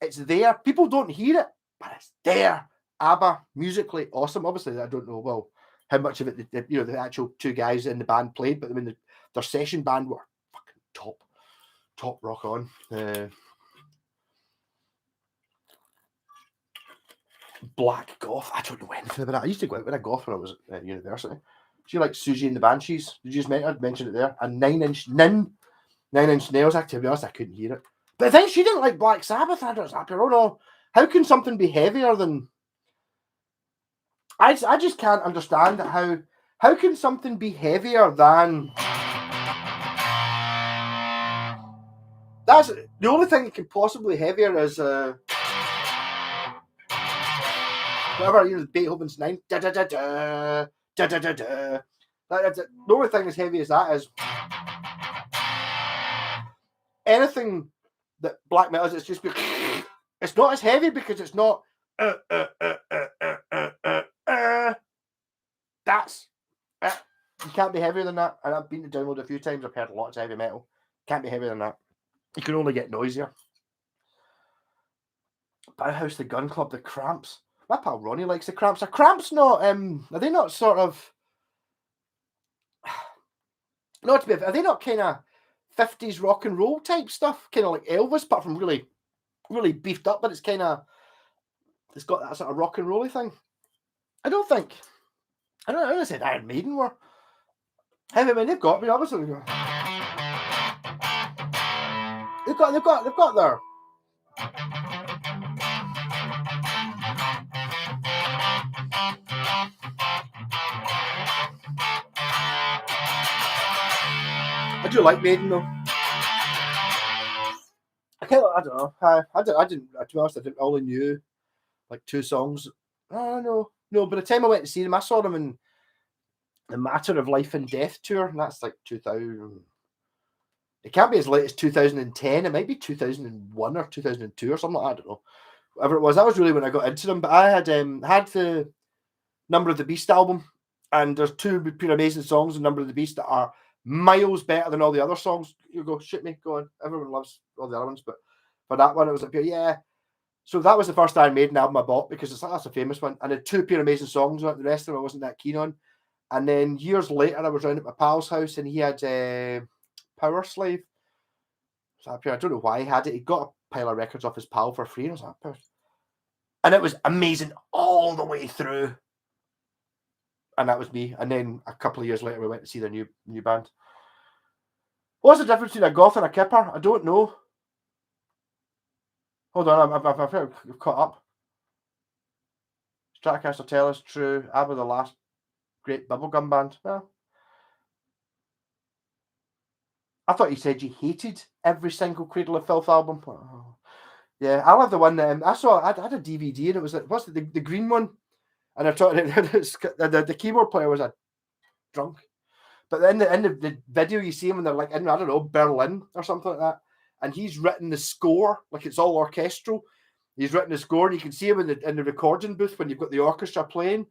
[SPEAKER 1] It's there. People don't hear it, but it's there. ABBA, musically awesome. Obviously, I don't know well how much of it the actual two guys in the band played, but I mean their session band were fucking top rock on. Black goth. I don't know anything about that. I used to go out with a goth when I was at university. Do you like Susie and the Banshees? Did you just mention it there? And Nine Inch Nails. To be honest, I couldn't hear it. But I think she didn't like Black Sabbath. I don't know. How can something be heavier than? I just can't understand how can something be heavier than? That's the only thing that can possibly be heavier is whatever Beethoven's 9. Da da da da da da da da. The only thing as heavy as that is anything that black metal is. It's just it's not as heavy because it's not. That's you can't be heavier than that. And I've been to download a few times. I've heard lots of heavy metal. Can't be heavier than that. You can only get noisier. Bauhaus, the Gun Club, the Cramps. My pal Ronnie likes the Cramps. Are Cramps not? Are they not sort of? Not to be. Are they not kind of 50s rock and roll type stuff? Kind of like Elvis, apart from really, really beefed up. But it's got that sort of rock and rolly thing. I don't think. I don't know. I said Iron Maiden were. I mean, they've got. I mean, obviously, they've got their. I do like Maiden though. I don't know. I didn't. To be honest, I only knew like 2 songs. No. By the time I went to see them, I saw them in. The Matter of Life and Death tour, and that's like 2000. It can't be as late as 2010. It might be 2001 or 2002 or something like that. I don't know. Whatever it was, that was really when I got into them. But I had the Number of the Beast album, and there's two pure amazing songs in Number of the Beast that are miles better than all the other songs. You go, shit me, go on. Everyone loves all the other ones, but for that one, it was like, yeah. So that was the first Iron Maiden album I bought because it's like, that's a famous one. And the two pure amazing songs, the rest of them I wasn't that keen on. And then years later, I was round at my pal's house and he had Power Slave. So I don't know why he had it. He got a pile of records off his pal for free. And I was like, and it was amazing all the way through. And that was me. And then a couple of years later, we went to see their new band. What's the difference between a goth and a kipper? I don't know. Hold on, I've caught up. Stratocaster Tele is true. ABBA, the last great bubblegum band. Well, I thought you said you hated every single Cradle of Filth album. Oh. Yeah, I love the one that I saw. I had a DVD and it was what's the green one, and I thought the keyboard player was a drunk. But then in the video you see him and they're like in, I don't know, Berlin or something like that, and he's written the score like it's all orchestral. He's written the score and you can see him in the recording booth when you've got the orchestra playing,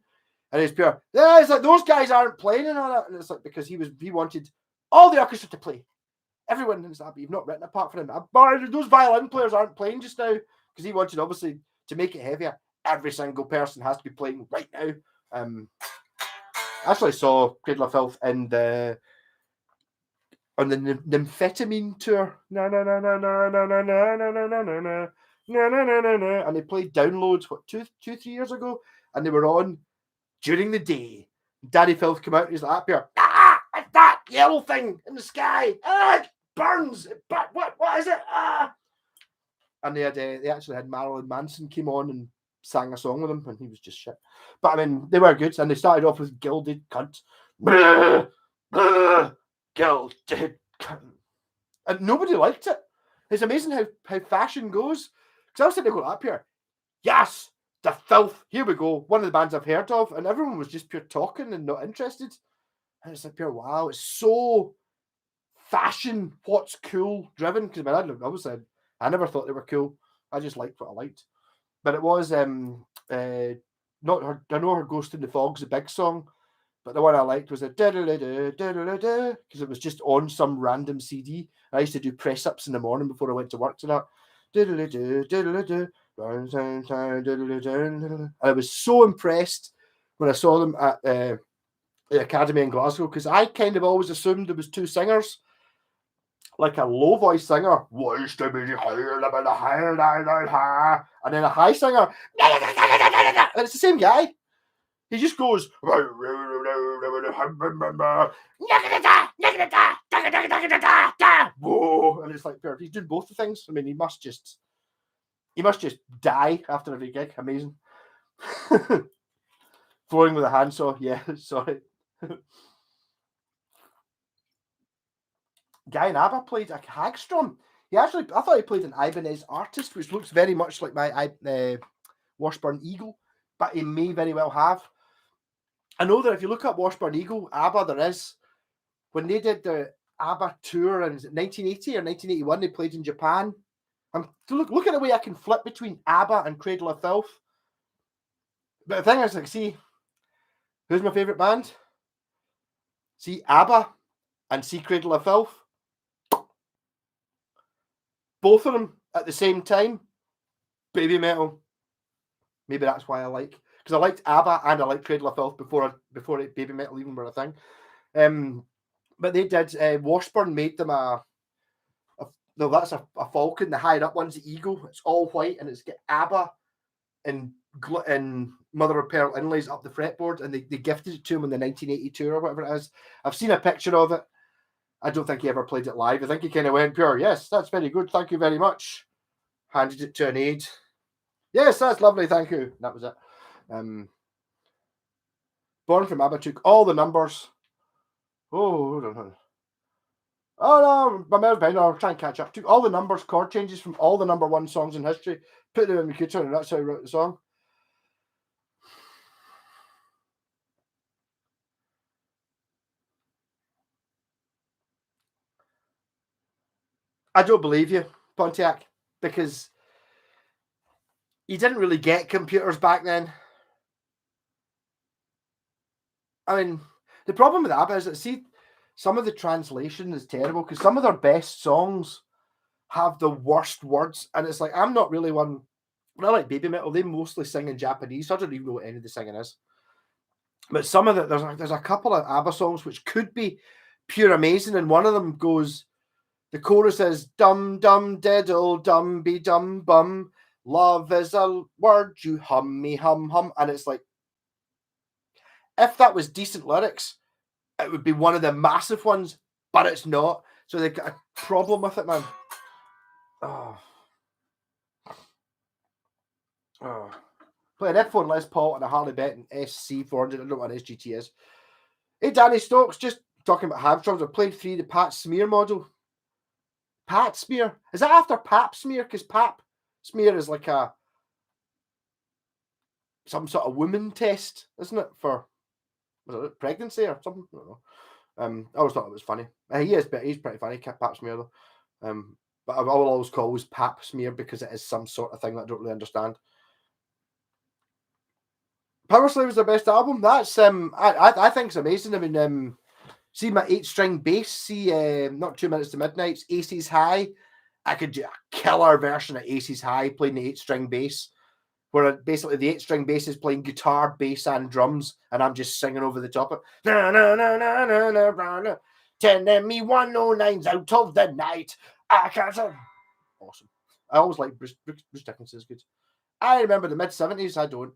[SPEAKER 1] and he's pure. Yeah, it's like those guys aren't playing and all that, and it's like because he wanted all the orchestra to play. Everyone is that, but you've not written a part for him. Those violin players aren't playing just now because he wanted obviously to make it heavier. Every single person has to be playing right now. I actually saw Cradle of Filth on the Nymphetamine tour. And they played Downloads 2-3 years ago, and they were on during the day. Daddy Filth came out and he's like, it's that yellow thing in the sky. It burns. What is it? And they actually had Marilyn Manson came on and sang a song with him, and he was just shit. But I mean, they were good, and they started off with Gilded Cunt. Gilded Cunt. And nobody liked it. It's amazing how fashion goes. Because I was sitting there going up here, yes, the Filth, here we go, one of the bands I've heard of, and everyone was just pure talking and not interested. And it's like pure wow, it's so fashion, what's cool driven. Because I never thought they were cool. I just liked what I liked. But it was not her. I know her Ghost in the Fog's a big song, but the one I liked was a because it was just on some random CD. I used to do press ups in the morning before I went to work to that. And I was so impressed when I saw them at the Academy in Glasgow because I kind of always assumed there was two singers. Like a low voice singer, and then a high singer, and it's the same guy. He just goes, and it's like he's doing both the things. I mean, he must just die after every gig. Amazing. Flowing with a handsaw, yeah. Sorry. Guy in ABBA played a Hagstrom. I thought he played an Ibanez Artist, which looks very much like my Washburn Eagle, but he may very well have. I know that if you look up Washburn Eagle, ABBA, there is. When they did the ABBA tour in 1980 or 1981, they played in Japan. Look at the way I can flip between ABBA and Cradle of Filth. But the thing is, like, see, who's my favourite band? See ABBA and see Cradle of Filth. Both of them at the same time. Baby metal. Maybe that's why I like, because I liked ABBA and I liked Cradle of Filth before baby metal even were a thing. But they did. Washburn made them that's a falcon. The higher up one's the eagle. It's all white and it's got ABBA and mother of pearl inlays up the fretboard, and they gifted it to him in the 1982 or whatever it is. I've seen a picture of it. I don't think he ever played it live. I think he kind of went pure. Yes, that's very good. Thank you very much. Handed it to an aide. Yes, that's lovely. Thank you. That was it. Born from ABBA took all the numbers. Oh no, my mouse behind. I'll try and catch up. Took all the numbers, chord changes from all the number one songs in history, put them in the computer, and that's how he wrote the song. I don't believe you, Pontiac, because you didn't really get computers back then. I mean, the problem with ABBA is that, see, some of the translation is terrible because some of their best songs have the worst words, and it's like, I'm not really one. When I like baby metal, they mostly sing in Japanese, so I don't even know what any of the singing is. But some of it, there's a couple of ABBA songs which could be pure amazing, and one of them goes, the chorus is dum dum diddle dum be dum bum, love is a word you hum me hum hum, and it's like, if that was decent lyrics, it would be one of the massive ones, but it's not. So they've got a problem with it, man. Oh. Oh. Play an F1 Les Paul and a Harley Benton SC400. I don't know what an SGT is. Hey, Danny Stokes, just talking about half drums. I played 3, the Pat Smear model. Pat Smear? Is that after Pap Smear? Because Pap Smear is like some sort of woman test, isn't it? For, was it pregnancy or something? I don't know. I always thought it was funny. He's pretty funny, Pap Smear, though. But I will always call it Pap Smear because it is some sort of thing that I don't really understand. Power Slave is their best album. That's I think it's amazing. I mean, see my 8-string bass. See, not 2 Minutes to Midnight's Aces High. I could do a killer version of Aces High playing the 8-string bass, where basically the 8-string bass is playing guitar, bass, and drums, and I'm just singing over the top of it. Na na na na na na na na. 10 me 109s out of the night. I can't. Awesome. I always like Bruce Dickinson's good. I remember the mid-70s. I don't.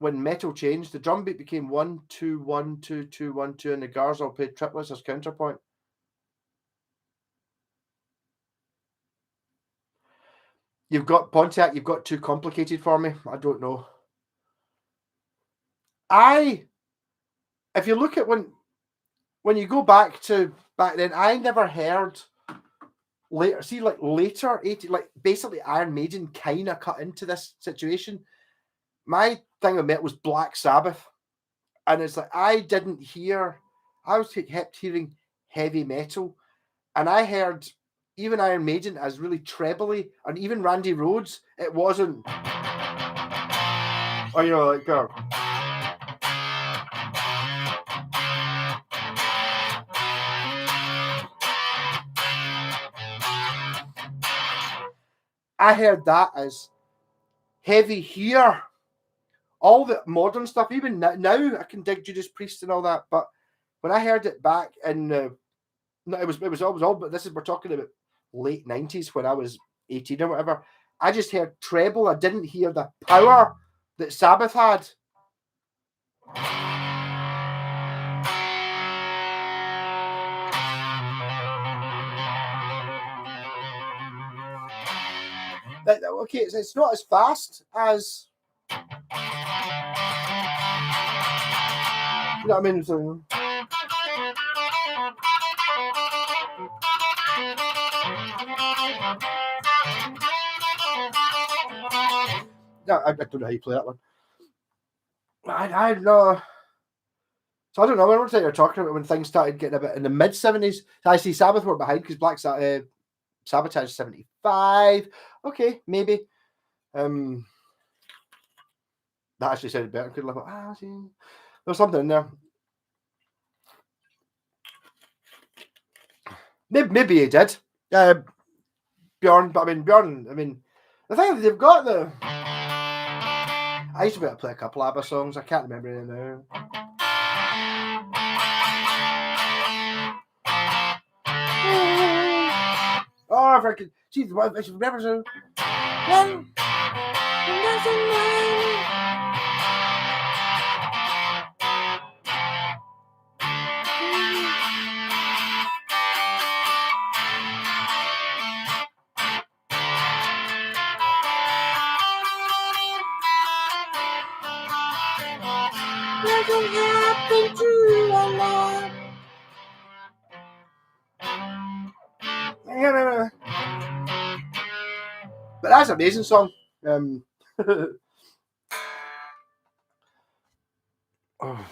[SPEAKER 1] When metal changed, the drum beat became 1 2 1 2 2 1 2, and the guards all played triplets as counterpoint. You've got Pontiac. You've got too complicated for me. I don't know. If you look at when you go back then, I never heard later. See, like later 80, like basically Iron Maiden kind of cut into this situation. My thing with metal was Black Sabbath, and it's like I was kept hearing heavy metal, and I heard even Iron Maiden as really trebly, and even Randy Rhoads, it wasn't. Oh, you know, like I heard that as heavy here. All the modern stuff, even now, I can dig Judas Priest and all that. But when I heard it back in, no, it was always all. But we're talking about late 90s when I was 18 or whatever. I just heard treble. I didn't hear the power that Sabbath had. Okay, it's not as fast as. You know what I mean? So, yeah, I don't know how you play that one. I know. So I don't know. I don't know what you're talking about when things started getting a bit in the mid-70s. I see Sabbath were behind because Sabotage 75. Okay, maybe. That actually sounded better. Could live. See, there's something in there. Maybe he did. Bjorn, but Bjorn. The thing is, they've got the. I used to be able to play a couple ABBA songs. I can't remember any now. Oh, if I could. Geez, I should remember so. Nothing happened to a lot. But that's an amazing song. Oh.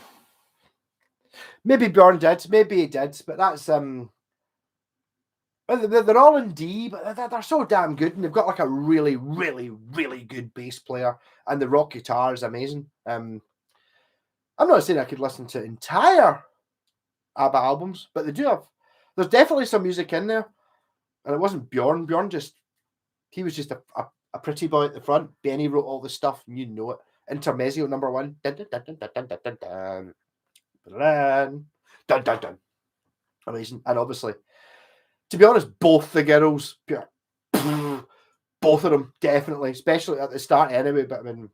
[SPEAKER 1] Maybe Bjorn did, maybe he did, but that's They're all in D, but they're so damn good, and they've got like a really, really, really good bass player, and the rock guitar is amazing. I'm not saying I could listen to entire ABBA albums, but they do have. There's definitely some music in there, and it wasn't Bjorn. He was just a pretty boy at the front. Benny wrote all the stuff, and you know it. Intermezzo number 1. Dun, dun, dun, dun, dun, dun, dun, dun, dun, dun, dun, dun. Amazing, and obviously, to be honest, both the girls, both of them, definitely, especially at the start anyway. But I mean,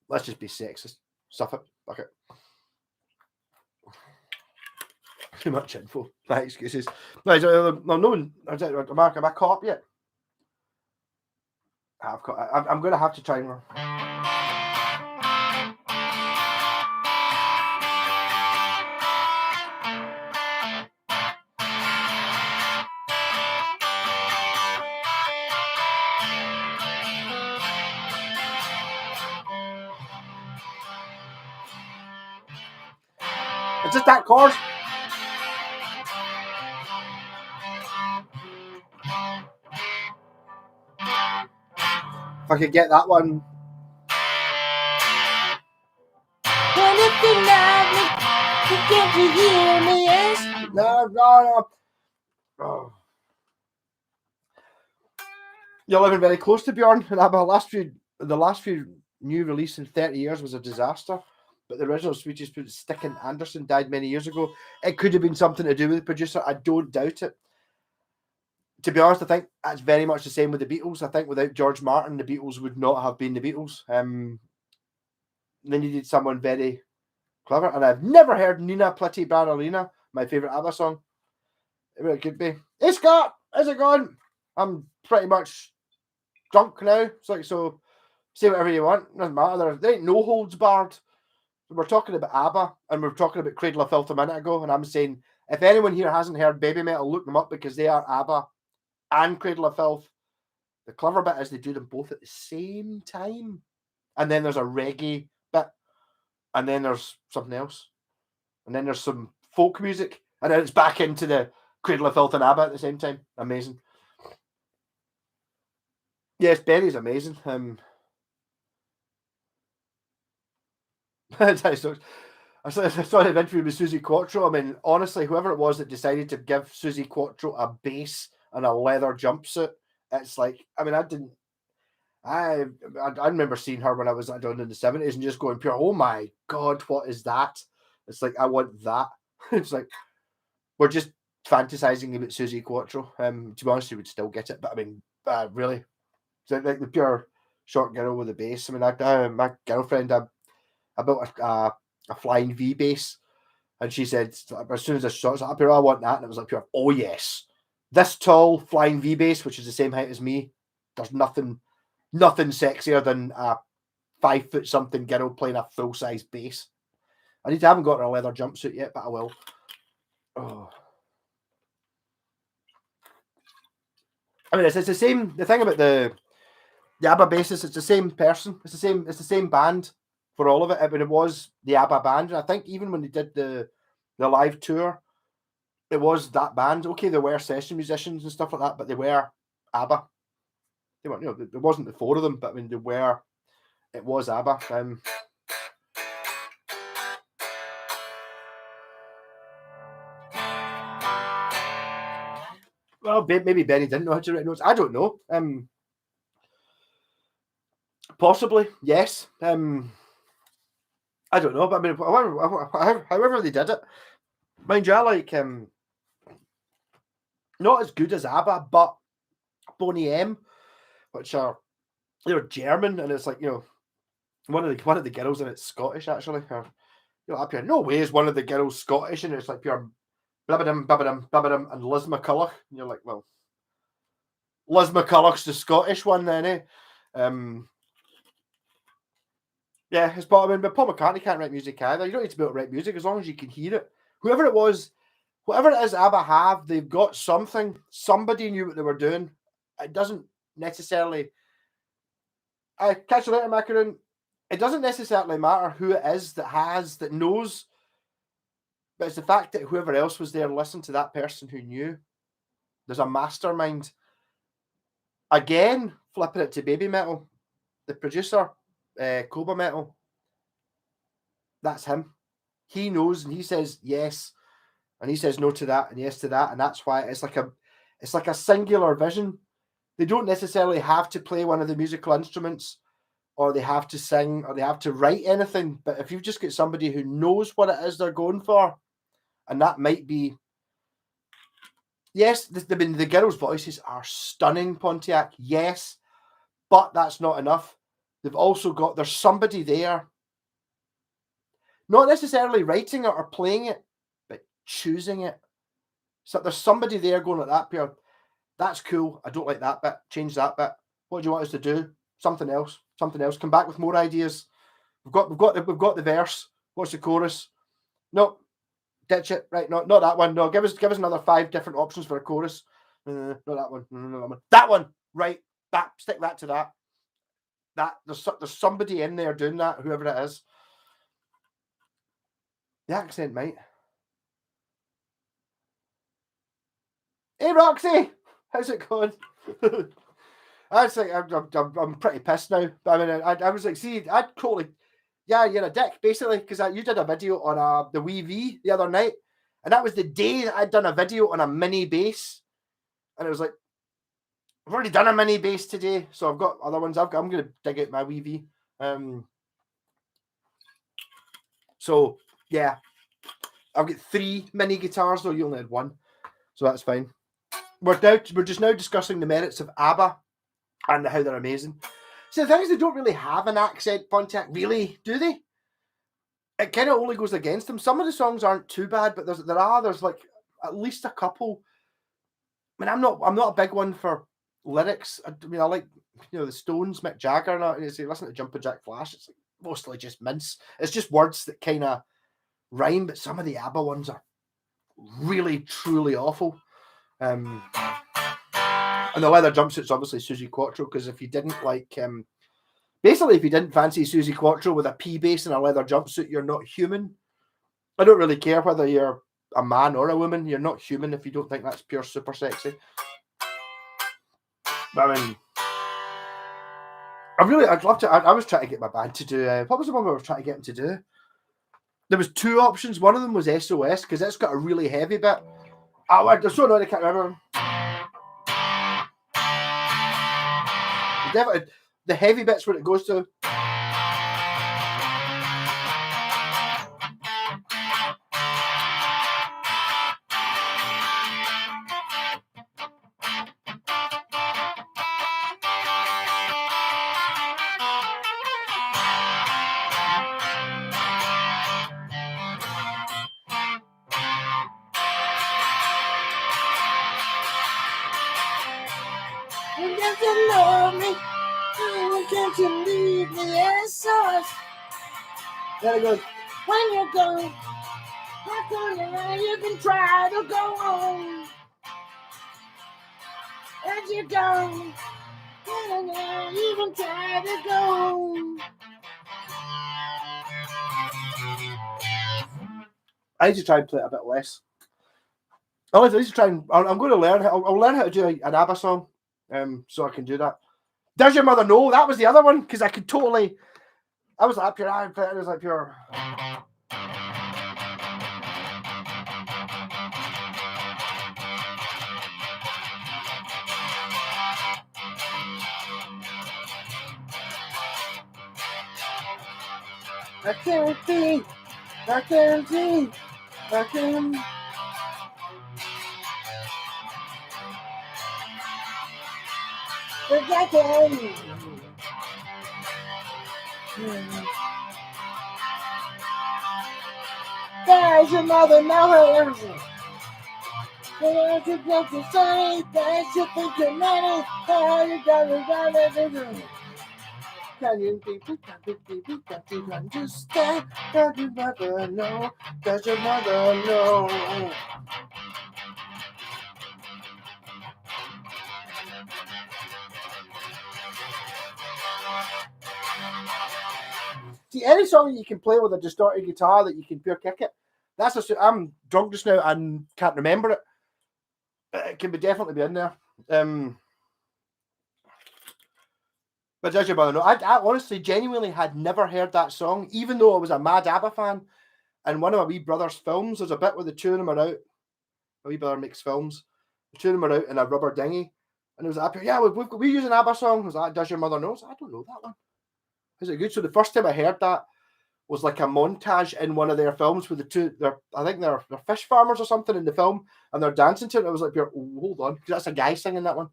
[SPEAKER 1] let's just be sexist. Stuff it. Fuck it. Too much info. My excuses. No, no one. Am I caught up yet? I'm going to have to try and. It's just that chord. If I could get that one. Can't you hear me? Yes. No. Oh. You're living very close to Bjorn, and the last few new release in 30 years was a disaster. But the original Swedish Stickin Anderson died many years ago. It could have been something to do with the producer. I don't doubt it. To be honest, I think that's very much the same with the Beatles. I think without George Martin, the Beatles would not have been the Beatles. They needed someone very clever. And I've never heard Nina Plitty Baralina, my favourite ABBA song. It really could be. Hey Scott, how's it going? I'm pretty much drunk now. It's like, so say whatever you want. Doesn't matter. There ain't no holds barred. We're talking about ABBA and we're talking about Cradle of Filth a minute ago. And I'm saying, if anyone here hasn't heard Baby Metal, look them up because they are ABBA and Cradle of Filth. The clever bit is they do them both at the same time. And then there's a reggae bit. And then there's something else. And then there's some folk music. And then it's back into the Cradle of Filth and ABBA at the same time. Amazing. Yes, Benny's amazing. I saw an interview with Susie Quattro. I mean, honestly, whoever it was that decided to give Susie Quattro a bass and a leather jumpsuit, it's like, I mean, I remember seeing her when I was down in the 70s and just going, oh my God, what is that? It's like, I want that. It's like, we're just fantasizing about Susie Quattro. To be honest, you would still get it, but I mean, really, so like the pure short girl with a bass. I mean, my girlfriend, I built a flying V bass, and she said as soon as I saw it, I was like, I want that, and it was like, oh yes, this tall flying V bass, which is the same height as me. There's nothing sexier than a 5 foot something girl playing a full size bass. I haven't got her a leather jumpsuit yet, but I will. Oh. I mean, it's the same. The thing about the ABBA bassist, it's the same person. It's the same band for all of it. I mean, it was the ABBA band, and I think even when they did the live tour, it was that band. Okay, there were session musicians and stuff like that, but they were ABBA. They weren't, there wasn't the 4 of them, but I mean, it was ABBA. Well, maybe Benny didn't know how to write notes. I don't know. Possibly, yes. I don't know, but I mean, however they did it, mind you, I like not as good as ABBA, but Boney M, which they're German, and it's like, one of the girls in it's Scottish actually. Up here, no way is one of the girls Scottish, and it's like pure blabbadum, and Liz McCulloch, and you're like, well, Liz McCulloch's the Scottish one then, eh? Yeah, it's but I mean, but Paul McCartney can't write music either. You don't need to be able to write music as long as you can hear it. Whoever it was, whatever it is ABBA have, they've got something. Somebody knew what they were doing. It doesn't necessarily. I catch you later, Macaroon. It doesn't necessarily matter who it is that knows But it's the fact that whoever else was there listened to that person who knew. There's a mastermind. Again, flipping it to baby metal. The producer, Cobra Metal, that's him. He knows and he says yes, and he says no to that and yes to that, and that's why it's like a singular vision. They don't necessarily have to play one of the musical instruments, or they have to sing, or they have to write anything. But if you've just got somebody who knows what it is they're going for, and that might be, yes, the girls' voices are stunning, Pontiac, yes, but that's not enough. They've also got, there's somebody there, not necessarily writing it or playing it, but choosing it. So there's somebody there going like that, Pierre. That's cool. I don't like that bit. Change that bit. What do you want us to do? Something else. Something else. Come back with more ideas. We've got the verse. What's the chorus? No, ditch it. Right, not that one. No, give us another 5 different options for a chorus. Not that one. No, that one. That one. Right. That, stick that to that. That there's somebody in there doing that, whoever it is. The accent, mate. Hey, Roxy, how's it going? I was like, I'm pretty pissed now. I mean, I was like, see, I'd totally, yeah, you're a dick, basically, because you did a video on the Wii V the other night, and that was the day that I'd done a video on a mini bass, and it was like, I've already done a mini bass today, so I've got other ones. I'm going to dig out my Wii V. So yeah, I've got 3 mini guitars, though you only had 1, so that's fine. We're just now discussing the merits of ABBA and how they're amazing. So the thing is, they don't really have an accent, Pontiac, really, do they? It kind of only goes against them. Some of the songs aren't too bad, but there's like at least a couple. I mean, I'm not a big one for lyrics. I mean, I like, the Stones, Mick Jagger, and I say listen to Jumpin' Jack Flash. It's like mostly just mince. It's just words that kind of rhyme, but some of the ABBA ones are really, truly awful. And the leather jumpsuit's obviously Suzi Quattro, because if you didn't like, basically if you didn't fancy Suzi Quattro with a P bass and a leather jumpsuit, you're not human. I don't really care whether you're a man or a woman. You're not human if you don't think that's pure super sexy. But I mean, I'd love to. I was trying to get my band to do. What was the one I was trying to get them to do? There was 2 options. One of them was SOS, because it's got a really heavy bit. I'm so annoyed I can't remember. The heavy bit's where it goes to. Can't you leave me as SOS? Then it goes, when you're gone, you can try to go on. As you're gone, you can try to go. I need to try and play it a bit less. I need to try and I'm going to learn. I'll learn how to do an ABBA song, so I can do that. Does your mother know? That was the other one, because I could totally. I was like pure. I was like pure. I can't see. I can't see. I can't. I can't. Does your mother know her? Does you think you're sunny? Does you think you're money? Can you understand? Does your mother know? Does your mother know? See, any song you can play with a distorted guitar that you can pure kick it, I'm drunk just now and can't remember it. It can definitely be in there. But does your brother know? I honestly, genuinely had never heard that song, even though I was a mad ABBA fan. And one of my wee brother's films, there's a bit where the two of them are out. My wee brother makes films. The two of them are out in a rubber dinghy. And it was up here, yeah, we use an ABBA song. I was like, does your mother know? I don't know that one. Is it good? So the first time I heard that was like a montage in one of their films with the two, I think they're fish farmers or something in the film, and they're dancing to it. I was like, hold on, because that's a guy singing that one.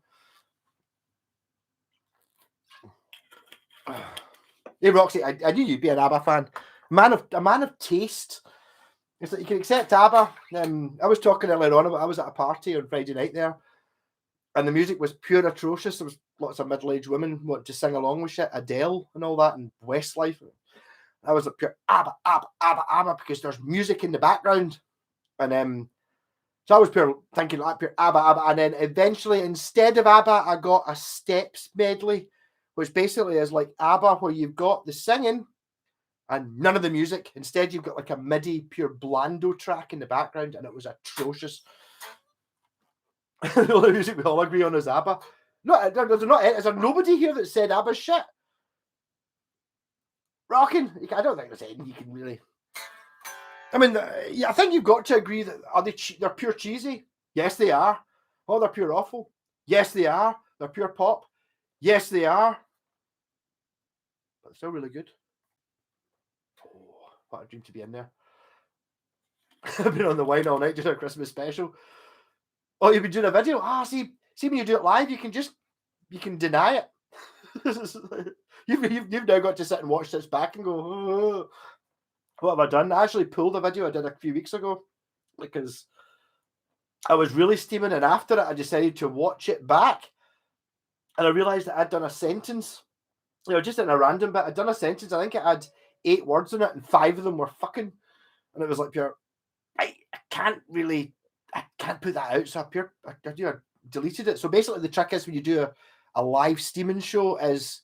[SPEAKER 1] Hey Roxy, I knew you'd be an ABBA fan. A man of taste. It's like you can accept ABBA. I was talking earlier on about I was at a party on Friday night there, and the music was pure atrocious. There was lots of middle-aged women wanting to sing along with shit, Adele and all that, and Westlife. I was a pure ABBA, ABBA, ABBA, ABBA, because there's music in the background. And so I was pure thinking like pure ABBA, ABBA. And then eventually, instead of ABBA, I got a steps medley, which basically is like ABBA, where you've got the singing and none of the music. Instead, you've got like a MIDI pure blando track in the background, and it was atrocious. The only music we all agree on is ABBA. No, is there nobody here that said ABBA shit? Rocking. I don't think there's anything you can really. I mean, yeah, I think you've got to agree that they're pure cheesy. Yes, they are. Oh, they're pure awful. Yes, they are. They're pure pop. Yes, they are. But they're still really good. Oh, what a dream to be in there. I've been on the wine all night doing a Christmas special. Oh, you've been doing a video? See when you do it live, you can deny it. You've now got to sit and watch this back and go, oh, what have I done? I actually pulled a video I did a few weeks ago because I was really steaming, and after it, I decided to watch it back, and I realised that I'd done a sentence, just in a random bit. I'd done a sentence. I think it had 8 words in it, and 5 of them were fucking, and it was like pure. I can't put that out, so I deleted it. So basically, the trick is when you do a live steaming show is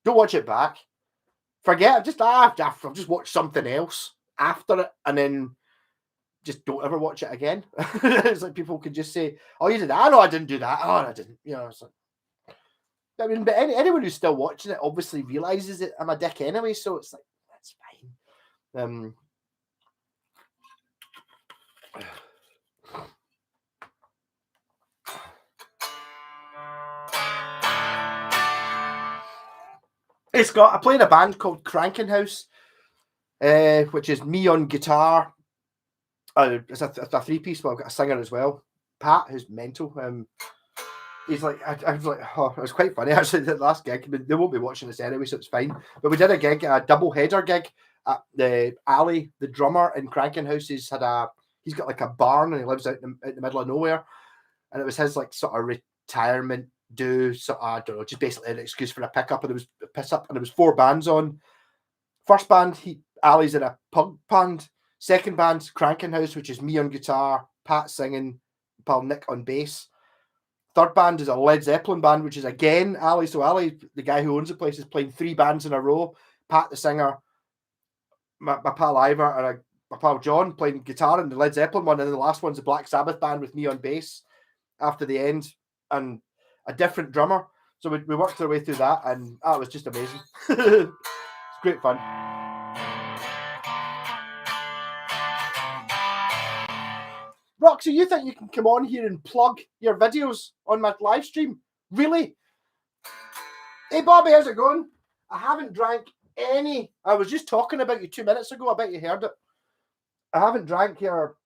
[SPEAKER 1] don't watch it back. Forget it. I'll just watch something else after it, and then just don't ever watch it again. It's like people could just say, "Oh, you did that? No, I didn't do that. Oh, I didn't." It's like, I mean, but anyone who's still watching it obviously realizes that I'm a dick anyway, so it's like that's fine. I play in a band called Cranking House, which is me on guitar. It's a 3-piece, but I've got a singer as well, Pat, who's mental. He's like, I was like, oh, it was quite funny actually. The last gig, they won't be watching this anyway, so it's fine. But we did a double header gig at the Ali, the drummer in Cranking House. He's got like a barn and he lives out in the middle of nowhere, and it was his like sort of retirement so I don't know, just basically an excuse for a pickup, and it was a piss up, and there was 4 bands on. First band, Ali's in a punk band. Second band, Cranking House, which is me on guitar, Pat singing, pal Nick on bass. Third band is a Led Zeppelin band, which is again Ali. So Ali, the guy who owns the place, is playing 3 bands in a row. Pat the singer, my pal Ivor, and my pal John playing guitar in the Led Zeppelin one, and then the last one's the Black Sabbath band with me on bass after the end, and a different drummer. So we worked our way through that, and it was just amazing. It's great fun. Roxy, you think you can come on here and plug your videos on my live stream? Really? Hey, Bobby, how's it going? I haven't drank any. I was just talking about you 2 minutes ago. I bet you heard it. I haven't drank your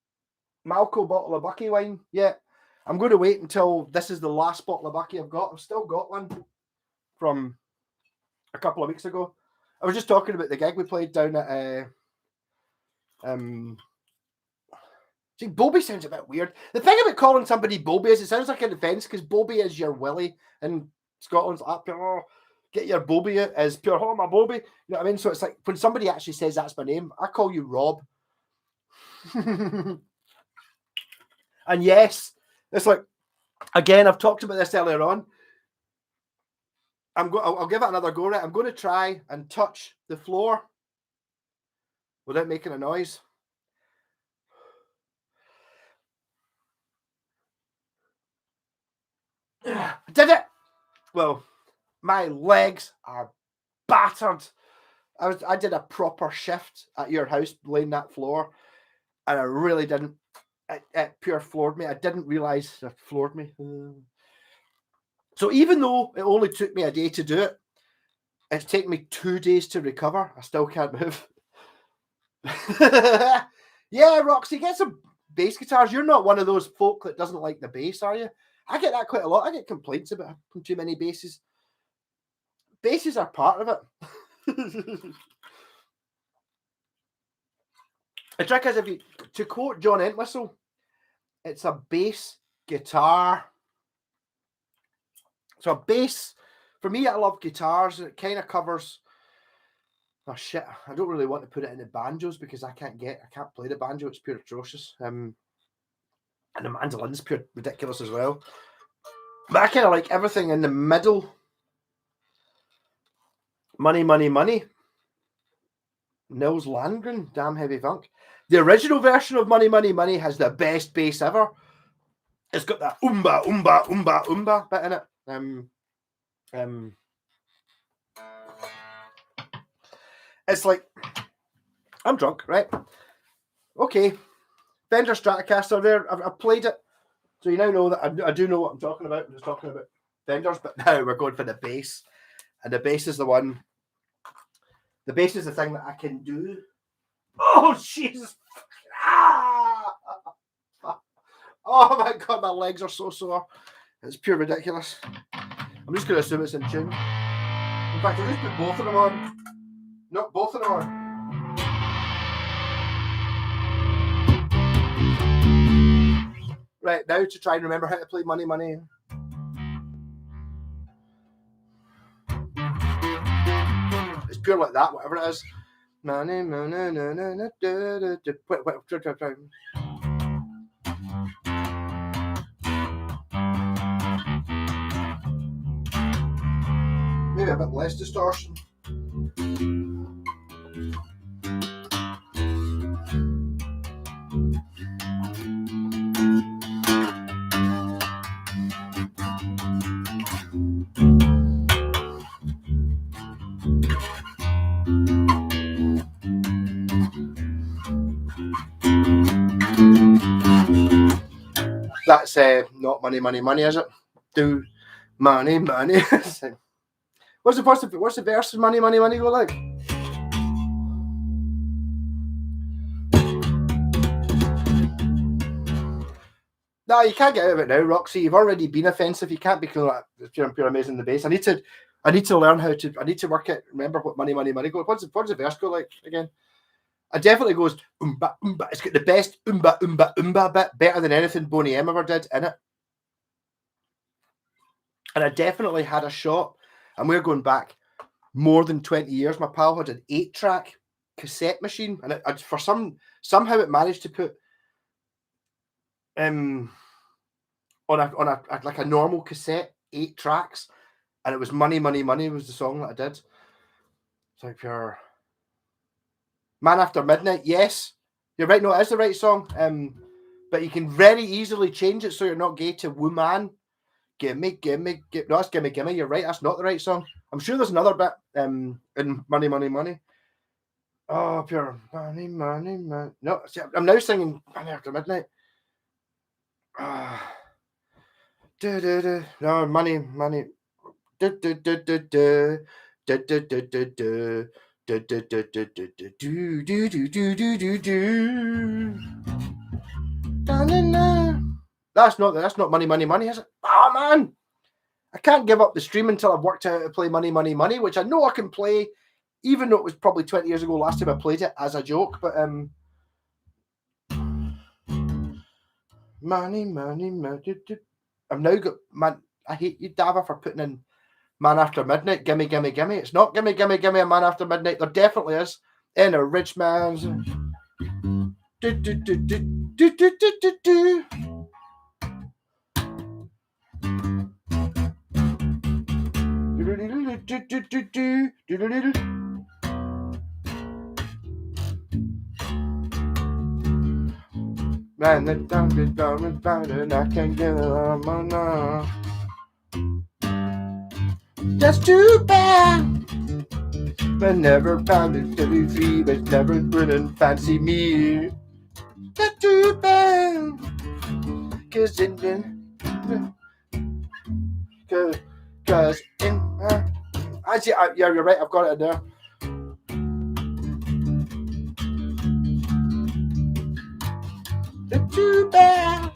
[SPEAKER 1] Malco bottle of Bucky wine yet. I'm going to wait until this is the last bottle of Bucky I've got. I've still got one from a couple of weeks ago. I was just talking about the gig we played down at see, Bobby sounds a bit weird. The thing about calling somebody Bobby is it sounds like an offence because Bobby is your Willie, and Scotland's like, oh, get your Bobby out as pure, oh, my Bobby. You know what I mean? So it's like when somebody actually says that's my name, I call you Rob. And yes, it's like, again, I've talked about this earlier on. I'll give it another go. Right, I'm going to try and touch the floor without making a noise. Did it? Well, my legs are battered. I did a proper shift at your house laying that floor, and I really didn't. It pure floored me. I didn't realise it floored me. So even though it only took me a day to do it, it's taken me 2 days to recover. I still can't move. Yeah, Roxy, get some bass guitars. You're not one of those folk that doesn't like the bass, are you? I get that quite a lot. I get complaints about having too many basses. Basses are part of it. The trick is, to quote John Entwistle, it's a bass guitar. So a bass, for me, I love guitars. It kind of covers. Oh shit! I don't really want to put it in the banjos because I can't play the banjo. It's pure atrocious. And the mandolin's pure ridiculous as well. But I kind of like everything in the middle. Money, money, money. Nils Landgren, Damn Heavy Funk. The original version of Money, Money, Money has the best bass ever. It's got that oomba, oomba, oomba, oomba bit in it. It's like, I'm drunk, right? Okay, Fender Stratocaster there. I've played it, so you now know that I do know what I'm talking about. I'm just talking about Fenders, but now we're going for the bass, and the bass is the one. The bass is the thing that I can do. Oh Jesus! Ah! Oh my God, my legs are so sore. It's pure ridiculous. I'm just going to assume it's in tune. In fact, I'll just put both of them on. Not both of them on. Right, now to try and remember how to play Money, Money. It's pure like that, whatever it is. Money, money, na, na, na, da, da, da. Wait. Maybe a bit less distortion. That's not money, money, money, is it? Do money, money. What's the verse of Money, Money, Money go like? No, you can't get out of it now, Roxy. You've already been offensive. You can't be like pure amazing the bass. I need to learn how to. I need to work it. Remember what Money, Money, Money go. What's the verse go like again? It definitely goes oomba oomba. It's got the best oomba oomba oomba bit, better than anything Boney M ever did in it. And I definitely had a shot, and we're going back more than 20 years. My pal had an 8-track cassette machine, and somehow it managed to put on a like a normal cassette 8 tracks, and it was Money, Money, Money was the song that I did. It's like pure Man After Midnight. Yes, you're right. No, it is the right song. But you can very easily change it so you're not gay to Woman. Gimme. No, that's Gimme. You're right. That's not the right song. I'm sure there's another bit in Money, Money, Money. Oh, pure Money, Money, Money. No, see, I'm now singing Man After Midnight. No, money. That's not money, is it? Oh man, I can't give up the stream until I've worked out how to play money, which I know I can play, even though it was probably 20 years ago last time I played it as a joke. But money. I've now got man. I hate you, Dava, for putting in Man After Midnight. Gimme. It's not gimme. A Man After Midnight. There definitely is. In a rich man's. Man, the down and I can't get it on. That's too bad. But never found it to be free, but never couldn't fancy me. That's too bad. Cause I see, yeah, you're right, I've got it in there. That's too bad.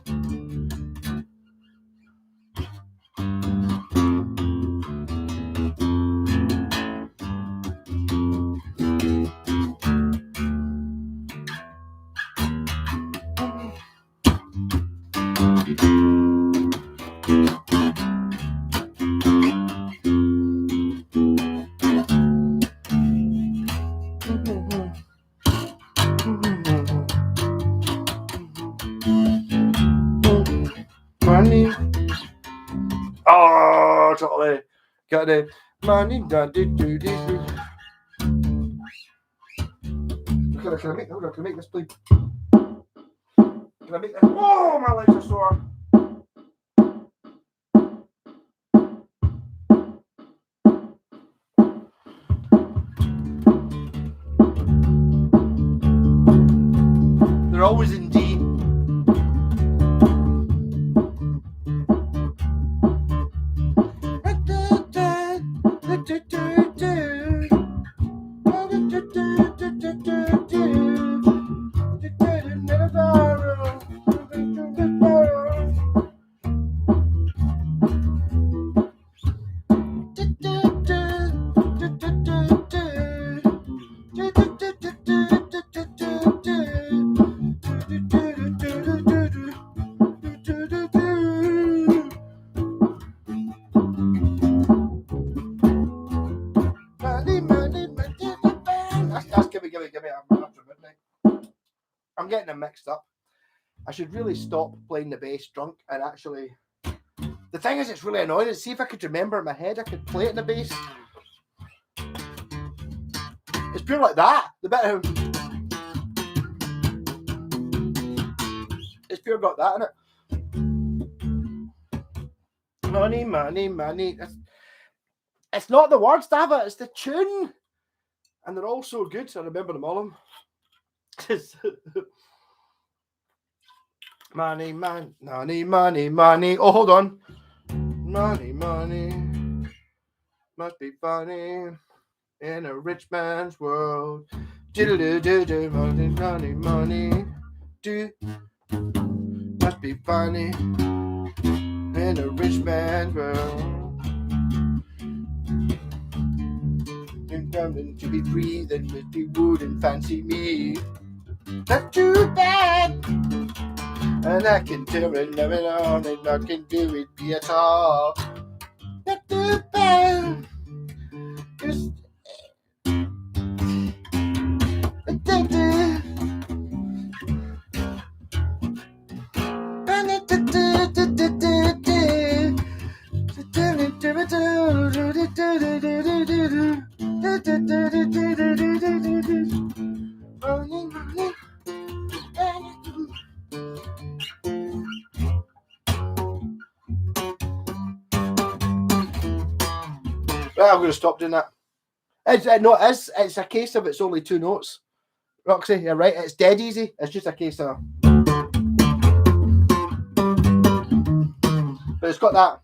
[SPEAKER 1] Money. Oh, totally. Got the money. Can I make this, please? Can I make this? Oh, my legs are sore. They're always in D. Give me. I'm getting them mixed up. I should really stop playing the bass drunk and actually. The thing is, it's really annoying. See if I could remember in my head, I could play it in the bass. It's pure like that. The bit of it's pure got that in it. Money, money, money. It's not the words, Dava. It's the tune, and they're all so good. I remember them all. Money, man, money, money, money. Oh, hold on. Money, money. Must be funny in a rich man's world. Do money, money, money. Do must be funny in a rich man's world. To be free, then Mr. wouldn't fancy me. That's too bad. And I can turn it on and I can do it at all. That's too bad. Just I'm going to stop doing that. It's a case of it's only two notes. Roxy, you're right. It's dead easy. It's just a case of. But it's got that.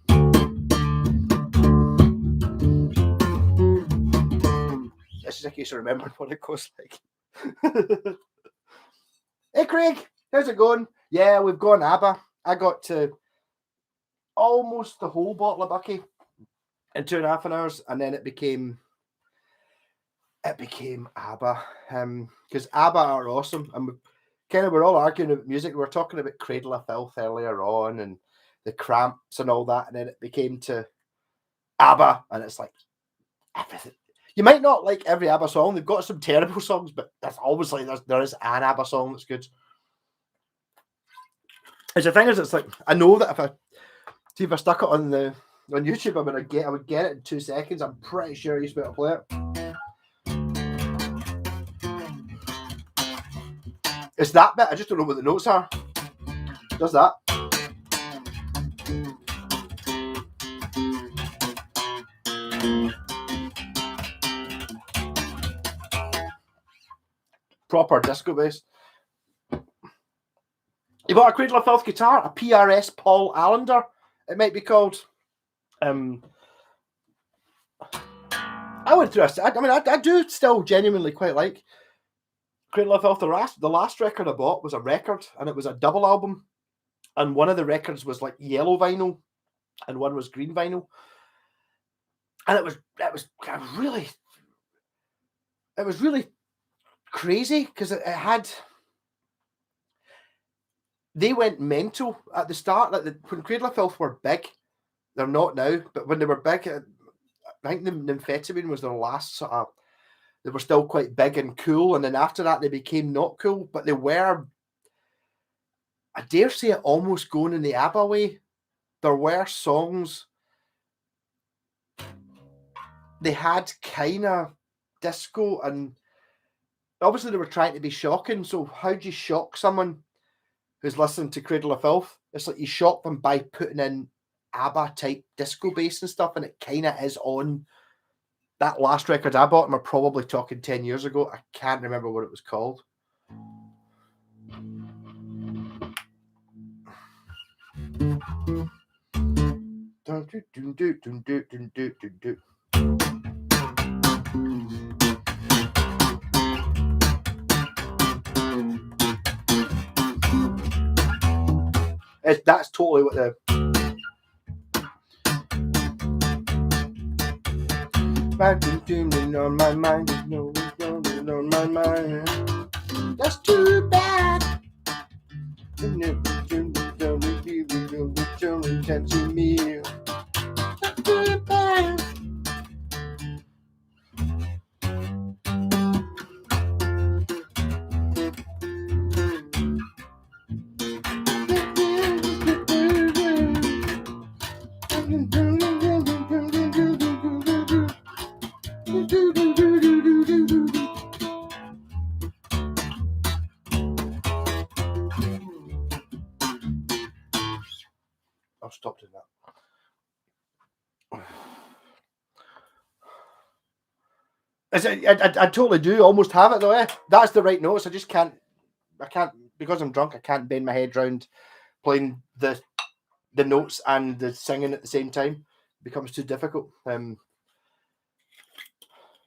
[SPEAKER 1] It's just a case of remembering what it goes like. Hey, Craig, how's it going? Yeah, we've gone ABBA. I got to almost the whole bottle of Bucky in 2.5 hours, and then it became ABBA. Because ABBA are awesome, and we're all arguing about music. We were talking about Cradle of Filth earlier on, and the Cramps and all that, and then it became to ABBA, and it's like everything. You might not like every ABBA song. They've got some terrible songs, but that's always like there is an ABBA song that's good. And the thing is, it's like I know that if I stuck it on YouTube, I would get it in 2 seconds. I'm pretty sure I used to be able to play it. It's that bit. I just don't know what the notes are. It does that. proper disco bass. You bought a Cradle of Filth guitar, a PRS Paul Allender, it might be called. I went through I do still genuinely quite like Cradle of Filth. The last record I bought was a record, and it was a double album, and one of the records was like yellow vinyl and one was green vinyl, and it was really crazy because it had, they went mental at the start. Like when Cradle of Filth were big, they're not now, but when they were big, I think the Amphetamine was their last sort of, they were still quite big and cool, and then after that they became not cool, but they were, I dare say it, almost going in the ABBA way. There were songs they had kind of disco, and obviously they were trying to be shocking. So how do you shock someone who's listening to Cradle of Filth? It's like you shock them by putting in ABBA type disco bass and stuff, and it kind of is on that last record I bought, and we're probably talking 10 years ago. I can't remember what it was called. That's totally what the on my mind, no on my mind. That's too bad. Can't see me. That's too bad. I'll stop doing that. I totally do almost have it though. That's the right notes. I can't, because I'm drunk, I can't bend my head round playing the notes and the singing at the same time. It becomes too difficult. Sounds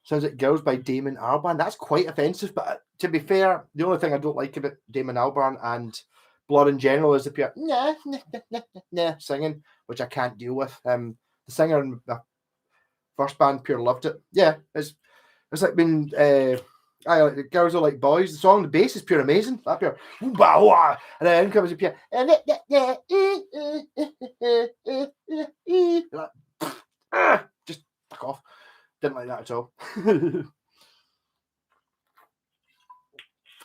[SPEAKER 1] like Girls by Damon Albarn. That's quite offensive, but to be fair, the only thing I don't like about Damon Albarn and Blood in general is the pure singing, which I can't deal with. The singer in the first band, Pure, loved it. Yeah, it's like when Girls Are Like Boys. The song, the bass is pure amazing. That pure, and then in comes the pure, just fuck off. Didn't like that at all.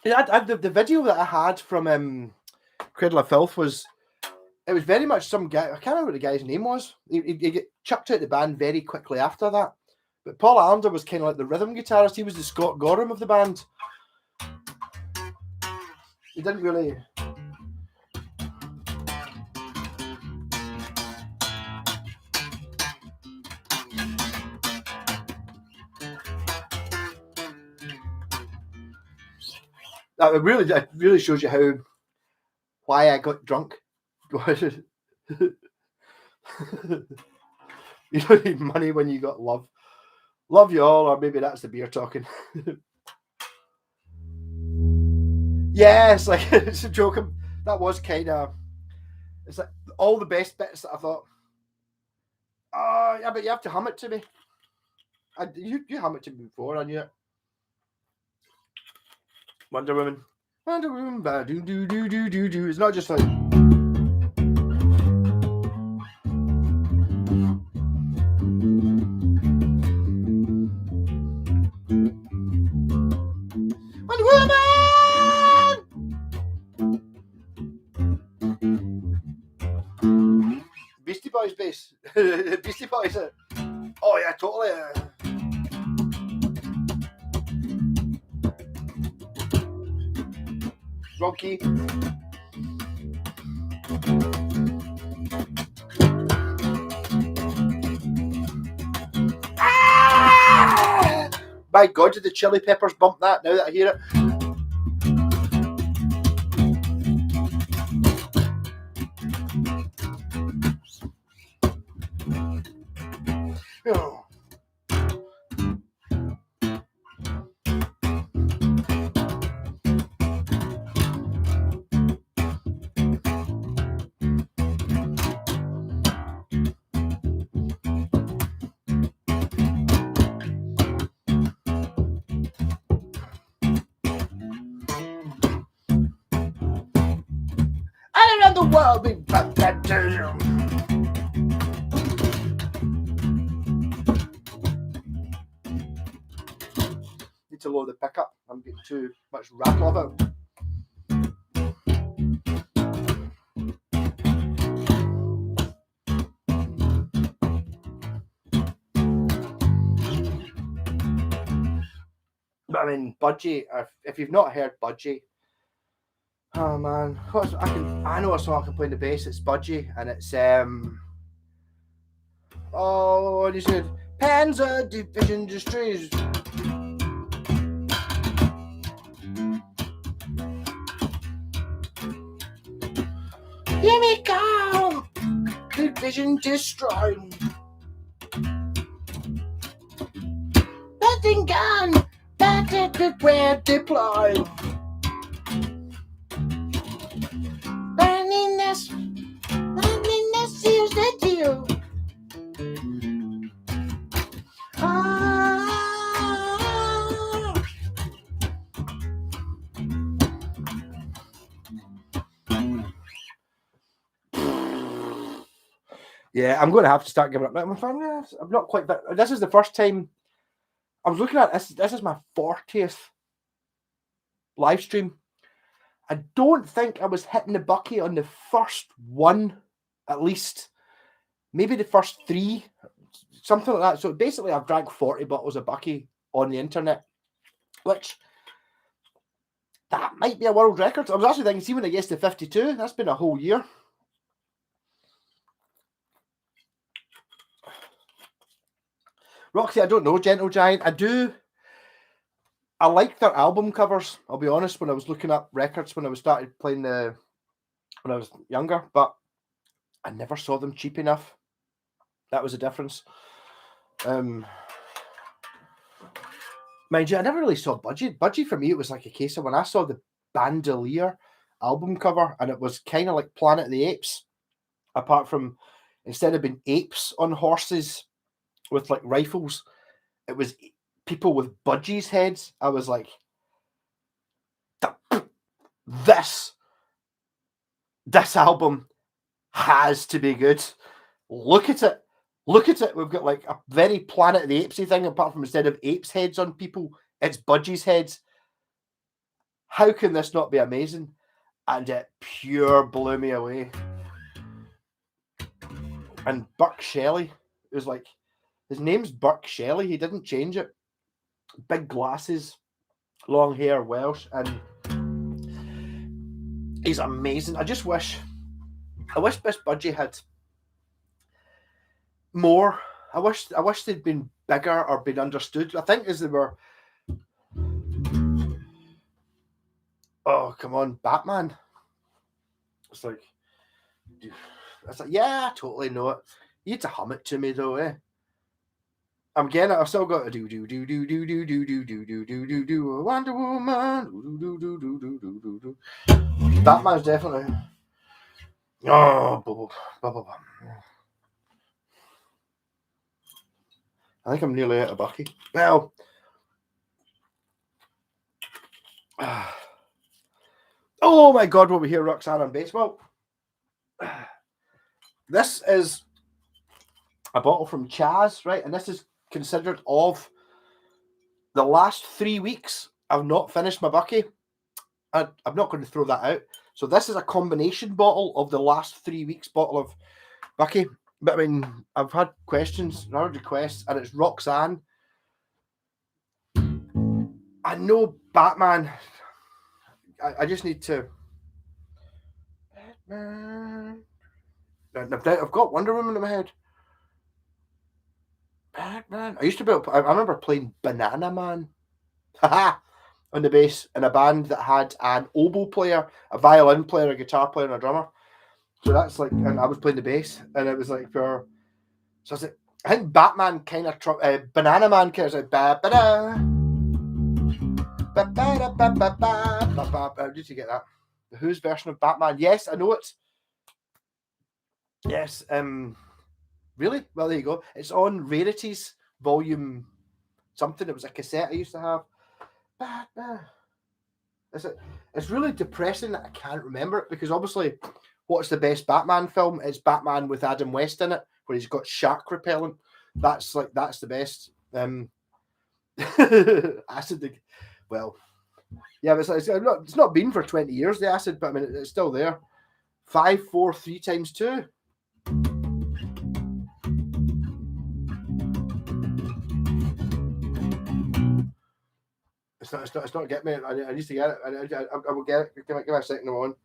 [SPEAKER 1] Yeah, the video that I had from Cradle of Filth was very much some guy. I can't remember what the guy's name was. He got chucked out of the band very quickly after that. But Paul Allender was kind of like the rhythm guitarist. He was the Scott Gorham of the band. He didn't really. That really shows you why I got drunk. You don't need money when you got love. Love you all, or maybe that's the beer talking. Yes, like it's a joke. That was kind of. It's like all the best bits that I thought. Oh, yeah, but you have to hum it to me. You hum it to me before, I knew it. Wonder Woman, ba do do do do do do. It's not just like. Wonder Woman. Beastie Boys bass. Beastie Boys. Oh yeah, totally. Rocky. Ah! My God, did the Chili Peppers bump that now that I hear it? the world be better to you. Need to lower the pickup. I'm getting too much rattle of it. But I mean, Budgie. If you've not heard Budgie, oh man, I know a song I can play in the bass. It's Budgie, and it's oh, what you said, Panzer Division Destroyers. Here we go, Division destroyed. Nothing gone. Where deployed. Loneliness is the deal. Yeah, I'm going to have to start giving up. I'm not quite. This is the first time I was looking at this. This is my 40th live stream. I don't think I was hitting the bucket on the first one, at least. Maybe the first 3, something like that. So basically, I've drank 40 bottles of bucket on the internet, which that might be a world record. I was actually thinking, see, when I get to 52, that's been a whole year. Roxy, I don't know, Gentle Giant. I like their album covers, I'll be honest, when I was looking up records when I started playing when I was younger, but I never saw them cheap enough. That was the difference. Mind you, I never really saw Budgie. Budgie for me, it was like a case of when I saw the Bandolier album cover, and it was kind of like Planet of the Apes, apart from instead of being apes on horses with like rifles, it was people with budgies heads. I was like, this album has to be good. Look at it. We've got like a very Planet of the Apesy thing, apart from instead of apes heads on people, it's budgies heads. How can this not be amazing? And it pure blew me away. And Burke Shelley, it was like, his name's Burke Shelley. He didn't change it. Big glasses, long hair, Welsh, and he's amazing. I wish this Budgie had more. I wish they'd been bigger or been understood. I think as they were. Oh, come on, Batman. It's like, yeah, I totally know it. You need to hum it to me though, eh? I'm getting it. I've still got do Wonder Woman. Do. Batman's definitely. Oh, I think I'm nearly out of Bucky. Well, oh my God, what we hear Roxanne on bass. Well, this is a bottle from Chaz, right? And this is considered of the last 3 weeks. I've not finished my Bucky. I'm not going to throw that out. So this is a combination bottle of the last 3 weeks bottle of Bucky. But I mean, I've had questions, I've had requests, and it's Roxanne. I know Batman. I just need to. Batman. I've got Wonder Woman in my head. Batman. I used to be. I remember playing Banana Man, on the bass in a band that had an oboe player, a violin player, a guitar player, and a drummer. So that's like, and I was playing the bass, and it was like for. So I was like, I think Batman kind of Banana Man kind of like ba ba da. How did you get that? The Who's version of Batman? Yes, I know it. Yes, really? Well, there you go. It's on Rarities Volume something. It was a cassette I used to have. It's really depressing that I can't remember it, because obviously what's the best Batman film? It's Batman with Adam West in it, where he's got shark repellent. That's the best. Acid, well, yeah, but it's not been for 20 years, the acid, but I mean, it's still there. 5, 4, 3 times 2. It's not getting me. I need to get it. I will get it. Give me a second. I'm on.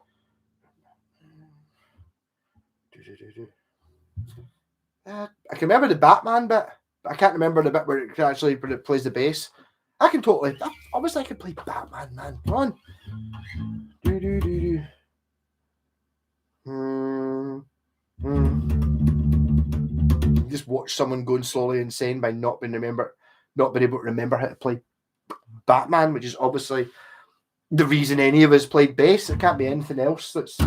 [SPEAKER 1] I can remember the Batman bit, but I can't remember the bit where it plays the bass. I can totally. Obviously, I can play Batman, man. Come on. Just watch someone going slowly insane by not being able to remember how to play Batman, which is obviously the reason any of us played bass. It can't be anything else. That's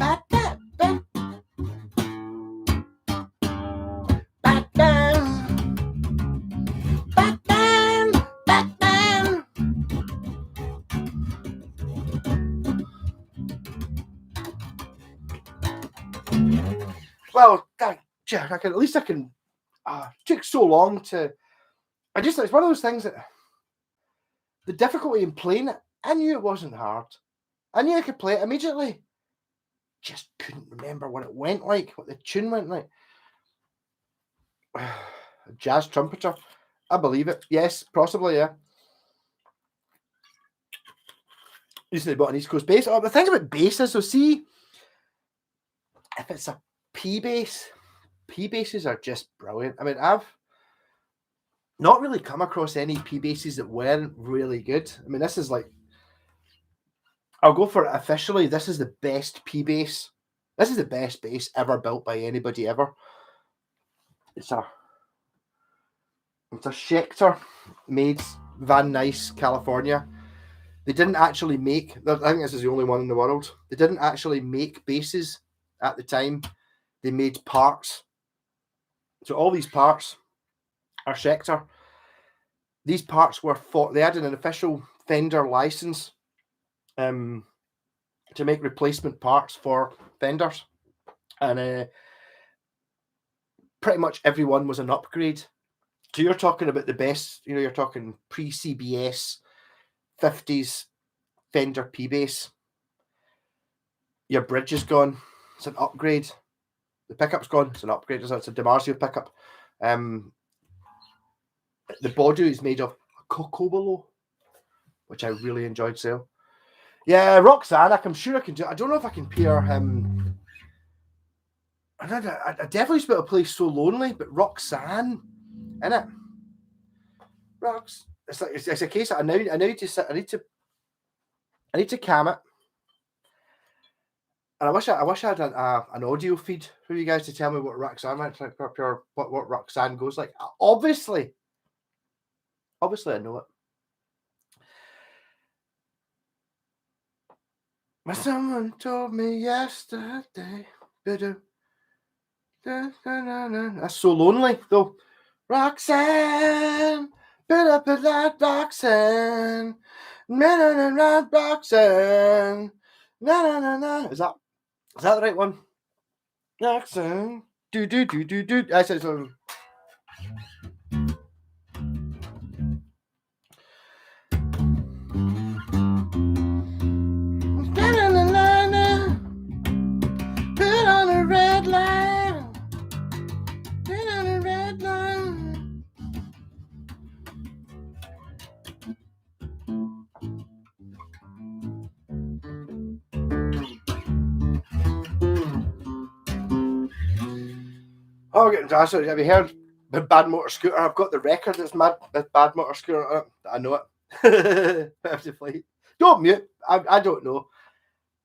[SPEAKER 1] Batman. Batman. Well, I can at least I can. It took so long to. It's one of those things that the difficulty in playing it. I knew it wasn't hard. I knew I could play it immediately. Just couldn't remember what it went like, what the tune went like. A jazz trumpeter, I believe it. Yes, possibly, yeah. Recently bought an East Coast bass. Oh, the thing about basses, so see, if it's a P bass, P basses are just brilliant. I mean, I've not really come across any P basses that weren't really good. I mean, this is like, I'll go for it officially. This is the best P bass. This is the best bass ever built by anybody ever. It's a Schecter made Van Nuys, California. They didn't actually make, I think this is the only one in the world. They didn't actually make basses at the time. They made parts. So all these parts are Schecter. These parts were they had an official Fender license to make replacement parts for Fenders. And pretty much everyone was an upgrade. So you're talking about the best, you're talking pre-CBS 50s Fender P bass. Your bridge is gone. It's an upgrade. The pickup's gone. It's an upgrade. It's a DiMarzio pickup. The body is made of cocobolo, which I really enjoyed. So, yeah, Roxanne. I'm sure I can do. I don't know if I can pair him. I definitely used to be able to play So Lonely, but Roxanne, innit? It's like it's a case that I need to cam it, and I wish I had an audio feed for you guys to tell me what Roxanne went like, what Roxanne goes like. Obviously I know it. Someone told me yesterday. That's So Lonely though. Roxanne, put up a light, Roxanne. Na na na na, Roxanne. Na na na na. Is that the right one? Roxanne. Do do do do do. I said so. Na na na na na. Put on a red line. Put on a red line. Oh, getting drastic. Have you heard the Bad Motor Scooter? I've got the record that's mad. The Bad Motor Scooter. I know it. Have to play. Don't mute. I don't know.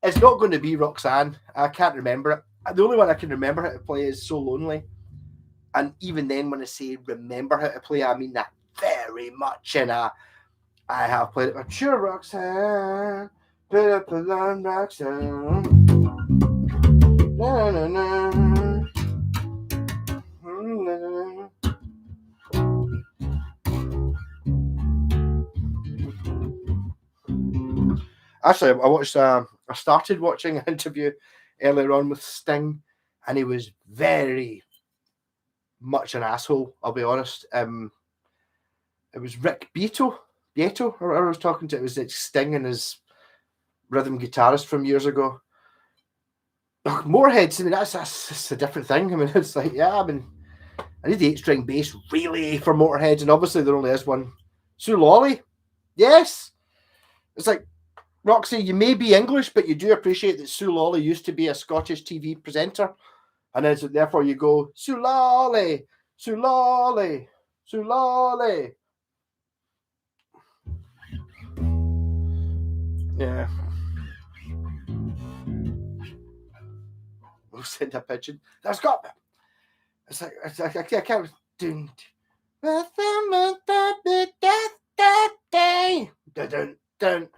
[SPEAKER 1] It's not going to be Roxanne. I can't remember it. The only one I can remember how to play is So Lonely. And even then, when I say remember how to play, I mean that very much. And I have played it. But sure, Roxanne. Put up a line, Roxanne. Na, na, na. Na, na, na. Actually, I started watching an interview earlier on with Sting, and he was very much an asshole, I'll be honest. It was Rick Beato, or whatever I was talking to. It was like Sting and his rhythm guitarist from years ago. Motorheads, I mean, that's a different thing. I mean, it's like, yeah, I mean, I need the 8-string bass really for Motorheads, and obviously there only is one. Sue Lawley, yes. It's like, Roxy, you may be English, but you do appreciate that Sue Lawley used to be a Scottish TV presenter. And then so therefore you go, Sue Lawley, Sue Lawley, Sue Lawley. Yeah. We'll send a pigeon. That's got. It's like I can't do. Dun.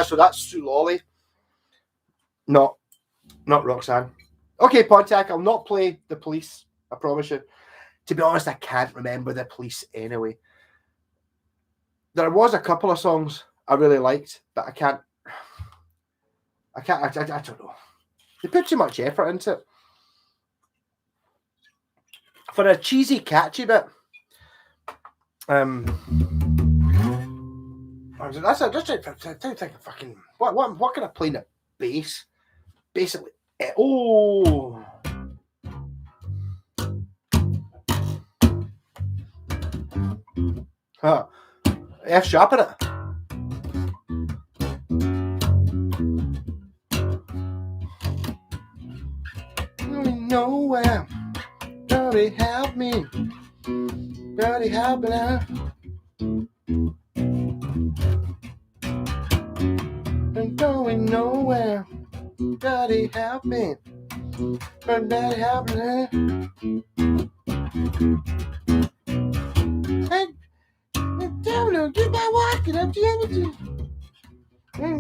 [SPEAKER 1] So that's Sue Lawley. Not Roxanne. Okay, Pontiac, I'll not play The Police, I promise you. To be honest, I can't remember The Police anyway. There was a couple of songs I really liked, but I don't know. They put too much effort into it. For a cheesy, catchy bit, that's a fucking what can I play in a bass? Basically, F sharp in it. Nowhere, Daddy help me, Daddy help me now. And going nowhere, Daddy help me, Daddy help me now. Hey, don't get my walking up to everything. You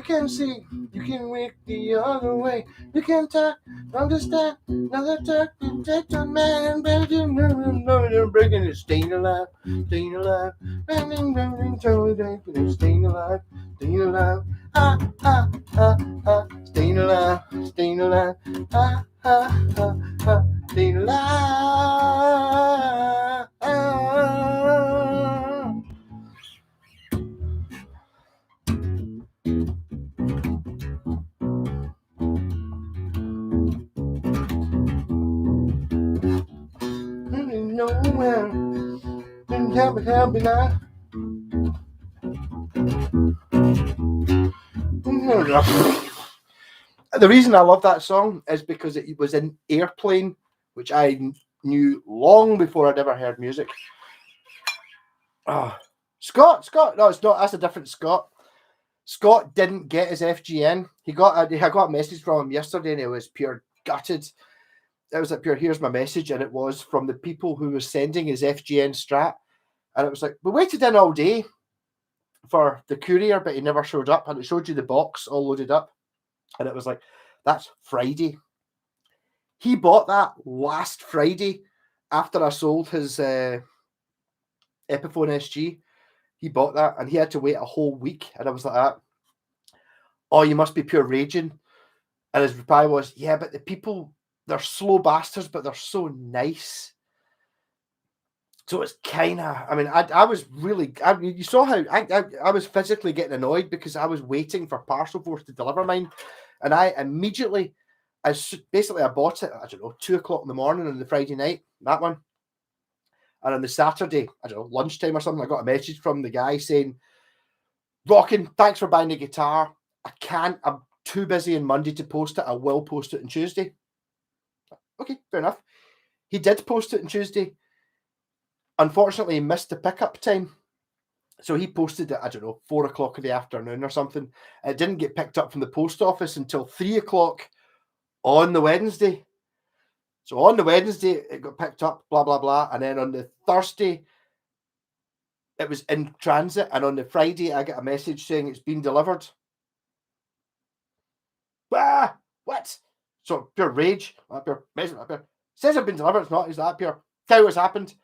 [SPEAKER 1] can see, you can wake the other way. You can talk, understand, another talk, take the man, breaking it, staying alive, staying alive, staying alive, staying alive, staying alive, staying alive, staying alive. Nowhere, help me now. The reason I love that song is because it was in Airplane which I knew long before I'd ever heard music. Oh, Scott, no, it's not. That's a different Scott. Scott didn't get his FGN. I got a message from him yesterday, and it was pure gutted. It was like pure, here's my message, and it was from the people who were sending his FGN Strat, and it was like, we waited in all day for the courier, but he never showed up, and it showed you the box all loaded up, and it was like, that's Friday. He bought that last Friday after I sold his Epiphone SG. He bought that, and he had to wait a whole week, and I was like that. Oh, you must be pure raging. And his reply was, yeah, but the people, they're slow bastards, but they're so nice. So it's kind of, I mean, I was really, you saw how I was physically getting annoyed because I was waiting for Parcel Force to deliver mine. And I immediately, I bought it, I don't know, 2 o'clock in the morning on the Friday night, that one. And on the Saturday, I don't know, lunchtime or something, I got a message from the guy saying, Rockin', thanks for buying the guitar. I'm too busy on Monday to post it. I will post it on Tuesday. Okay, fair enough. He did post it on Tuesday. Unfortunately, he missed the pickup time. So he posted it, I don't know, 4 o'clock in the afternoon or something. It didn't get picked up from the post office until 3 o'clock on the Wednesday. So on the Wednesday, it got picked up, blah, blah, blah. And then on the Thursday, it was in transit. And on the Friday, I got a message saying it's been delivered. Ah, what? So pure rage. Pure message. Says it's been delivered. It's not. Is that pure? Tell you what's happened.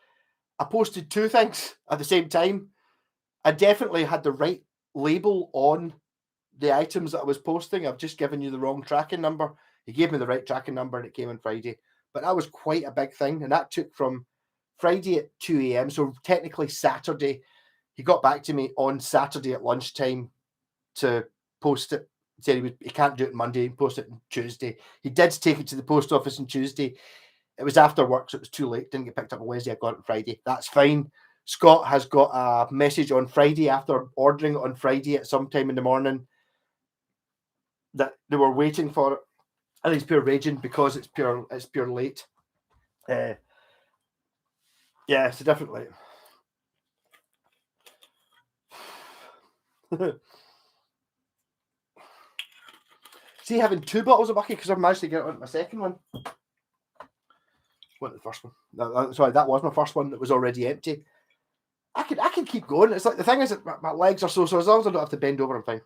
[SPEAKER 1] I posted 2 things at the same time. I definitely had the right label on the items that I was posting. I've just given you the wrong tracking number. He gave me the right tracking number and it came on Friday. But that was quite a big thing. And that took from Friday at 2 a.m. So technically Saturday. He got back to me on Saturday at lunchtime to post it. He said he can't do it Monday, post it on Tuesday. He did take it to the post office on Tuesday. It was after work, so it was too late. Didn't get picked up on Wednesday. I got it on Friday. That's fine. Scott has got a message on Friday after ordering it on Friday at some time in the morning that they were waiting for it. And he's pure raging because it's pure late. Yeah, it's a different late. See, having 2 bottles of Bucky because I've managed to get on my second one. What the first one? No, sorry, that was my first one. That was already empty. I can keep going. It's like the thing is that my legs are so as long as I don't have to bend over, I'm fine.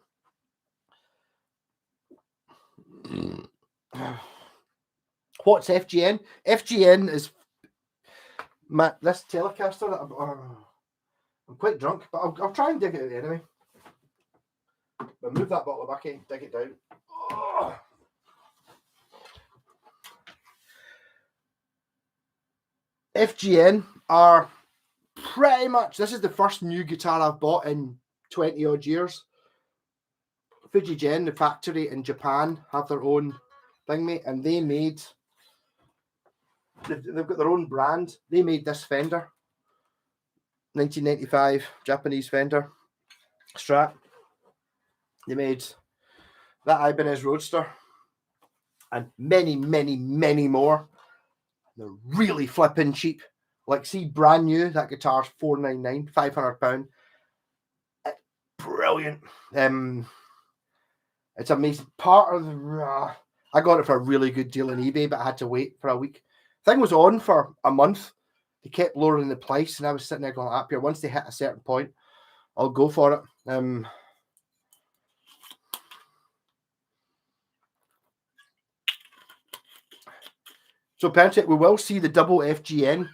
[SPEAKER 1] What's FGN? FGN is this Telecaster that I'm quite drunk, but I'll try and dig it out anyway. I'll move that bottle of Bucky, dig it down. Oh. FGN are pretty much, this is the first new guitar I've bought in 20 odd years. Fujigen, the factory in Japan, have their own thing, mate, and they've got their own brand. They made this Fender, 1995 Japanese Fender Strat. They made that Ibanez Roadster and many, many, many more. They're really flipping cheap. Like, see, brand new, that guitar's $499, £500. It's brilliant. It's amazing. Part of the, I got it for a really good deal on eBay, but I had to wait for a week. Thing was on for a month. They kept lowering the price, and I was sitting there going, up here. Once they hit a certain point, I'll go for it. So apparently we will see the double FGN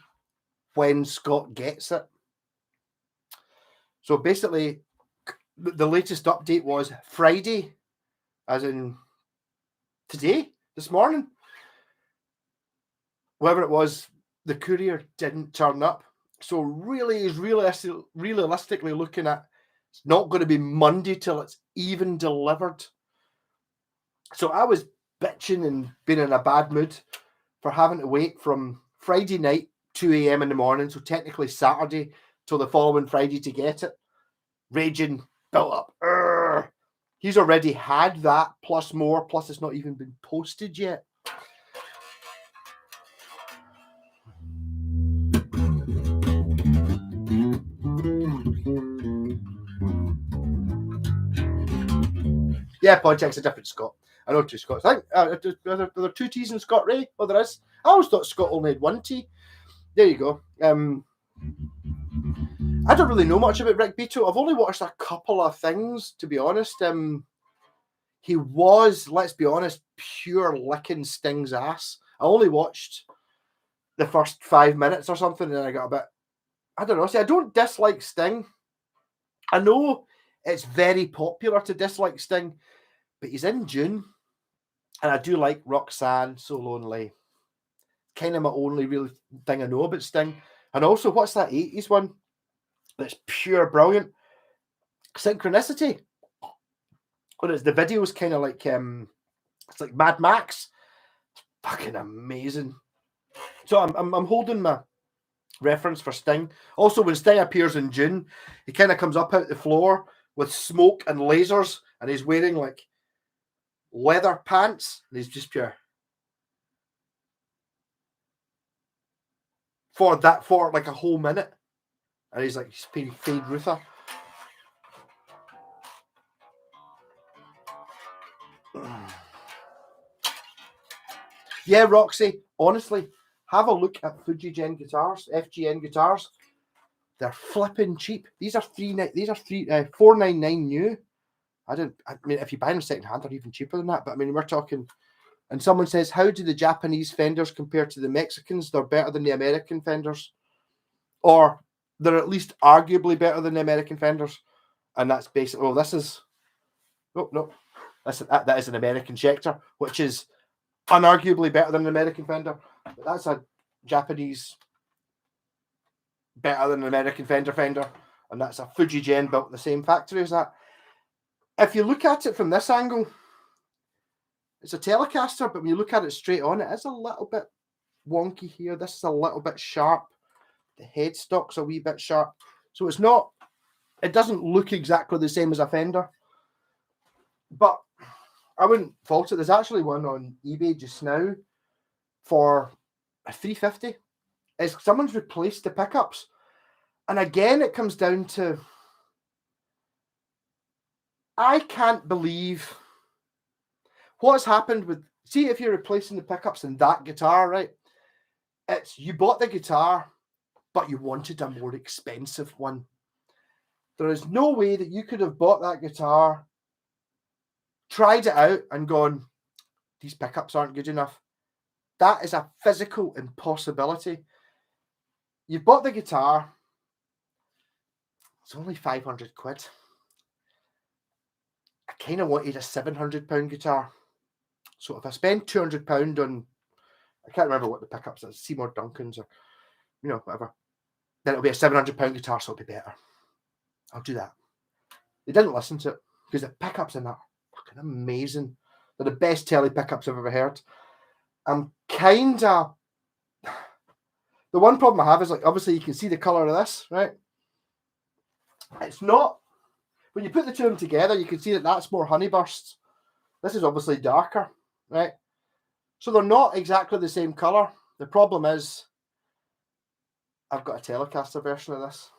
[SPEAKER 1] when Scott gets it. So basically, the latest update was Friday, as in today, this morning. Whatever it was, the courier didn't turn up. So really is realistically looking at, it's not going to be Monday till it's even delivered. So I was bitching and being in a bad mood for having to wait from Friday night, 2 a.m. in the morning, so technically Saturday, till the following Friday to get it. Raging, built up. Urgh. He's already had that, plus more, plus it's not even been posted yet. Yeah, Pontiac's a different Scott. I know two Scots. I think are there two T's in Scott Ray? Oh, there is. I always thought Scott only had one T. There you go. I don't really know much about Rick Beato. I've only watched a couple of things, to be honest. He was, let's be honest, pure licking Sting's ass. I only watched the first 5 minutes or something, and I got a bit, I don't know. See, I don't dislike Sting. I know it's very popular to dislike Sting, but he's in June, and I do like Roxanne, So Lonely. Kind of my only real thing I know about Sting. And also, what's that 80s one that's pure brilliant? Synchronicity. When it's the video's kind of like it's like Mad Max. It's fucking amazing. So I'm holding my reference for Sting. Also, when Sting appears in June, he kind of comes up out the floor with smoke and lasers, and he's wearing like leather pants, and he's just pure for like a whole minute, and he's like Fade Ruther. Yeah, Roxy, honestly, have a look at Fujigen guitars, FGN guitars. They're flipping cheap. These are $499 new. I mean, if you buy them second hand, they're even cheaper than that. But I mean, we're talking. And someone says, how do the Japanese Fenders compare to the Mexicans? They're better than the American Fenders, or they're at least arguably better than the American Fenders. And that's basically. Well, this is. Oh no, that is an American Schecter, which is unarguably better than an American Fender, but that's a Japanese better than an American Fender, and that's a Fujigen built in the same factory as that. If you look at it from this angle, it's a Telecaster, but when you look at it straight on, it is a little bit wonky here. This is a little bit sharp. The headstock's a wee bit sharp. So it doesn't look exactly the same as a Fender, but I wouldn't fault it. There's actually one on eBay just now for $350. Someone's replaced the pickups. And again, it comes down to, I can't believe what's happened with, see, if you're replacing the pickups in that guitar, right? It's, you bought the guitar, but you wanted a more expensive one. There is no way that you could have bought that guitar, tried it out, and gone, these pickups aren't good enough. That is a physical impossibility. You bought the guitar, it's only 500 quid. I kind of wanted a £700 guitar. So if I spend £200 on, I can't remember what the pickups are, Seymour Duncan's or, whatever, then it'll be a £700 guitar, so it'll be better. I'll do that. They didn't listen to it because the pickups in that are fucking amazing. They're the best tele pickups I've ever heard. I'm kind of, the one problem I have is, like, obviously you can see the color of this, right? It's not, when you put the two of them together, you can see that that's more honeybursts. This is obviously darker, right? So they're not exactly the same color. The problem is, I've got a Telecaster version of this,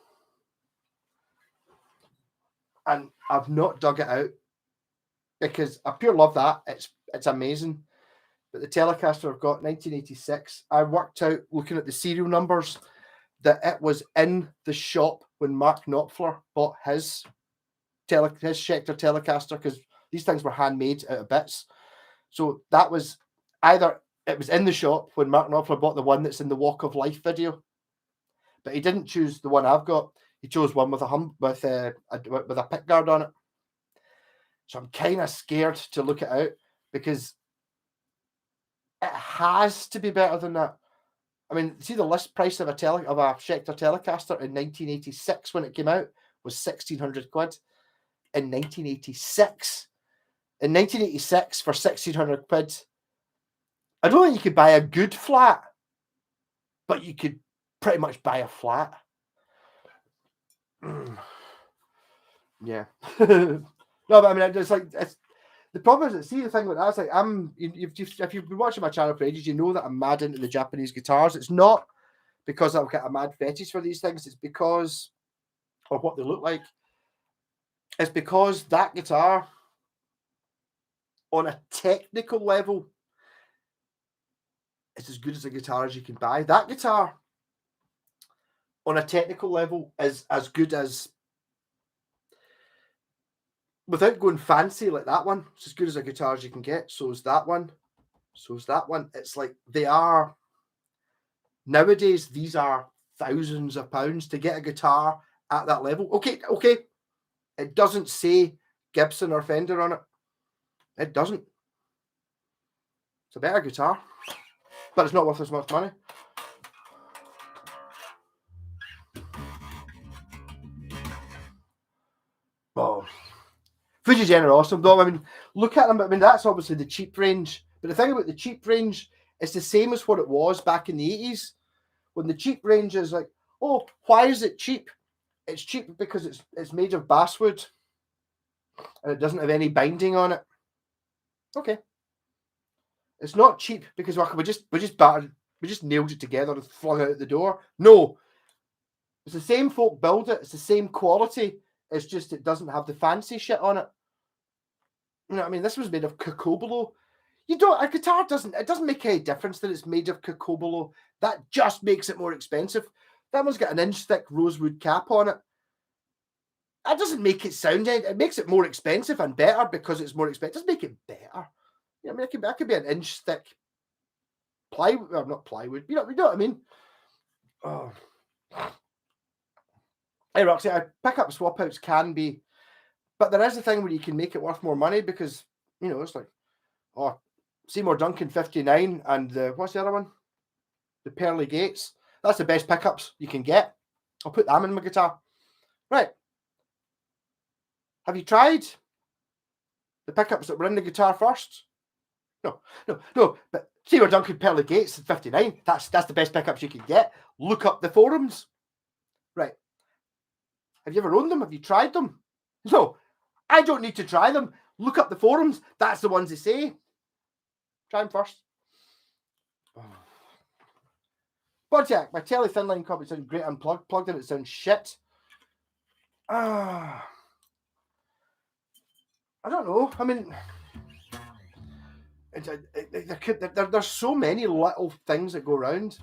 [SPEAKER 1] and I've not dug it out because I pure love that. It's amazing. But the Telecaster I've got, 1986, I worked out, looking at the serial numbers, that it was in the shop when Mark Knopfler bought his Schecter Telecaster, because these things were handmade out of bits. So that was either, it was in the shop when Mark Knopfler bought the one that's in the Walk of Life video, but he didn't choose the one I've got. He chose one with a pickguard on it. So I'm kind of scared to look it out because it has to be better than that. I mean, see, the list price of a Schecter Telecaster in 1986 when it came out was 1,600 quid. In 1986, for 1,600 quid, I don't think you could buy a good flat, but you could pretty much buy a flat. Yeah. No, but I mean, it's like, the problem is, see, the thing with that is, like, if you've been watching my channel for ages, you know that I'm mad into the Japanese guitars. It's not because I've got a mad fetish for these things. It's because of what they look like. It's because that guitar on a technical level, it's as good as a guitar as you can buy. That guitar, on a technical level, is as good as, without going fancy like that one, it's as good as a guitar as you can get. So is that one. So is that one. It's like they are, nowadays, these are thousands of pounds to get a guitar at that level. Okay. It doesn't say Gibson or Fender on it. It doesn't. It's a better guitar, but it's not worth as much money. Oh, Fujigen are awesome though. I mean, look at them. I mean, that's obviously the cheap range. But the thing about the cheap range, it's the same as what it was back in the 80s. When the cheap range is like, oh, why is it cheap? It's cheap because it's made of basswood and it doesn't have any binding on it. Okay. It's not cheap because we just nailed it together and flung it out the door. No. It's the same folk build it. It's the same quality. It's just it doesn't have the fancy shit on it. You know what I mean? This was made of cocobolo. A guitar doesn't make any difference that it's made of cocobolo. That just makes it more expensive. That one's got an inch thick rosewood cap on it. That doesn't make it sound. It makes it more expensive and better because it's more expensive. It doesn't make it better. You know, I mean, that could be an inch thick plywood. Well, not plywood. You know what I mean? Oh. Hey, Roxy, pickup swap outs can be, but there is a thing where you can make it worth more money because, you know, it's like, oh, Seymour Duncan 59 and what's the other one? The Pearly Gates. That's the best pickups you can get. I'll put them in my guitar. Right. Have you tried the pickups that were in the guitar first? No. But Seymour Duncan Pearly Gates 59. That's the best pickups you can get. Look up the forums. Right. Have you ever owned them? Have you tried them? No. I don't need to try them. Look up the forums. That's the ones they say. Try them first. Oh. Bodjack, my tele thin line copy sounds great unplugged. Plugged in, it sounds shit. I don't know. I mean, there's so many little things that go around.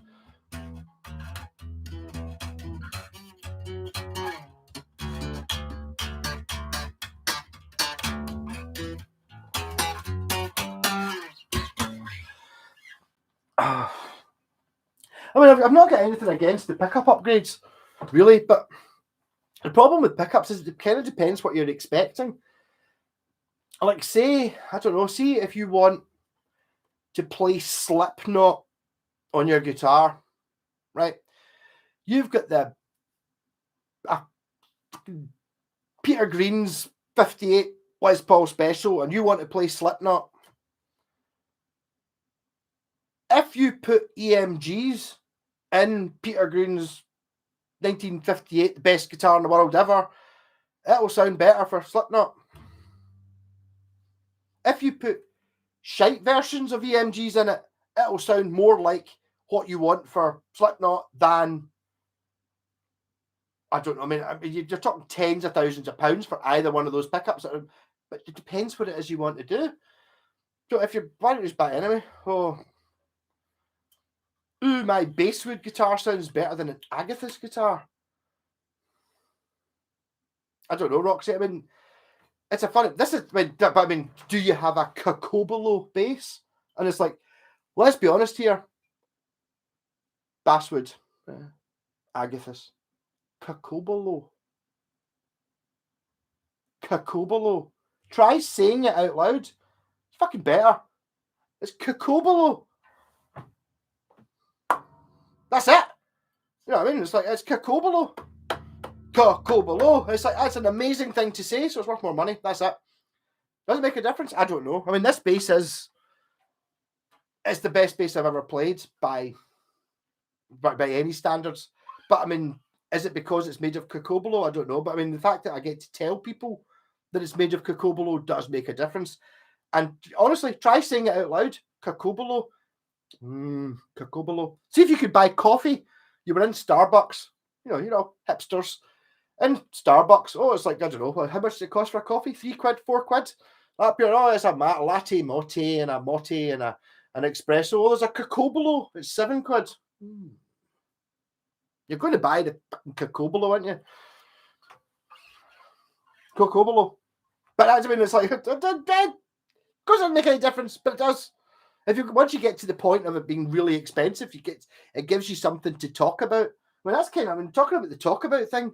[SPEAKER 1] I mean, I've not got anything against the pickup upgrades, really, but the problem with pickups is it kind of depends what you're expecting. Like, say, I don't know, see if you want to play Slipknot on your guitar, right? You've got the Peter Green's 58 Les Paul Special and you want to play Slipknot. If you put EMGs in Peter Green's 1958, the best guitar in the world ever, it'll sound better for Slipknot. If you put shite versions of EMGs in it, it'll sound more like what you want for Slipknot than, I don't know, I mean you're talking tens of thousands of pounds for either one of those pickups, but it depends what it is you want to do. So if you're buying it just buy anyway, my basswood guitar sounds better than an Agatha's guitar. I don't know, Roxy. I mean, it's a funny. I mean, do you have a cocobolo bass? And it's like, let's be honest here. Basswood, Agatha's, cocobolo. Try saying it out loud. It's fucking better. It's cocobolo. That's it. You know what I mean? It's like, it's cocobolo. It's like, that's an amazing thing to say, so it's worth more money. That's it. Does it make a difference? I don't know. I mean, this bass is the best bass I've ever played by any standards. But I mean, is it because it's made of cocobolo? I don't know. But I mean, the fact that I get to tell people that it's made of cocobolo does make a difference. And honestly, try saying it out loud. Cocobolo. Cocobolo. See if you could buy coffee. You were in Starbucks. You know, hipsters. In Starbucks. Oh, it's like, I don't know. How much does it cost for a coffee? £3, £4? Up here, oh, it's a latte motte and a motte and an espresso. Oh, there's a cacobolo. It's £7. You're going to buy the fucking cacobolo, aren't you? Cacobolo. But that's, I mean, it's like, it doesn't make any difference, but it does. Once you get to the point of it being really expensive, it gives you something to talk about. I mean, that's kind of, I mean, talking about the talk about thing,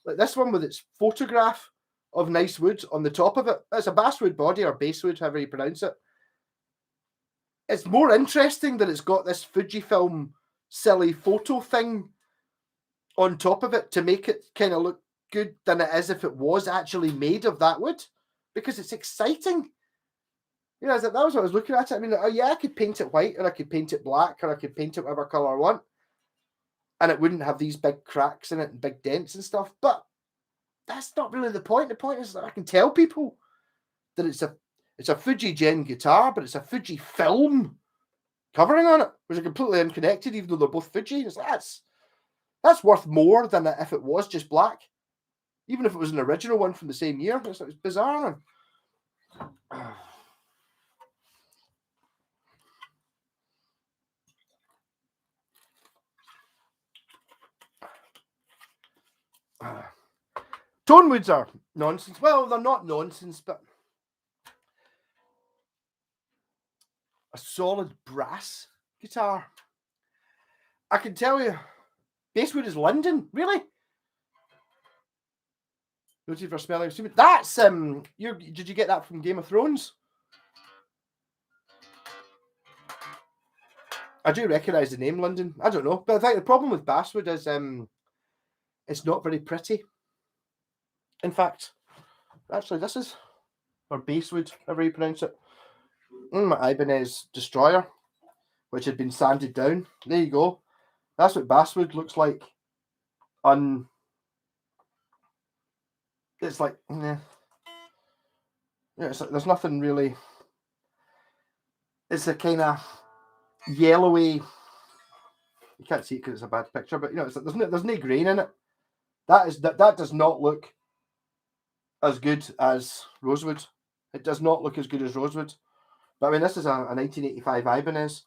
[SPEAKER 1] like this one with its photograph of nice wood on the top of it. It's a basswood body or basswood, however you pronounce it. It's more interesting that it's got this Fujifilm silly photo thing on top of it to make it kind of look good than it is if it was actually made of that wood, because it's exciting. You know, that was what I was looking at it. I mean, yeah, I could paint it white, or I could paint it black, or I could paint it whatever color I want, and it wouldn't have these big cracks in it and big dents and stuff. But that's not really the point. The point is that I can tell people that it's a Fuji Gen guitar, but it's a Fuji film covering on it, which are completely unconnected, even though they're both Fuji. It's like, that's worth more than if it was just black, even if it was an original one from the same year. It's bizarre. Tone woods are nonsense. Well, they're not nonsense, but a solid brass guitar. I can tell you, basswood is London. Really? Noted for smelling. That's did you get that from Game of Thrones? I do recognise the name London. I don't know, but I think the problem with basswood is it's not very pretty. In fact, actually, this is, or basswood, however you pronounce it. My Ibanez Destroyer, which had been sanded down. There you go. That's what basswood looks like. It's like, yeah, it's like, there's nothing really. It's a kind of yellowy. You can't see it because it's a bad picture, but you know, it's like there's no grain in it. That does not look as good as rosewood. It does not look as good as rosewood. But I mean, this is a 1985 Ibanez.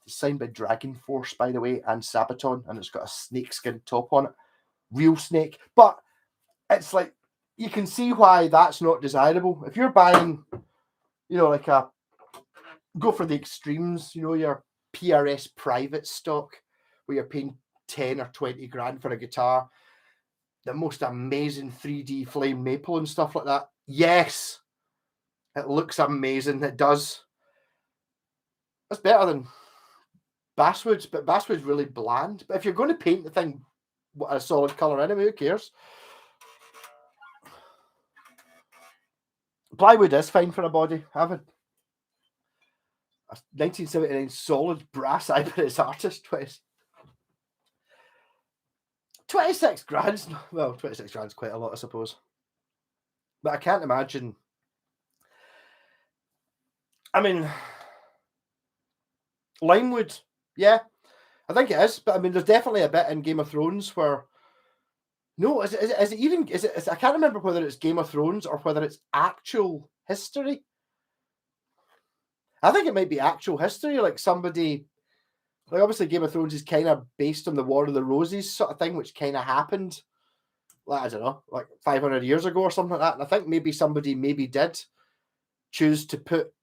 [SPEAKER 1] Signed by Dragon Force, by the way, and Sabaton, and it's got a snakeskin top on it. Real snake. But it's like, you can see why that's not desirable. If you're buying, you know, like go for the extremes, you know, your PRS private stock, where you're paying 10 or 20 grand for a guitar, the most amazing 3D flame maple and stuff like that. Yes, it looks amazing. It does. It's better than basswood, but basswood's really bland. But if you're going to paint the thing a solid colour anyway, who cares? Plywood is fine for a body. I have a 1979 solid brass Ibanez Artist 26 grand. Well, 26 grand is quite a lot, I suppose. But I can't imagine. I mean, limewood, yeah, I think it is. But I mean, there's definitely a bit in Game of Thrones where. No, is it even? I can't remember whether it's Game of Thrones or whether it's actual history. I think it might be actual history, like somebody. Like, obviously, Game of Thrones is kind of based on the War of the Roses sort of thing, which kind of happened, like, I don't know, like 500 years ago or something like that. And I think maybe somebody did choose to put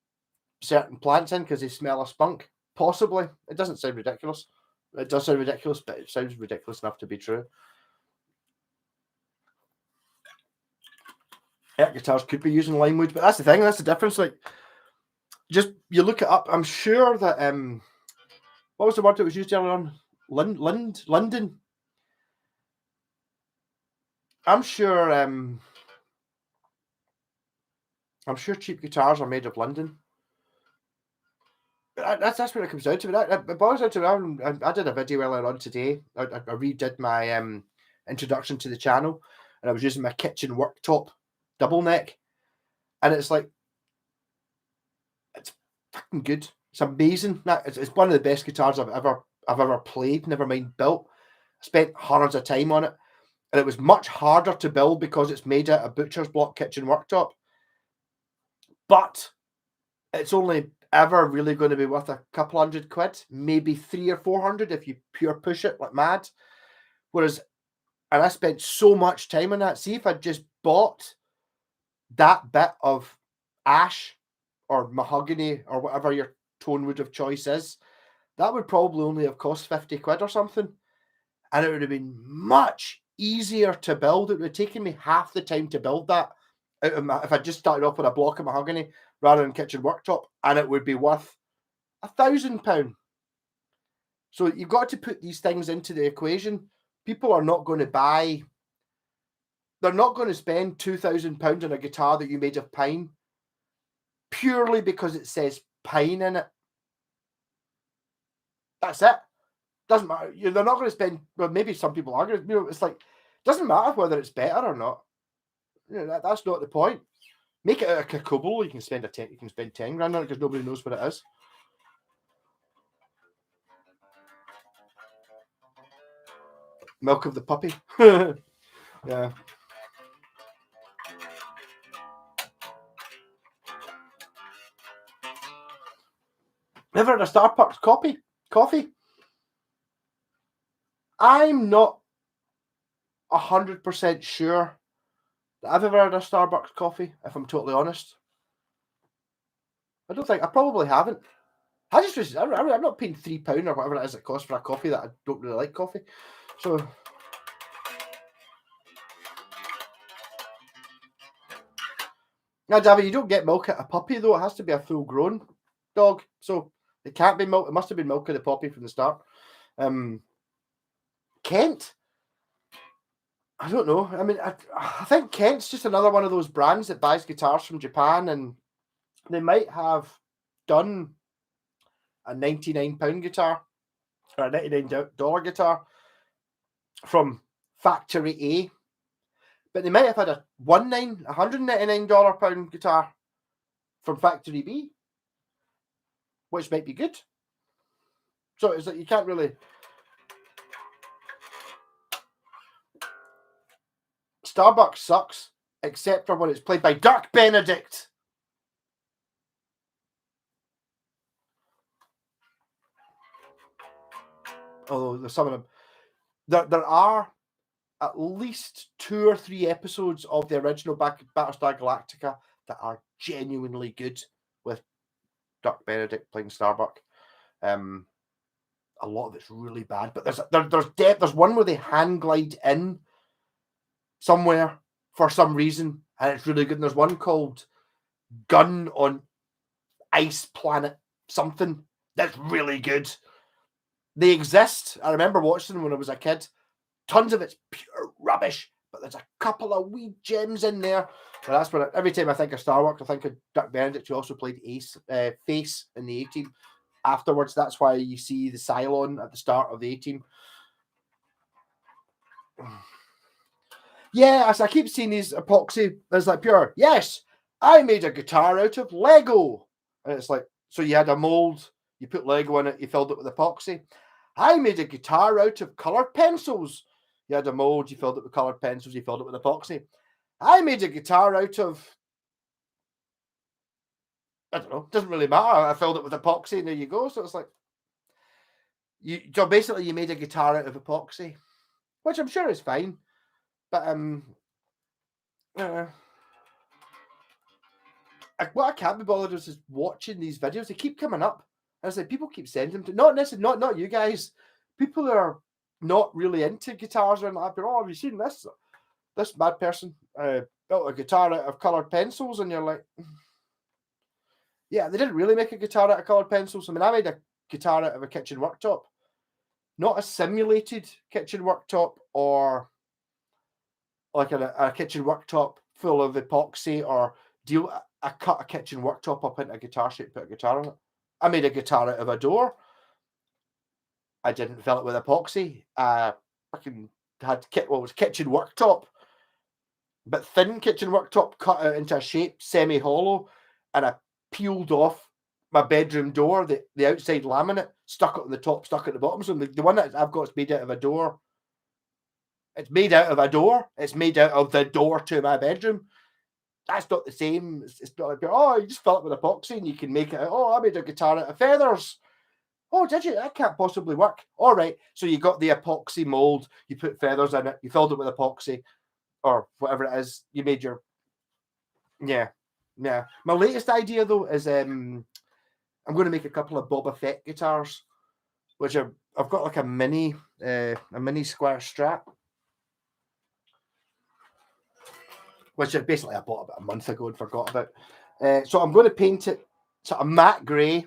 [SPEAKER 1] certain plants in because they smell of spunk. Possibly. It doesn't sound ridiculous. It does sound ridiculous, but it sounds ridiculous enough to be true. Yeah, guitars could be using limewood, but that's the thing. That's the difference. Like, just you look it up. I'm sure that what was the word that was used earlier on? London. I'm sure cheap guitars are made of London. That's what it comes down to. It boils down to. I did a video earlier on today. I redid my introduction to the channel, and I was using my kitchen worktop double neck, and it's like, it's fucking good. It's amazing. It's one of the best guitars I've ever played. Never mind built. I spent hundreds of time on it, and it was much harder to build because it's made out of butcher's block kitchen worktop. but it's only ever really going to be worth a couple £100, maybe 300 or 400 if you pure push it like mad. Whereas, and I spent so much time on that. See, if I just bought that bit of ash or mahogany or whatever your tone wood of choice is, that would probably only have cost £50 or something. And it would have been much easier to build. It would have taken me half the time to build that if I just started off with a block of mahogany rather than kitchen worktop, and it would be worth £1,000. So you've got to put these things into the equation. People are not going to buy, they're not going to spend £2,000 on a guitar that you made of pine purely because it says pine in it. That's it. Doesn't matter. They're not going to spend, well, maybe some people are going to, it's like, doesn't matter whether it's better or not. That's not the point. Make it out of Kakubo, you can spend 10 grand on it because nobody knows what it is. Milk of the puppy. Yeah. Never had a Starbucks coffee. I'm not 100% sure that I've ever had a Starbucks coffee, if I'm totally honest. I don't think, I probably haven't. I'm not paying £3 or whatever it is it costs for a coffee that I don't really like coffee. So, now, Davy, you don't get milk at a puppy though. It has to be a full-grown dog. So it can't be milk. It must have been milk of the puppy from the start. Kent, I don't know. I mean, I think Kent's just another one of those brands that buys guitars from Japan, and they might have done a £99 guitar or a $99 guitar from factory A, but they might have had a £199 guitar from factory B, which might be good. So it's like you can't really. Starbucks sucks, except for when it's played by Dirk Benedict. Although there's some of them. There are at least 2 or 3 episodes of the original Battlestar Galactica that are genuinely good with Dirk Benedict playing Starbuck. A lot of it's really bad, but there's one where they hand glide in somewhere for some reason, and it's really good. And there's one called Gun on Ice Planet something that's really good. They exist. I remember watching them when I was a kid. Tons of it's pure rubbish, but there's a couple of wee gems in there. And that's when every time I think of Starbuck, I think of Dirk Benedict, who also played Face in the A-Team. Afterwards, that's why you see the Cylon at the start of the A-Team. Yeah, as I keep seeing these epoxy, there's like pure, yes, I made a guitar out of Lego. And it's like, so you had a mold, you put Lego in it, you filled it with epoxy. I made a guitar out of colored pencils. You had a mold, you filled it with colored pencils, you filled it with epoxy. I made a guitar out of, I don't know, doesn't really matter. I filled it with epoxy and there you go. So it's like, so basically you made a guitar out of epoxy, which I'm sure is fine. But what I can't be bothered with is watching these videos. They keep coming up. And it's like people keep sending them to not you guys. People that are not really into guitars or anything. Oh, have you seen this? This mad person built a guitar out of coloured pencils, and you're like, yeah, they didn't really make a guitar out of coloured pencils. I mean, I made a guitar out of a kitchen worktop, not a simulated kitchen worktop or like a kitchen worktop full of epoxy or I cut a kitchen worktop up into a guitar shape, put a guitar on it. I made a guitar out of a door. I didn't fill it with epoxy. Fucking had kitchen worktop, but thin kitchen worktop cut out into a shape, semi-hollow, and I peeled off my bedroom door, the outside laminate, stuck it on the top, stuck it at the bottom. So the one that I've got is made out of a door. It's made out of a door. It's made out of the door to my bedroom. That's not the same. It's not like, oh, you just fill it with epoxy and you can make it. Oh, I made a guitar out of feathers. Oh, did you? That can't possibly work. All right. So you got the epoxy mold, you put feathers in it, you filled it with epoxy or whatever it is. You made your, yeah. Yeah. My latest idea though is I'm going to make a couple of Boba Fett guitars, which are, I've got like a mini square strap, which I basically I bought about a month ago and forgot about. So I'm going to paint it sort of matte grey,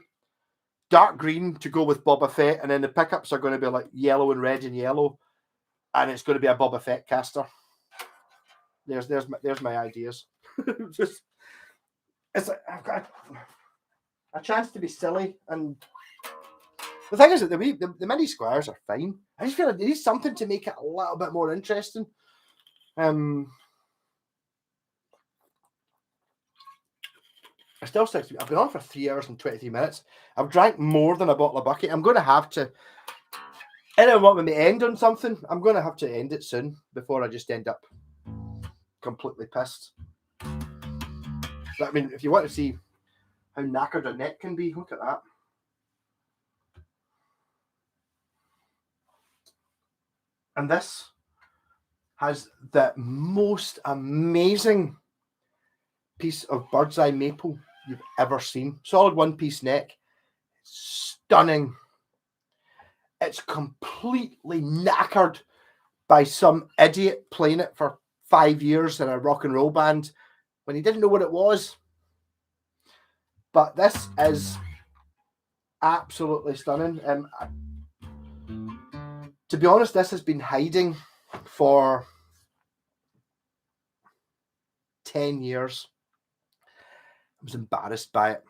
[SPEAKER 1] dark green to go with Boba Fett, and then the pickups are going to be like yellow and red and yellow, and it's going to be a Boba Fett caster. There's my ideas. Just, it's like I've got a chance to be silly, and the thing is that the mini squares are fine. I just feel like there is something to make it a little bit more interesting. I still stick to. I've been on for 3 hours and 23 minutes. I've drank more than a bottle of bucket. I'm going to have to. I don't want me to end on something. I'm going to have to end it soon before I just end up completely pissed. But I mean, if you want to see how knackered a neck can be, look at that. And this has the most amazing piece of bird's eye maple you've ever seen. Solid one-piece neck. Stunning. It's completely knackered by some idiot playing it for 5 years in a rock and roll band when he didn't know what it was. But this is absolutely stunning. To be honest, this has been hiding for 10 years. I was embarrassed by it.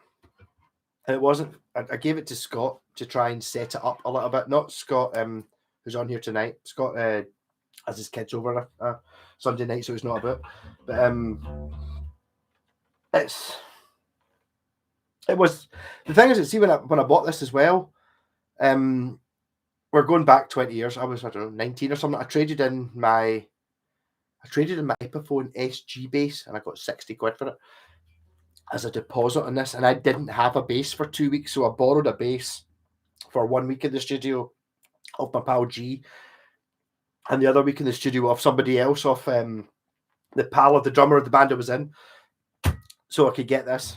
[SPEAKER 1] And it wasn't, I gave it to Scott to try and set it up a little bit. Not Scott, who's on here tonight. Scott has his kids over Sunday night, so he's not about. But it was, the thing is, see, when I bought this as well, we're going back 20 years. I was, I don't know, 19 or something. I traded in my Epiphone SG bass and I got 60 quid for it as a deposit on this. And I didn't have a bass for 2 weeks, so I borrowed a bass for 1 week in the studio off my pal G, and the other week in the studio off somebody else, off the pal of the drummer of the band I was in, so I could get this.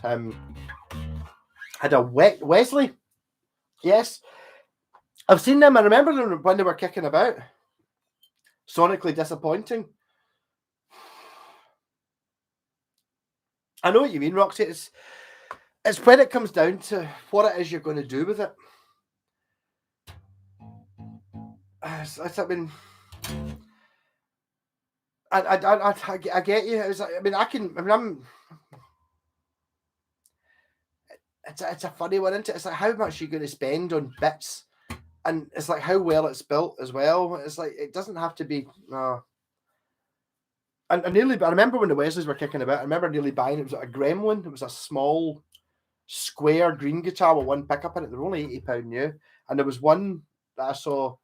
[SPEAKER 1] Had a Wesley. Yes. I've seen them. I remember them when they were kicking about. Sonically disappointing. I know what you mean, Roxy. It's when it comes down to what it is you're going to do with it. I mean, I get you. It's a funny one, isn't it? It's like how much you're going to spend on bits, and it's like how well it's built as well. It's like it doesn't have to be. And I remember when the Wesleys were kicking about. I remember nearly buying it. Was a Gremlin. It was a small, square green guitar with one pickup in it. They were only £80 new, and there was one that I saw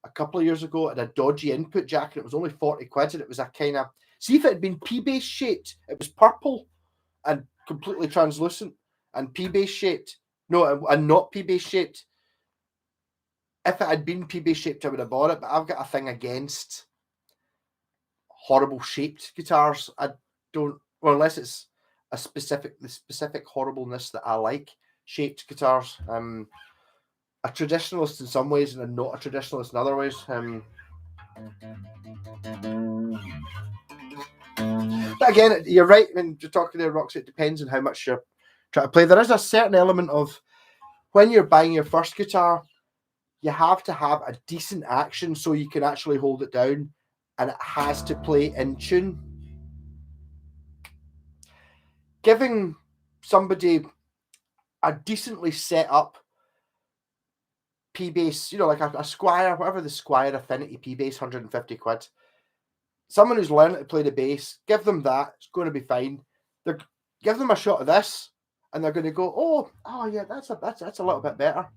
[SPEAKER 1] a couple of years ago at a dodgy input jack, and it was only 40 quid, and it was a kind of, see, if it had been P-bass shaped, it was purple and completely translucent, and P-bass shaped, no, and not P-bass shaped. If it had been P-bass shaped, I would have bought it, but I've got a thing against horrible shaped guitars. I don't, well, unless it's the specific horribleness that I like, shaped guitars. A traditionalist in some ways and not a traditionalist in other ways. But again, you're right when you're talking there, Roxy. It depends on how much you're trying to play. There is a certain element of when you're buying your first guitar, you have to have a decent action so you can actually hold it down, and it has to play in tune. Giving somebody a decently set up P-bass, like a Squire, whatever the Squire Affinity P-bass, 150 quid. Someone who's learned to play the bass, give them that. It's going to be fine. Give them a shot of this, and they're going to go, oh yeah, that's a little bit better.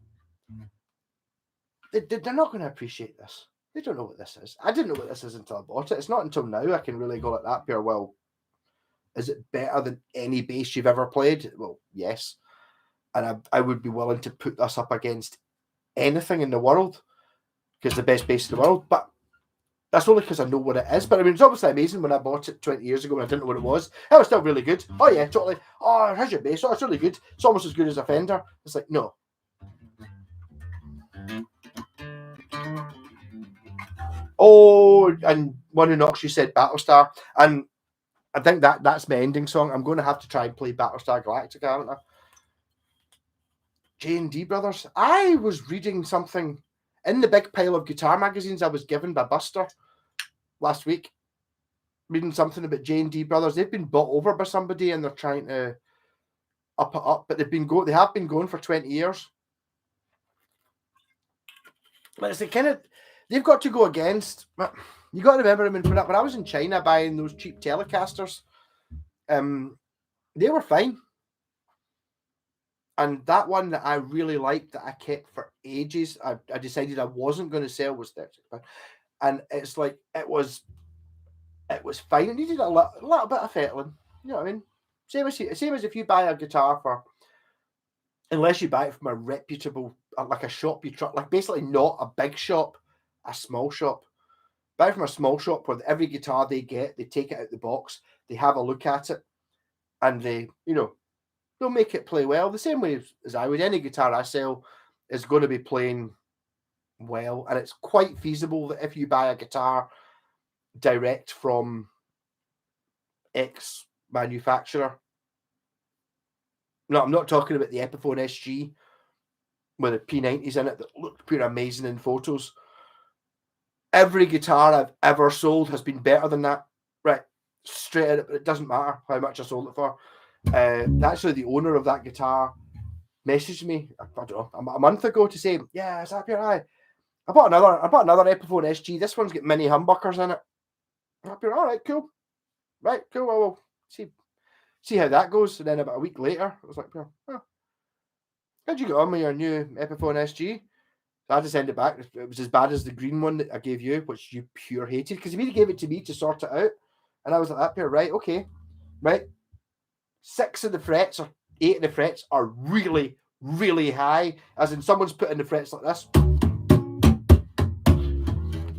[SPEAKER 1] They're not going to appreciate this. They don't know what this is. I didn't know what this is until I bought it. It's not until now I can really go like that. Well, Is it better than any bass you've ever played? Well, yes. And I would be willing to put this up against anything in the world because the best bass in the world. But that's only because I know what it is. But I mean, it's obviously amazing when I bought it 20 years ago and I didn't know what it was. It was still really good. Oh, yeah, totally. Oh, here's your bass. Oh, it's really good. It's almost as good as a Fender. It's like, no. Oh, and One Who Knocks You said Battlestar. And I think that's my ending song. I'm going to have to try and play Battlestar Galactica, haven't I? J&D Brothers. I was reading something in the big pile of guitar magazines I was given by Buster last week. Reading something about J&D Brothers. They've been bought over by somebody and they're trying to up it up, but they have been going for 20 years. But it's the kind of, they've got to go against. You got to remember, I mean, when I was in China buying those cheap Telecasters, they were fine. And that one that I really liked that I kept for ages, I decided I wasn't going to sell was £30. And it's like, it was fine. It needed a little bit of fettling. You know what I mean? Same as if you buy a guitar unless you buy it from a reputable, like a shop you trust, like basically not a big shop, a small shop. Buy from a small shop where every guitar they get, they take it out the box, they have a look at it, and they'll make it play well. The same way as I would. Any guitar I sell is going to be playing well, and it's quite feasible that if you buy a guitar direct from X manufacturer, no, I'm not talking about the Epiphone SG with the P90s in it that looked pure amazing in photos. Every guitar I've ever sold has been better than that. Right, straight at it, but it doesn't matter how much I sold it for. Actually, the owner of that guitar messaged me, I don't know, a month ago to say, yeah, it's up your eye. I bought another Epiphone SG. This one's got mini humbuckers in it. Up your, all right, cool. Right, cool. Well, we'll see how that goes. And then about a week later, I was like, oh, how'd you get on with your new Epiphone SG? So I had to send it back. It was as bad as the green one that I gave you, which you pure hated, because he gave it to me to sort it out. And I was like, that pair, right, okay. Right. 6 of the frets or 8 of the frets are really, really high, as in someone's put in the frets like this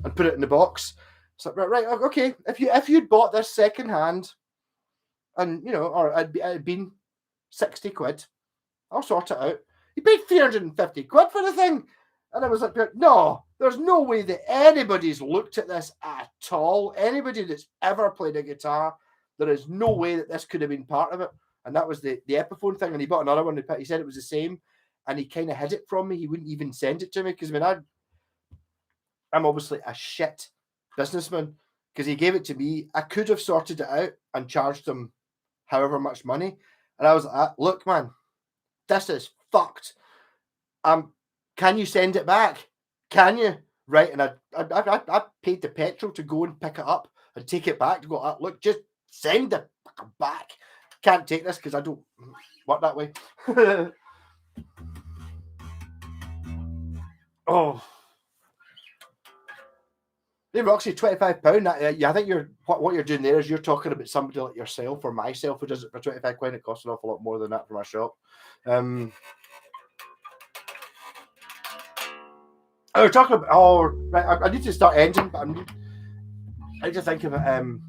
[SPEAKER 1] and put it in the box. It's like, right, okay. If you'd bought this second hand, and or it'd been 60 quid, I'll sort it out. You paid 350 quid for the thing, and I was like, no, there's no way that anybody's looked at this at all. Anybody that's ever played a guitar, there is no way that this could have been part of it. And that was the Epiphone thing. And he bought another one. He said it was the same, and he kind of hid it from me. He wouldn't even send it to me because I'm obviously a shit businessman, because he gave it to me. I could have sorted it out and charged him however much money. And I was like, look, man, this is fucked. Can you send it back? Can you? Right. And I paid the petrol to go and pick it up and take it back to go, look, just send it back. Can't take this because I don't work that way. Oh. Hey, Roxy, £25. I think what you're doing there is you're talking about somebody like yourself or myself who does it for £25. It costs an awful lot more than that from our shop. We're talking about. Right, I need to start ending, but I need to think of it.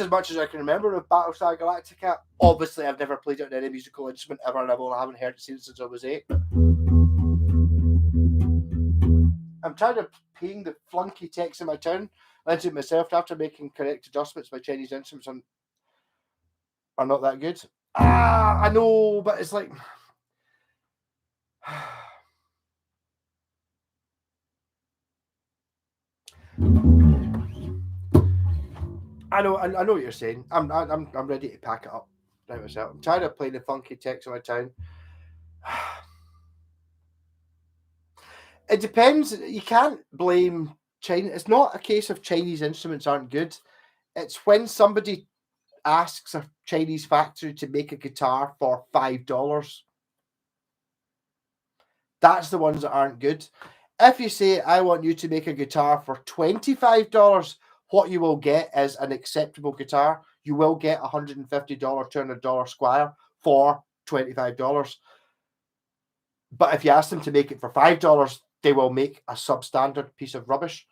[SPEAKER 1] as much as I can remember of Battlestar Galactica. Obviously, I've never played it on any musical instrument ever, and I haven't heard it since I was 8. I'm tired of paying the flunky techs in my town, lending myself after making correct adjustments. My Chinese instruments are not that good. I know, but it's like... I know what you're saying. I'm ready to pack it up right myself. I'm tired of playing the funky techs in my town. It depends. You can't blame China. It's not a case of Chinese instruments aren't good. It's when somebody asks a Chinese factory to make a guitar for $5. That's the ones that aren't good. If you say, I want you to make a guitar for $25, what you will get is an acceptable guitar. You will get $150, $200 Squire for $25. But if you ask them to make it for $5, they will make a substandard piece of rubbish.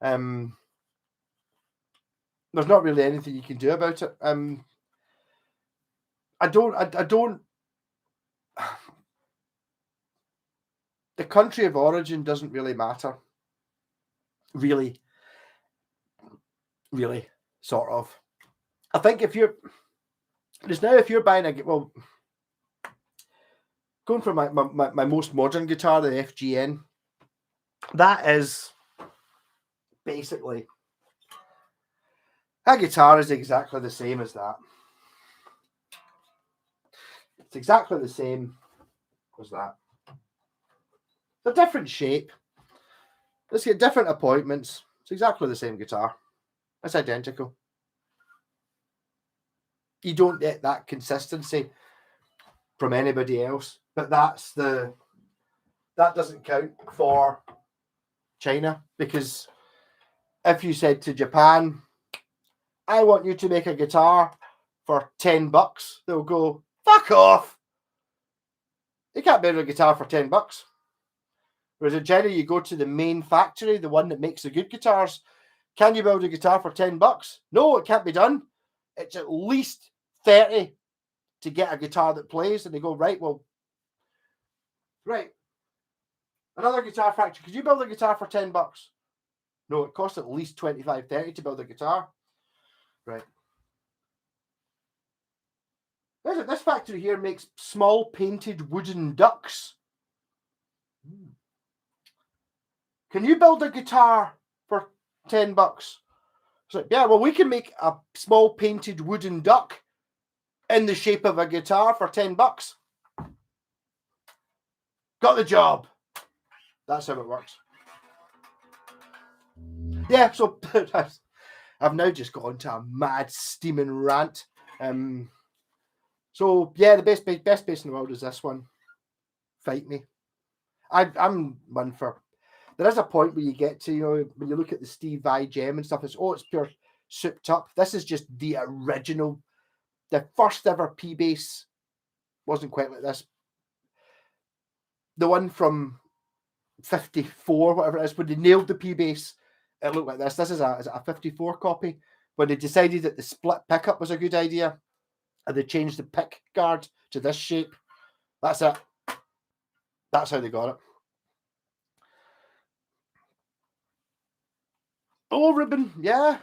[SPEAKER 1] There's not really anything you can do about it. I don't. The country of origin doesn't really matter. Really, sort of. I think if you're buying going for my most modern guitar, the FGN, that is basically that guitar is exactly the same as that. It's exactly the same as that. It's a different shape. Let's get different appointments. It's exactly the same guitar. It's identical. You don't get that consistency from anybody else, but that doesn't count for China, because if you said to Japan, I want you to make a guitar for $10, they'll go, fuck off. You can't build a guitar for $10. Whereas in China, you go to the main factory, the one that makes the good guitars. Can you build a guitar for $10? No, it can't be done. It's at least 30 to get a guitar that plays. And they go, right. Another guitar factory, could you build a guitar for $10? No, it costs at least 25, 30 to build a guitar. Right. This factory here makes small painted wooden ducks. Can you build a guitar for $10? It's like, yeah, well, we can make a small painted wooden duck in the shape of a guitar for $10. Got the job. That's how it works. Yeah, so I've now just got into a mad steaming rant. So yeah, the best bass in the world is this one. Fight me. I'm one for. There is a point where you get to, when you look at the Steve Vai gem and stuff, it's pure souped up. This is just the original. The first ever P bass wasn't quite like this. The one from 54, whatever it is, when they nailed the P bass, it looked like this. This is a 54 copy. When they decided that the split pickup was a good idea, and they changed the pick guard to this shape. That's it. That's how they got it. Oh, ribbon, yeah.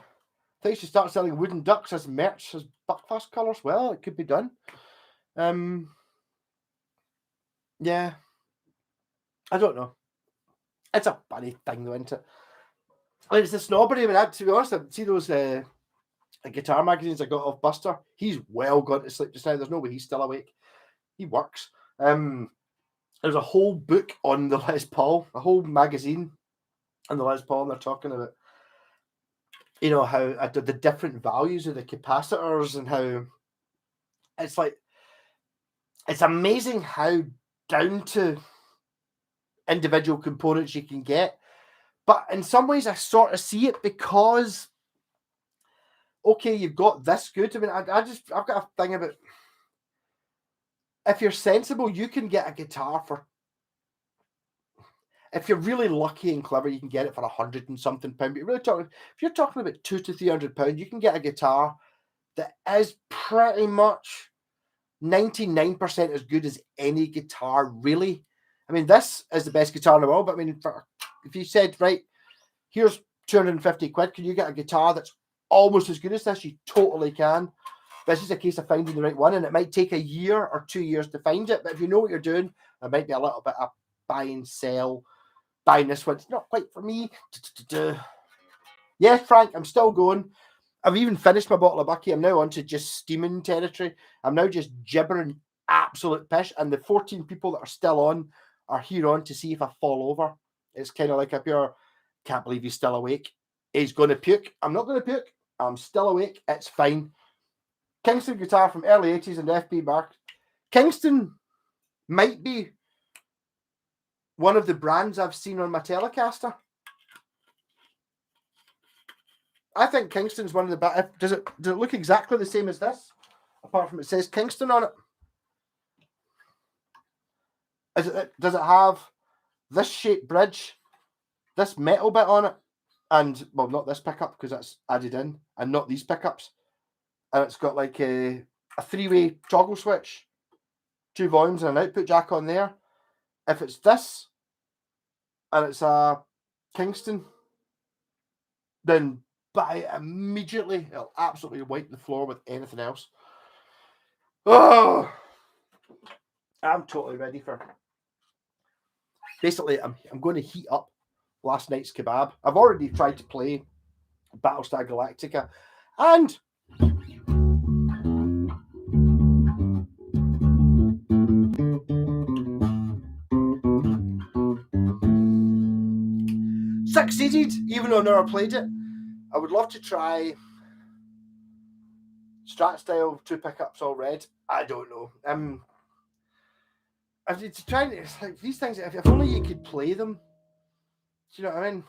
[SPEAKER 1] They should start selling wooden ducks as merch, as Buckfast colours. Well, it could be done. Yeah. I don't know. It's a funny thing, though, isn't it? I mean, it's the snobbery. I mean, to be honest, I see those guitar magazines I got off Buster. He's well gone to sleep just now. There's no way he's still awake. He works. There's a whole book on the Les Paul, a whole magazine on the Les Paul, and they're talking about, how the different values of the capacitors, and how it's like, it's amazing how down to individual components you can get. But in some ways, I sort of see it, because, okay, you've got this good. I mean, I've got a thing about, if you're sensible, you can get a guitar for, if you're really lucky and clever, you can get it for £100 and something. But if you're talking about £200 to £300, you can get a guitar that is pretty much 99% as good as any guitar, really. I mean, this is the best guitar in the world, but I mean, if you said, right, here's 250 quid, can you get a guitar that's almost as good as this? You totally can. But it's just a case of finding the right one, and it might take a year or 2 years to find it. But if you know what you're doing, there might be a little bit of buy and sell. Buying this one, it's not quite for me. Yes, Frank, I'm still going. I've even finished my bottle of Bucky. I'm now on to just steaming territory. I'm now just gibbering absolute pish. And the 14 people that are still on are here on to see if I fall over. It's kind of like a pure, can't believe he's still awake. He's going to puke. I'm not going to puke. I'm still awake. It's fine. Kingston guitar from early 80s and FB Bark. Kingston might be one of the brands I've seen on my Telecaster. I think Kingston's one of the best. Does it look exactly the same as this? Apart from it says Kingston on it. Does it have this shaped bridge, this metal bit on it, and well, not this pickup because that's added in, and not these pickups. And it's got like a 3-way toggle switch, 2 volumes and an output jack on there. If it's this and it's a Kingston, then buy it immediately. It'll absolutely wipe the floor with anything else. Oh, I'm totally ready for. Basically, I'm going to heat up last night's kebab. I've already tried to play Battlestar Galactica, and succeeded, even though I've never played it. I would love to try Strat style 2 pickups all red. I don't know. If it's trying, it's like these things. If only you could play them. Do you know what I mean?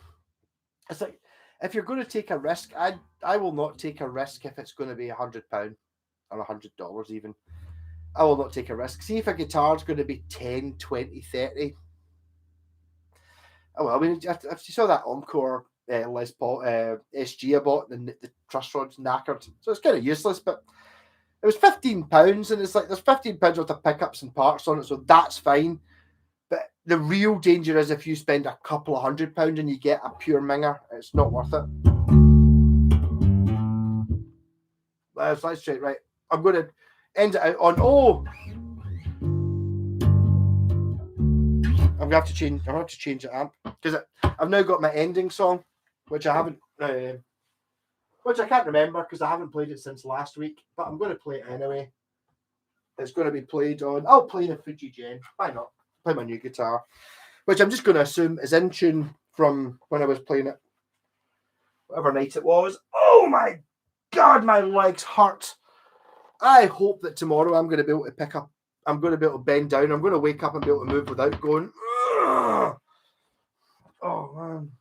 [SPEAKER 1] It's like if you're going to take a risk, I will not take a risk if it's going to be £100 or $100 even. I will not take a risk. See if a guitar's going to be 10, 20, 30. Oh well, I mean, if you saw that Encore Les Paul SG I bought, and the truss rod's knackered, so it's kind of useless. But it was £15, and it's like there's £15 worth of pickups and parts on it, so that's fine. But the real danger is if you spend a couple of £100 and you get a pure minger, it's not worth it. Let's straight right. I'm going to end it out on I'm gonna have to change. I have to change the amp because I've now got my ending song, which I haven't, which I can't remember because I haven't played it since last week. But I'm going to play it anyway. It's going to be played on. I'll play the Fuji Gen. Why not? Play my new guitar, which I'm just going to assume is in tune from when I was playing it, whatever night it was. Oh my God, my legs hurt. I hope that tomorrow I'm going to be able to pick up. I'm going to be able to bend down. I'm going to wake up and be able to move without going. Ugh. Oh man.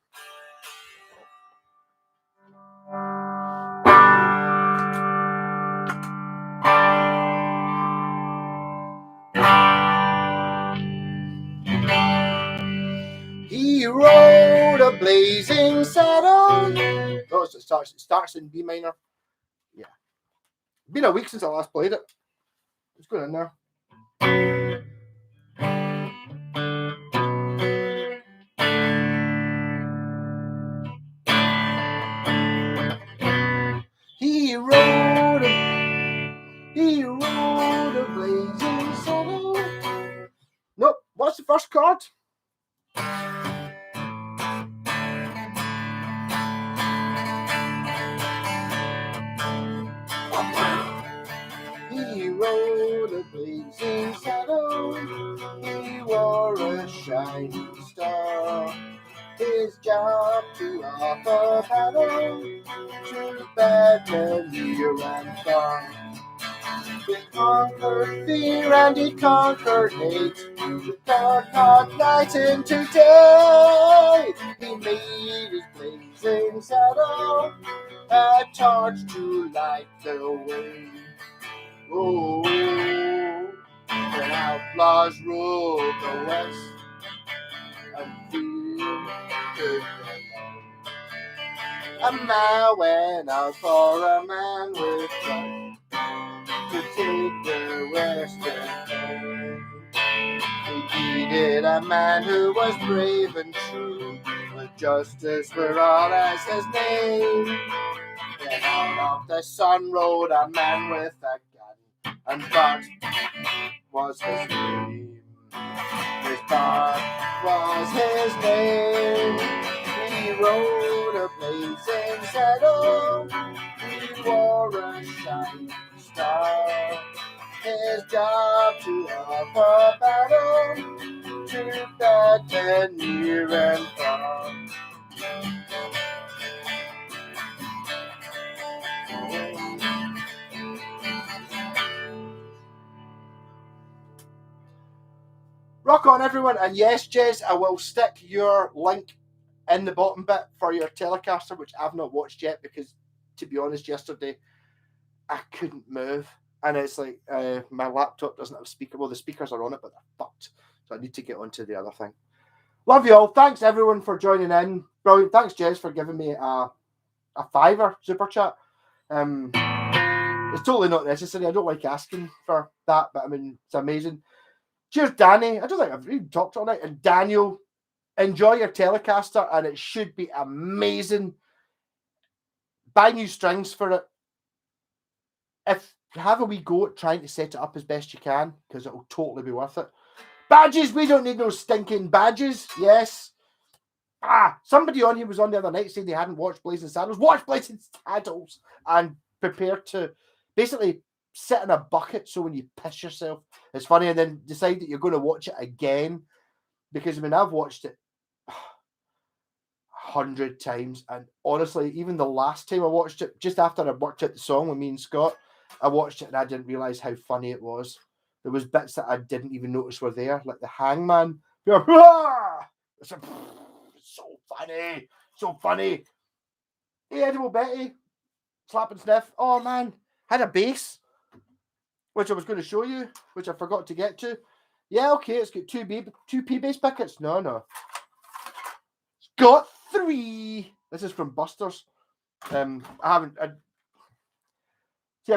[SPEAKER 1] He rode a blazing saddle. Oh, so it starts in B minor. Yeah. Been a week since I last played it. It's going in there. He rode a blazing saddle. Nope. What's the first chord? He rode a blazing saddle. He wore a shining star. His job to off a paddle to battle near and far. He conquered fear and he conquered hate. The dark night into day. He made his blazing saddle a torch to light the way. Oh, when outlaws rule the west and fear could A man went out for a man with drugs to take the western home. He needed a man who was brave and true, with justice for all as his name. Then out of the sun rode a man with a gun, and Bart was his name. His Bart was his name. He rode a blazing saddle, he wore a shining star. His job to offer battle to that men near and far. Rock on, everyone. And yes, Jez, I will stick your link in the bottom bit for your Telecaster, which I've not watched yet because, to be honest, yesterday I couldn't move. And it's like my laptop doesn't have a speaker. Well, the speakers are on it, but they're fucked. So I need to get onto the other thing. Love you all. Thanks, everyone, for joining in. Brilliant. Thanks, Jez, for giving me a $5 super chat. It's totally not necessary. I don't like asking for that, but I mean, it's amazing. Cheers, Danny. I don't think I've even talked all night. And Daniel, enjoy your Telecaster, and it should be amazing. Buy new strings for it. If you have a wee go at trying to set it up as best you can, because it will totally be worth it. Badges, we don't need no stinking badges. Yes. Somebody on here was on the other night saying they hadn't watched Blazing Saddles. Watch Blazing Saddles and prepare to basically sit in a bucket so when you piss yourself, it's funny, and then decide that you're going to watch it again. Because I mean, I've watched it 100 times, and honestly, even the last time I watched it, just after I worked out the song with me and Scott, I watched it and I didn't realize how funny it was. There was bits that I didn't even notice were there, like the hangman. It's so funny, so funny. Hey, Edible Betty, slap and sniff. Oh man, had a bass, which I was going to show you, which I forgot to get to. Yeah, okay, it's got two P bass pickets. No. It's got 3. This is from Buster's. I've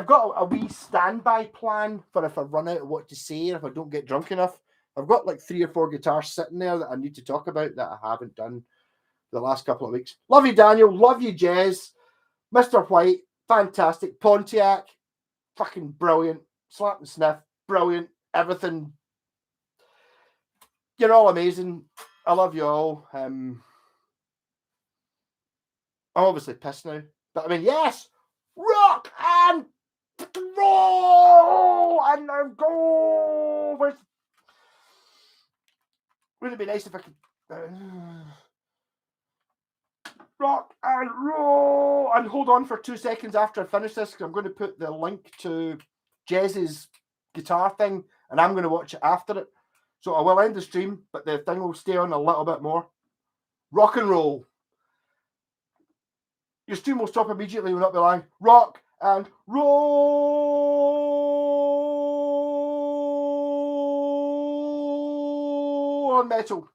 [SPEAKER 1] got a wee standby plan for if I run out of what to say or if I don't get drunk enough. I've got like 3 or 4 guitars sitting there that I need to talk about that I haven't done the last couple of weeks. Love you, Daniel. Love you, Jez. Mr. White, fantastic. Pontiac, fucking brilliant. Slap and sniff, brilliant. Everything. You're all amazing. I love you all. I'm obviously pissed now. But I mean, yes! Rock and roll! And now go! Wouldn't it be nice if I could... rock and roll! And hold on for 2 seconds after I finish this, because I'm going to put the link to Jez's guitar thing, and I'm going to watch it after it. So I will end the stream, but the thing will stay on a little bit more. Rock and roll. Your stream will stop immediately, will not be lying. Rock and roll on metal.